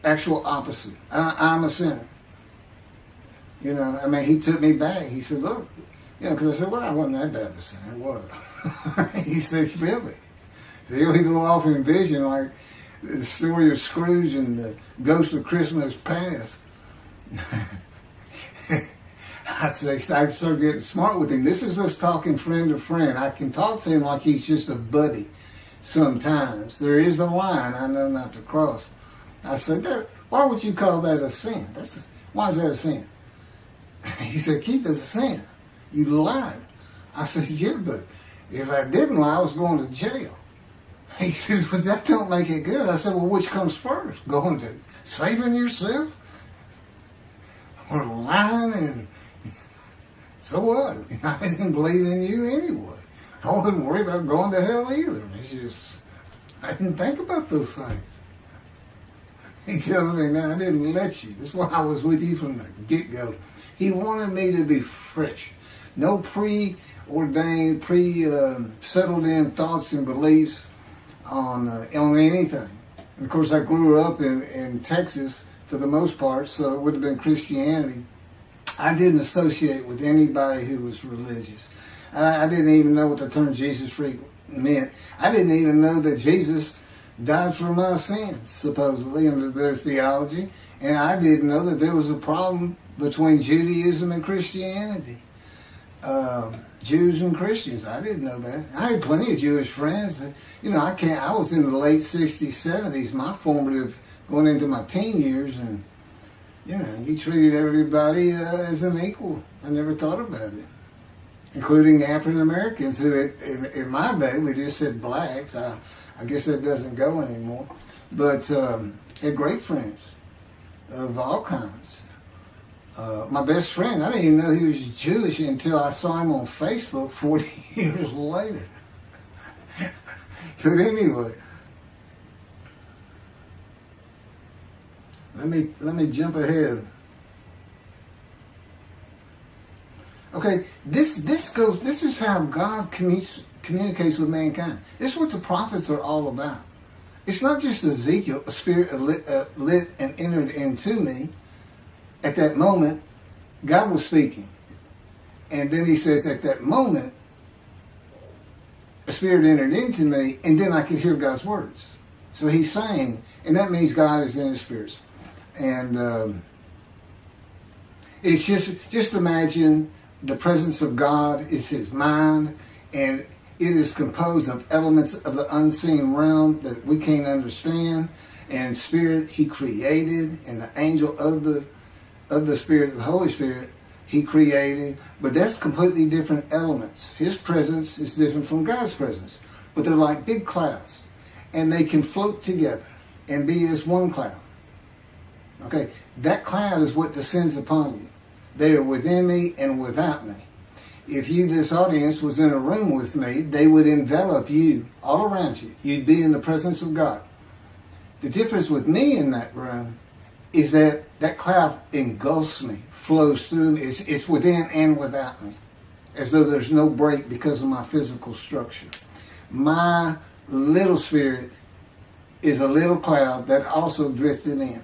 Actual opposite. I'm a sinner. He took me back. He said, "Look," because I said, "Well, I wasn't that bad of a sinner, was I?" He said, "Really?" So here we go off in vision like the story of Scrooge and the Ghost of Christmas Past. I start getting smart with him. This is us talking friend to friend. I can talk to him like he's just a buddy sometimes. There is a line I know not to cross. I said, "Why would you call that a sin? Why is that a sin?" He said, "Keith, it's a sin. You lied." I said, "Yeah, but if I didn't lie, I was going to jail." He said, "But that don't make it good." I said, "Well, which comes first? Going to saving yourself? Or lying? And so what? I didn't believe in you anyway. I wasn't worried about going to hell either. It's just, I didn't think about those things." He tells me, "No, I didn't let you. That's why I was with you from the get-go." He wanted me to be fresh. No preordained, settled in thoughts and beliefs on anything. And of course, I grew up in Texas for the most part, so it would have been Christianity. I didn't associate with anybody who was religious. I didn't even know what the term Jesus freak meant. I didn't even know that Jesus died for my sins, supposedly, under their theology. And I didn't know that there was a problem between Judaism and Christianity. Jews and Christians. I didn't know that. I had plenty of Jewish friends. I was in the late 60s, 70s, my formative, going into my teen years, and, you treated everybody as an equal. I never thought about it. Including African Americans, who in my day, we just said blacks. I guess that doesn't go anymore. But had great friends of all kinds. My best friend, I didn't even know he was Jewish until I saw him on Facebook 40 years later. But anyway, Let me jump ahead. Okay, this is how God communicates with mankind. This is what the prophets are all about. It's not just Ezekiel, a spirit lit and entered into me. At that moment, God was speaking. And then he says, at that moment, a spirit entered into me, and then I could hear God's words. So he's saying, and that means God is in his spirits. And it's just imagine the presence of God is his mind, and it is composed of elements of the unseen realm that we can't understand. And spirit he created, and the angel of the Spirit, the Holy Spirit, he created. But that's completely different elements. His presence is different from God's presence. But they're like big clouds. And they can float together and be as one cloud. Okay, that cloud is what descends upon you. They are within me and without me. If this audience was in a room with me, they would envelop you all around you. You'd be in the presence of God. The difference with me in that room is that cloud engulfs me, flows through me. It's within and without me, as though there's no break because of my physical structure. My little spirit is a little cloud that also drifted in.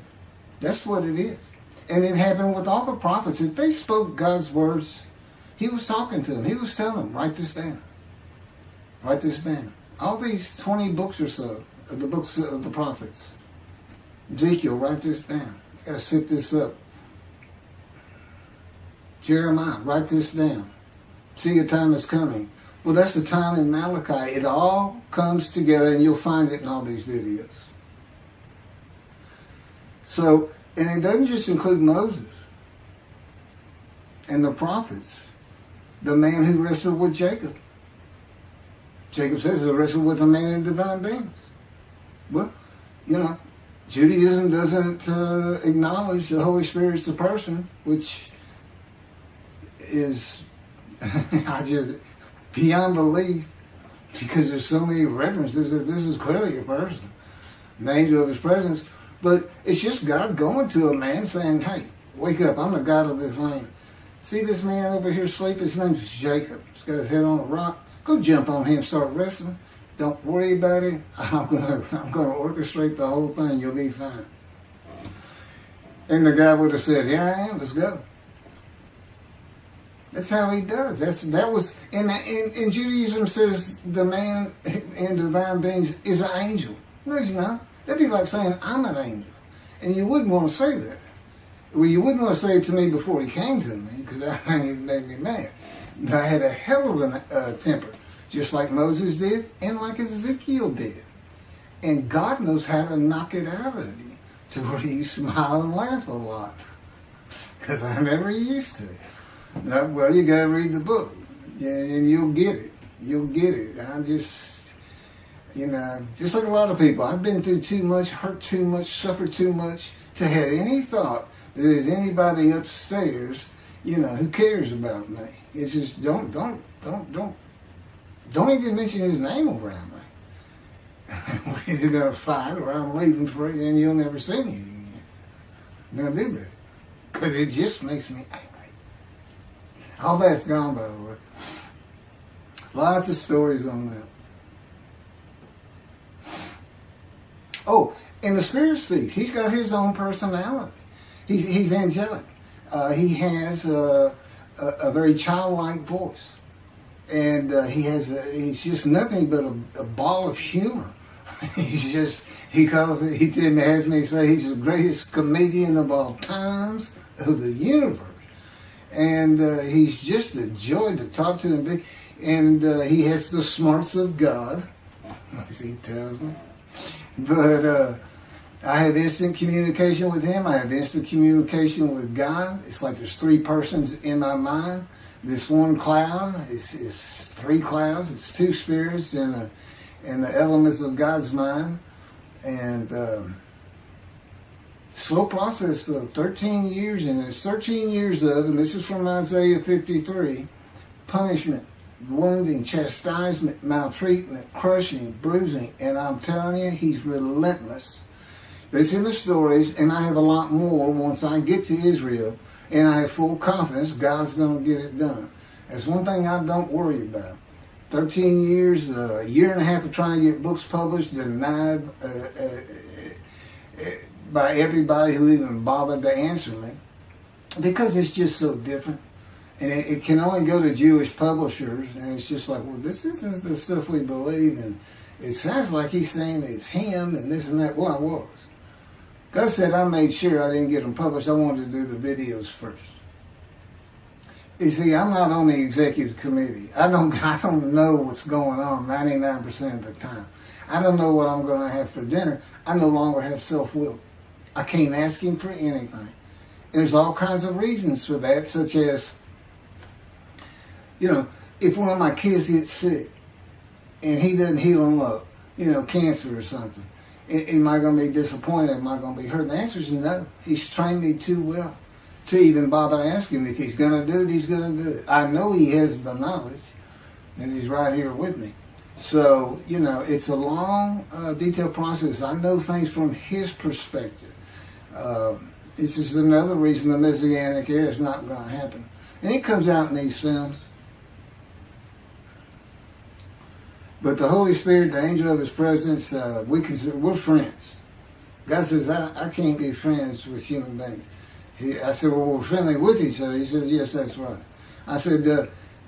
That's what it is. And it happened with all the prophets. If they spoke God's words, he was talking to them. He was telling them, write this down. Write this down. All these 20 books or so, of the books of the prophets. Ezekiel, write this down. You got to set this up. Jeremiah, write this down. See, a time is coming. Well, that's the time in Malachi. It all comes together, and you'll find it in all these videos. So, and it doesn't just include Moses and the prophets. The man who wrestled with Jacob. Jacob says he wrestled with a man in divine beings. Well, Judaism doesn't acknowledge the Holy Spirit's a person, which is beyond belief, because there's so many references that this is clearly a person, an angel of his presence. But it's just God going to a man saying, hey, wake up, I'm the God of this land. See this man over here sleeping? His name's Jacob. He's got his head on a rock. Go jump on him, start wrestling. Don't worry about it. I'm gonna orchestrate the whole thing. You'll be fine. And the guy would have said, here I am, let's go. That's how he does. That was in Judaism says the man in divine beings is an angel. No, he's not. That'd be like saying I'm an angel. And you wouldn't want to say that. Well, you wouldn't want to say it to me before he came to me, because that thing made me mad. But I had a hell of a temper, just like Moses did and like Ezekiel did. And God knows how to knock it out of you to where you smile and laugh a lot, because I never used to. Well, you got to read the book, and you'll get it. You'll get it. I just, just like a lot of people, I've been through too much, hurt too much, suffered too much to have any thought that there's anybody upstairs, who cares about me. It's just don't even mention his name around me. We're either gonna fight or I'm leaving for it, and you'll never see me again. Don't do that, because it just makes me angry. All that's gone, by the way. Lots of stories on that. Oh, and the Spirit speaks. He's got his own personality. He's angelic. He has a very childlike voice, and he's just nothing but a ball of humor. He has me say he's the greatest comedian of all times of the universe, and he's just a joy to talk to and be. And he has the smarts of God, as he tells me. But I have instant communication with him. I have instant communication with God. It's like there's three persons in my mind. This one cloud is three clouds. It's two spirits and the elements of God's mind. And slow process of 13 years. And it's 13 years of, and this is from Isaiah 53, punishment, wounding, chastisement, maltreatment, crushing, bruising. And I'm telling you, he's relentless. That's in the stories, and I have a lot more once I get to Israel, and I have full confidence God's going to get it done. That's one thing I don't worry about. 13 years, a year and a half of trying to get books published, denied by everybody who even bothered to answer me, because it's just so different. And it can only go to Jewish publishers, and it's just like, well, this isn't the stuff we believe, and it sounds like he's saying it's him, and this and that. Well, I was. God said I made sure I didn't get them published. I wanted to do the videos first. You see, I'm not on the executive committee. I don't know what's going on 99% of the time. I don't know what I'm going to have for dinner. I no longer have self-will. I can't ask him for anything. And there's all kinds of reasons for that, such as, if one of my kids gets sick and he doesn't heal them up, cancer or something, am I going to be disappointed? Am I going to be hurt? The answer is no. He's trained me too well to even bother asking. If he's going to do it, he's going to do it. I know he has the knowledge, and he's right here with me. So, it's a long, detailed process. I know things from his perspective. It's just another reason the Messianic era is not going to happen. And it comes out in these films. But the Holy Spirit, the angel of his presence, we're friends. God says, I can't be friends with human beings. I said, well, we're friendly with each other. He says, yes, that's right. I said,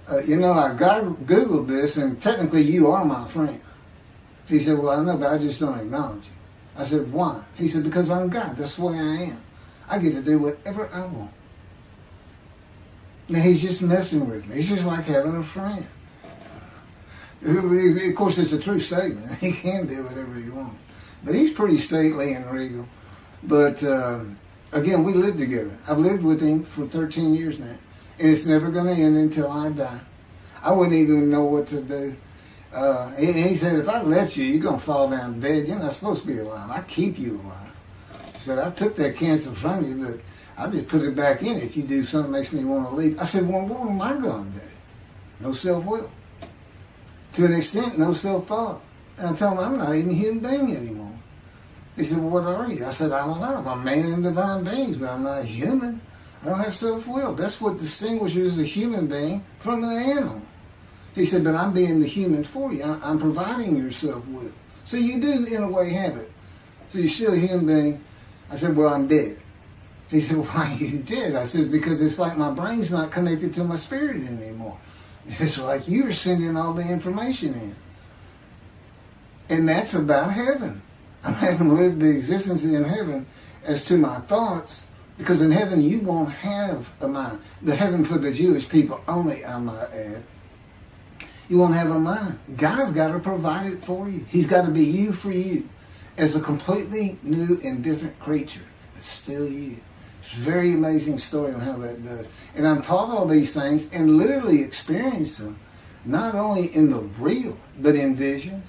I Googled this, and technically you are my friend. He said, well, I know, but I just don't acknowledge you. I said, why? He said, because I'm God. That's the way I am. I get to do whatever I want. Now, he's just messing with me. It's just like having a friend. Of course, it's a true statement. He can do whatever he wants. But he's pretty stately and regal. But, again, we live together. I've lived with him for 13 years now. And it's never going to end until I die. I wouldn't even know what to do. And he said, if I left you, you're going to fall down dead. You're not supposed to be alive. I keep you alive. He said, I took that cancer from you, but I just put it back in if you do something that makes me want to leave. I said, well, what am I going to do? No self-will. To an extent, no self-thought. And I told him, I'm not even a human being anymore. He said, well, what are you? I said, I don't know. I'm a man in divine beings, but I'm not a human. I don't have self-will. That's what distinguishes a human being from the animal. He said, but I'm being the human for you. I'm providing your self-will. So you do, in a way, have it. So you're still a human being. I said, well, I'm dead. He said, well, why are you dead? I said, because it's like my brain's not connected to my spirit anymore. It's like you're sending all the information in. And that's about heaven. I haven't lived the existence in heaven as to my thoughts, because in heaven you won't have a mind. The heaven for the Jewish people only, I might add. You won't have a mind. God's got to provide it for you. He's got to be you for you as a completely new and different creature. It's still you. It's a very amazing story on how that does. And I'm taught all these things and literally experienced them, not only in the real, but in visions.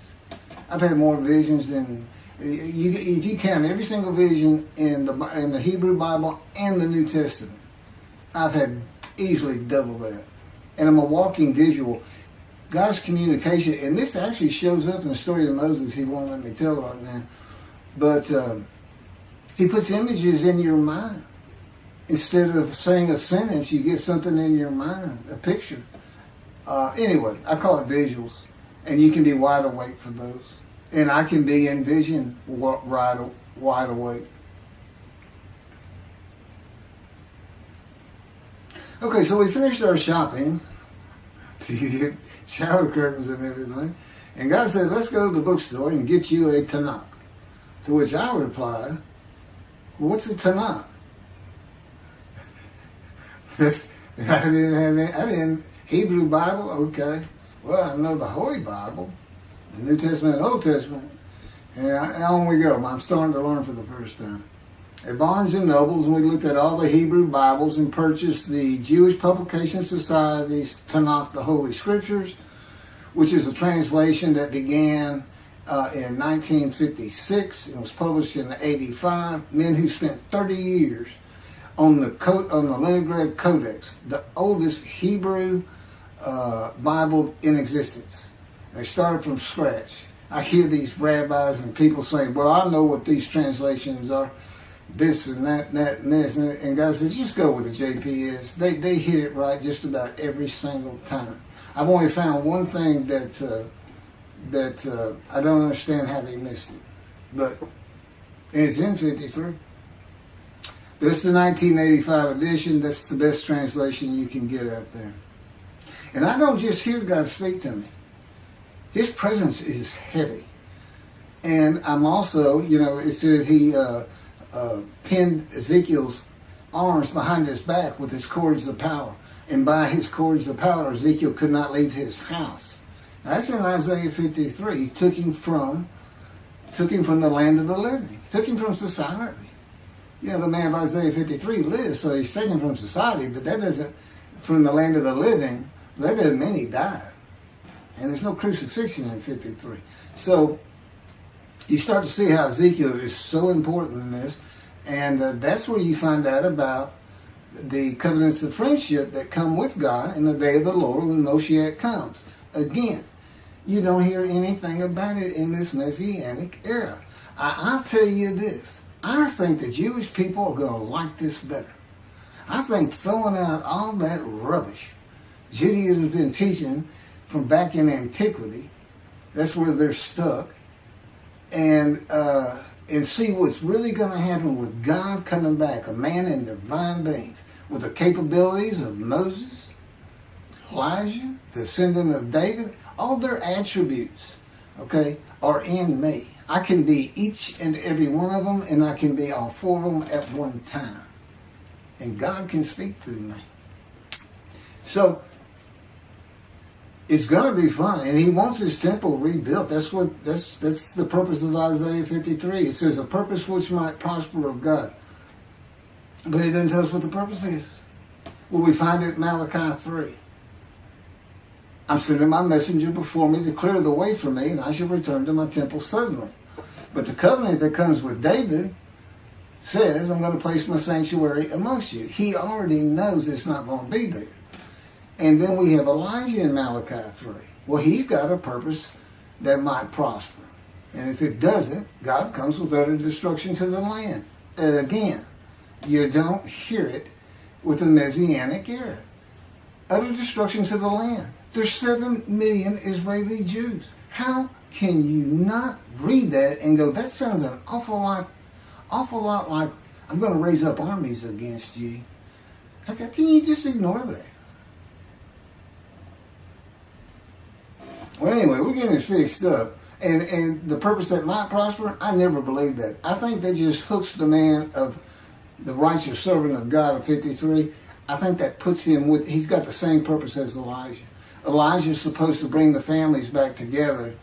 I've had more visions than, if you count every single vision in the Hebrew Bible and the New Testament, I've had easily double that. And I'm a walking visual. God's communication, and this actually shows up in the story of Moses. He won't let me tell right now. But he puts images in your mind. Instead of saying a sentence, you get something in your mind, a picture. Anyway, I call it visuals. And you can be wide awake for those. And I can be in vision wide awake. Okay, so we finished our shopping to get shower curtains and everything. And God said, let's go to the bookstore and get you a Tanakh. To which I replied, what's a Tanakh? I didn't Hebrew Bible, okay. Well, I know the Holy Bible, the New Testament and Old Testament. And on we go. I'm starting to learn for the first time. At Barnes & Noble's, we looked at all the Hebrew Bibles and purchased the Jewish Publication Society's Tanakh, the Holy Scriptures, which is a translation that began in 1956 and was published in 85. Men who spent 30 years on the Leningrad Codex, the oldest Hebrew Bible in existence. They started from scratch. I hear these rabbis and people saying, well, I know what these translations are, this and that and this. And God says, just go with the JPS. They hit it right just about every single time. I've only found one thing that I don't understand how they missed it. But it's in 53. This is the 1985 edition. That's the best translation you can get out there. And I don't just hear God speak to me. His presence is heavy. And I'm also, it says he pinned Ezekiel's arms behind his back with his cords of power. And by his cords of power, Ezekiel could not leave his house. Now, that's in Isaiah 53. He took him from the land of the living. He took him from society. The man of Isaiah 53 lives, so he's taken from society, but that doesn't, from the land of the living, that doesn't mean he died. And there's no crucifixion in 53. So you start to see how Ezekiel is so important in this, and that's where you find out about the covenants of friendship that come with God in the day of the Lord when Moshiach comes. Again, you don't hear anything about it in this Messianic era. I'll tell you this. I think the Jewish people are going to like this better. I think throwing out all that rubbish Judaism has been teaching from back in antiquity, that's where they're stuck, and see what's really going to happen with God coming back, a man in divine beings, with the capabilities of Moses, Elijah, the descendant of David. All their attributes, are in me. I can be each and every one of them, and I can be all four of them at one time. And God can speak through me. So, it's going to be fun. And he wants his temple rebuilt. That's the purpose of Isaiah 53. It says, a purpose which might prosper of God. But it doesn't tell us what the purpose is. Well, we find it in Malachi 3. I'm sending my messenger before me to clear the way for me, and I shall return to my temple suddenly. But the covenant that comes with David says, I'm going to place my sanctuary amongst you. He already knows it's not going to be there. And then we have Elijah in Malachi 3. Well, he's got a purpose that might prosper. And if it doesn't, God comes with utter destruction to the land. And again, you don't hear it with the Messianic era. Utter destruction to the land. There's 7 million Israeli Jews. How can you not read that and go, that sounds an awful lot like I'm going to raise up armies against you? How can you just ignore that? Well, anyway, we're getting it fixed up. And the purpose that might prosper, I never believed that. I think that just hooks the man of the righteous servant of God of 53. I think that puts him with, he's got the same purpose as Elijah. Elijah's supposed to bring the families back together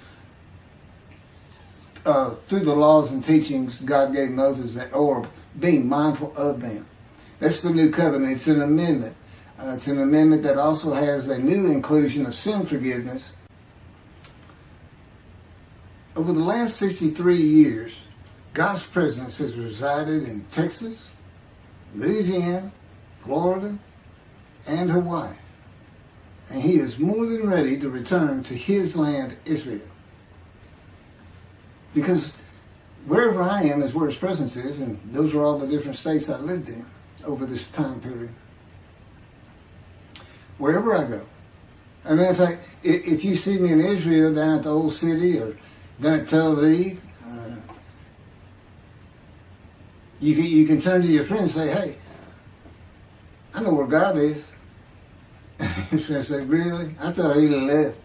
through the laws and teachings God gave Moses, or being mindful of them. That's the new covenant. It's an amendment. It's an amendment that also has a new inclusion of sin forgiveness. Over the last 63 years, God's presence has resided in Texas, Louisiana, Florida, and Hawaii. And he is more than ready to return to his land, Israel. Because wherever I am is where his presence is, and those are all the different states I lived in over this time period. Wherever I go. And in fact, if you see me in Israel, down at the old city, or down at Tel Aviv, you can turn to your friend and say, hey, I know where God is. His friend said, really? I thought he left.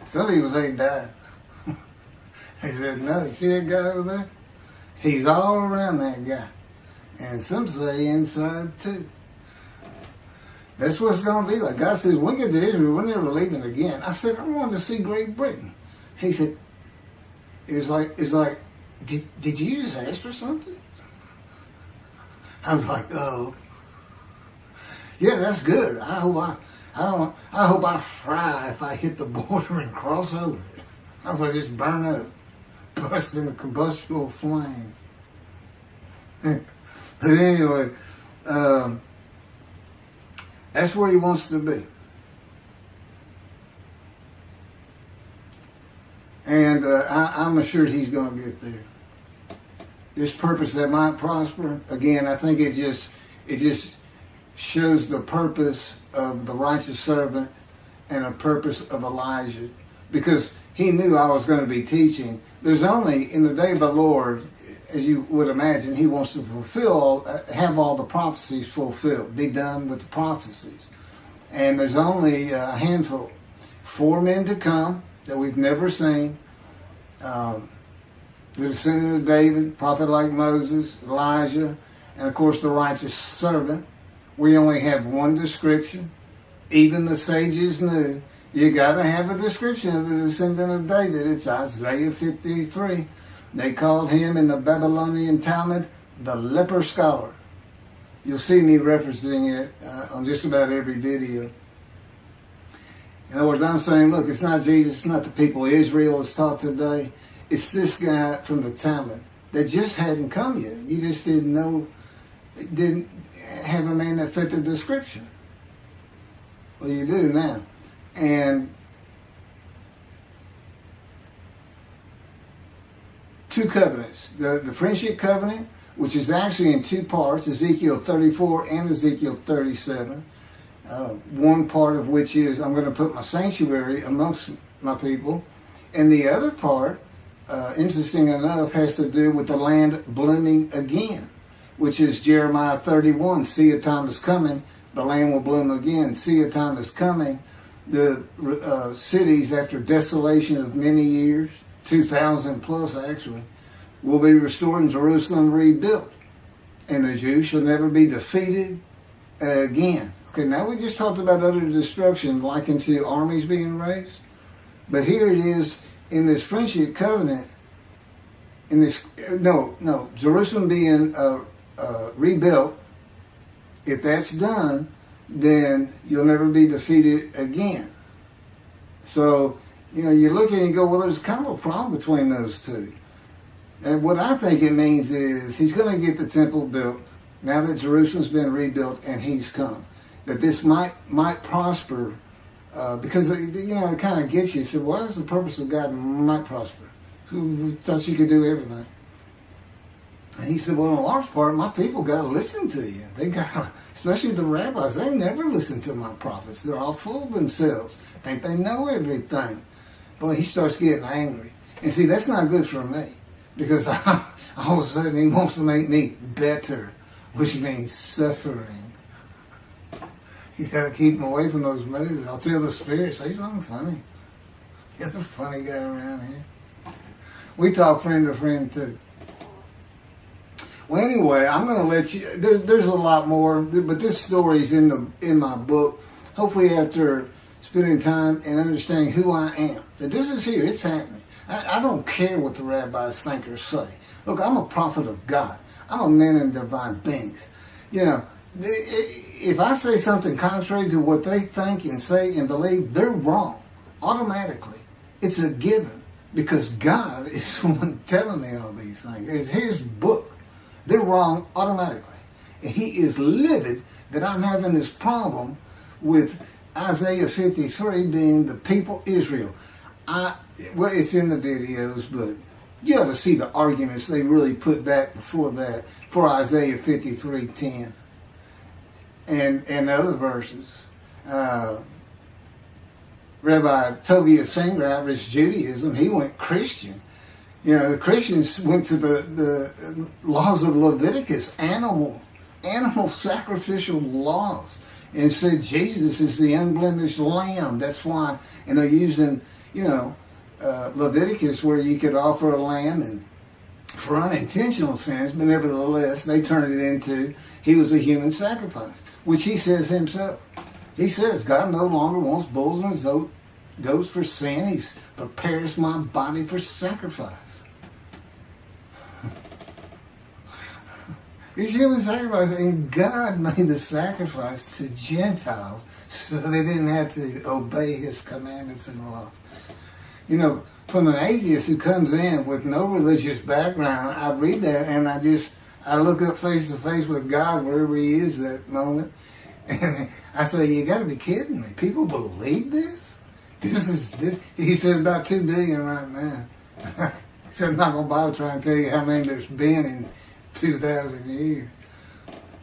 Some people say he died. He said, no, you see that guy over there? He's all around that guy. And some say inside too. That's what it's going to be like. God says, when we get to Israel, we're never leaving again. I said, I wanted to see Great Britain. He said, it's like, did you just ask for something? I was like, oh. Yeah, that's good. I hope I fry if I hit the border and cross over it. I will just burn up, burst into combustible flame. But anyway, that's where he wants to be. And I'm assured he's going to get there. This purpose that might prosper, again, I think it just shows the purpose of the righteous servant and a purpose of Elijah. Because he knew I was going to be teaching. There's only, in the day of the Lord, as you would imagine, he wants to have all the prophecies fulfilled, be done with the prophecies. And there's only a handful, 4 men to come that we've never seen. The descendant of David, prophet like Moses, Elijah, and of course the righteous servant. We only have one description. Even the sages knew you got to have a description of the descendant of David. It's Isaiah 53. They called him in the Babylonian Talmud the Leper Scholar. You'll see me referencing it on just about every video. In other words, I'm saying, look, it's not Jesus, it's not the people of Israel is taught today. It's this guy from the Talmud that just hadn't come yet. You just didn't know, didn't have a man that fit the description. Well, you do now. And 2 covenants. The friendship covenant, which is actually in 2 parts, Ezekiel 34 and Ezekiel 37. One part of which is, I'm going to put my sanctuary amongst my people. And the other part, interesting enough, has to do with the land blooming again, which is Jeremiah 31. See, a time is coming, the land will bloom again. See, a time is coming. The cities, after desolation of many years, 2,000 plus actually, will be restored and Jerusalem rebuilt. And the Jews shall never be defeated again. Okay, now we just talked about utter destruction likened to armies being raised. But here it is in this friendship covenant, in this, Jerusalem being rebuilt. If that's done, then you'll never be defeated again. So, you look and you go, well, there's kind of a problem between those two. And what I think it means is he's going to get the temple built now that Jerusalem's been rebuilt and he's come. That this might prosper because, it kind of gets you. So what is the purpose of God might prosper? Who thought you could do everything? And he said, well, in a large part, my people got to listen to you. They got, especially the rabbis, they never listen to my prophets. They're all full of themselves. Think they know everything. Boy, he starts getting angry. And see, that's not good for me. Because all of a sudden he wants to make me better, which means suffering. You got to keep him away from those movies. I'll tell the spirit, say something funny. You're the funny guy around here. We talk friend to friend too. Well, anyway, I'm going to let you. There's a lot more, but this story's in my book. Hopefully, after spending time and understanding who I am, that this is here, it's happening. I don't care what the rabbis think or say. Look, I'm a prophet of God. I'm a man in divine beings. If I say something contrary to what they think and say and believe, they're wrong automatically. It's a given because God is the one telling me all these things. It's His book. They're wrong automatically. And He is livid that I'm having this problem with Isaiah 53 being the people Israel. Well, it's in the videos, but you ought to see the arguments they really put back before that for Isaiah 53:10 and other verses. Rabbi Tovia Singer, Irish Judaism, he went Christian. The Christians went to the laws of Leviticus, animal sacrificial laws, and said Jesus is the unblemished lamb. That's why, and they're using, Leviticus where you could offer a lamb and for unintentional sins, but nevertheless, they turned it into he was a human sacrifice, which he says himself. He says, God no longer wants bulls and goats for sin. He prepares my body for sacrifice. It's human sacrifice, and God made the sacrifice to Gentiles so they didn't have to obey His commandments and laws. From an atheist who comes in with no religious background, I read that and I look up face to face with God wherever He is at that moment, and I say, you got to be kidding me. People believe this? this. He said about 2 billion right now. He said, I'm not going to bother trying to tell you how many there's been in 2,000 years.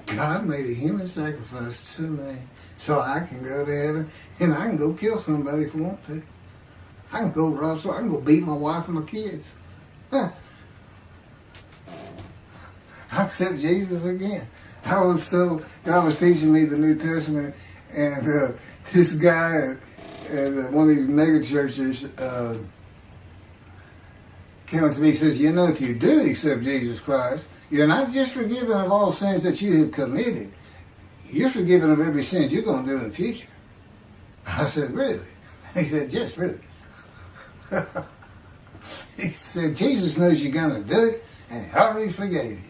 God made a human sacrifice to me so I can go to heaven and I can go kill somebody if I want to. I can go rob, so I can go beat my wife and my kids. I accept Jesus again. God was teaching me the New Testament, and this guy at one of these mega churches came up to me and says, you know, if you do accept Jesus Christ, you're not just forgiven of all sins that you have committed. You're forgiven of every sin you're going to do in the future. I said, really? He said, yes, really. He said, Jesus knows you're going to do it, and he already forgave you.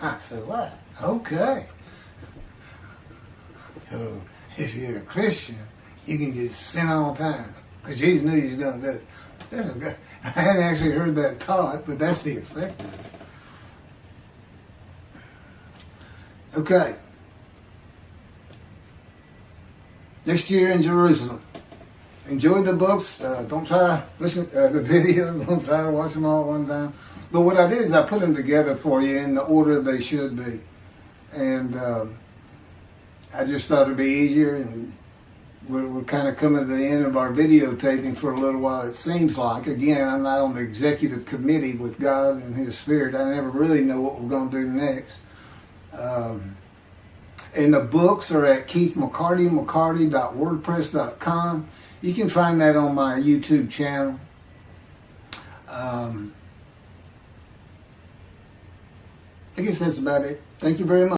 I said, what? Okay. So, if you're a Christian, you can just sin all the time, because Jesus knew you was going to do it. I hadn't actually heard that taught, but that's the effect of it. Okay. Next year in Jerusalem. Enjoy the books. Don't try to listen to the videos. Don't try to watch them all at one time. But what I did is I put them together for you in the order they should be. And I just thought it'd be easier. And we're kind of coming to the end of our videotaping for a little while, it seems like. Again, I'm not on the executive committee with God and His Spirit. I never really know what we're going to do next. And the books are at Keithmccartymcca.wordpress.com. You can find that on my YouTube channel. I guess that's about it. Thank you very much.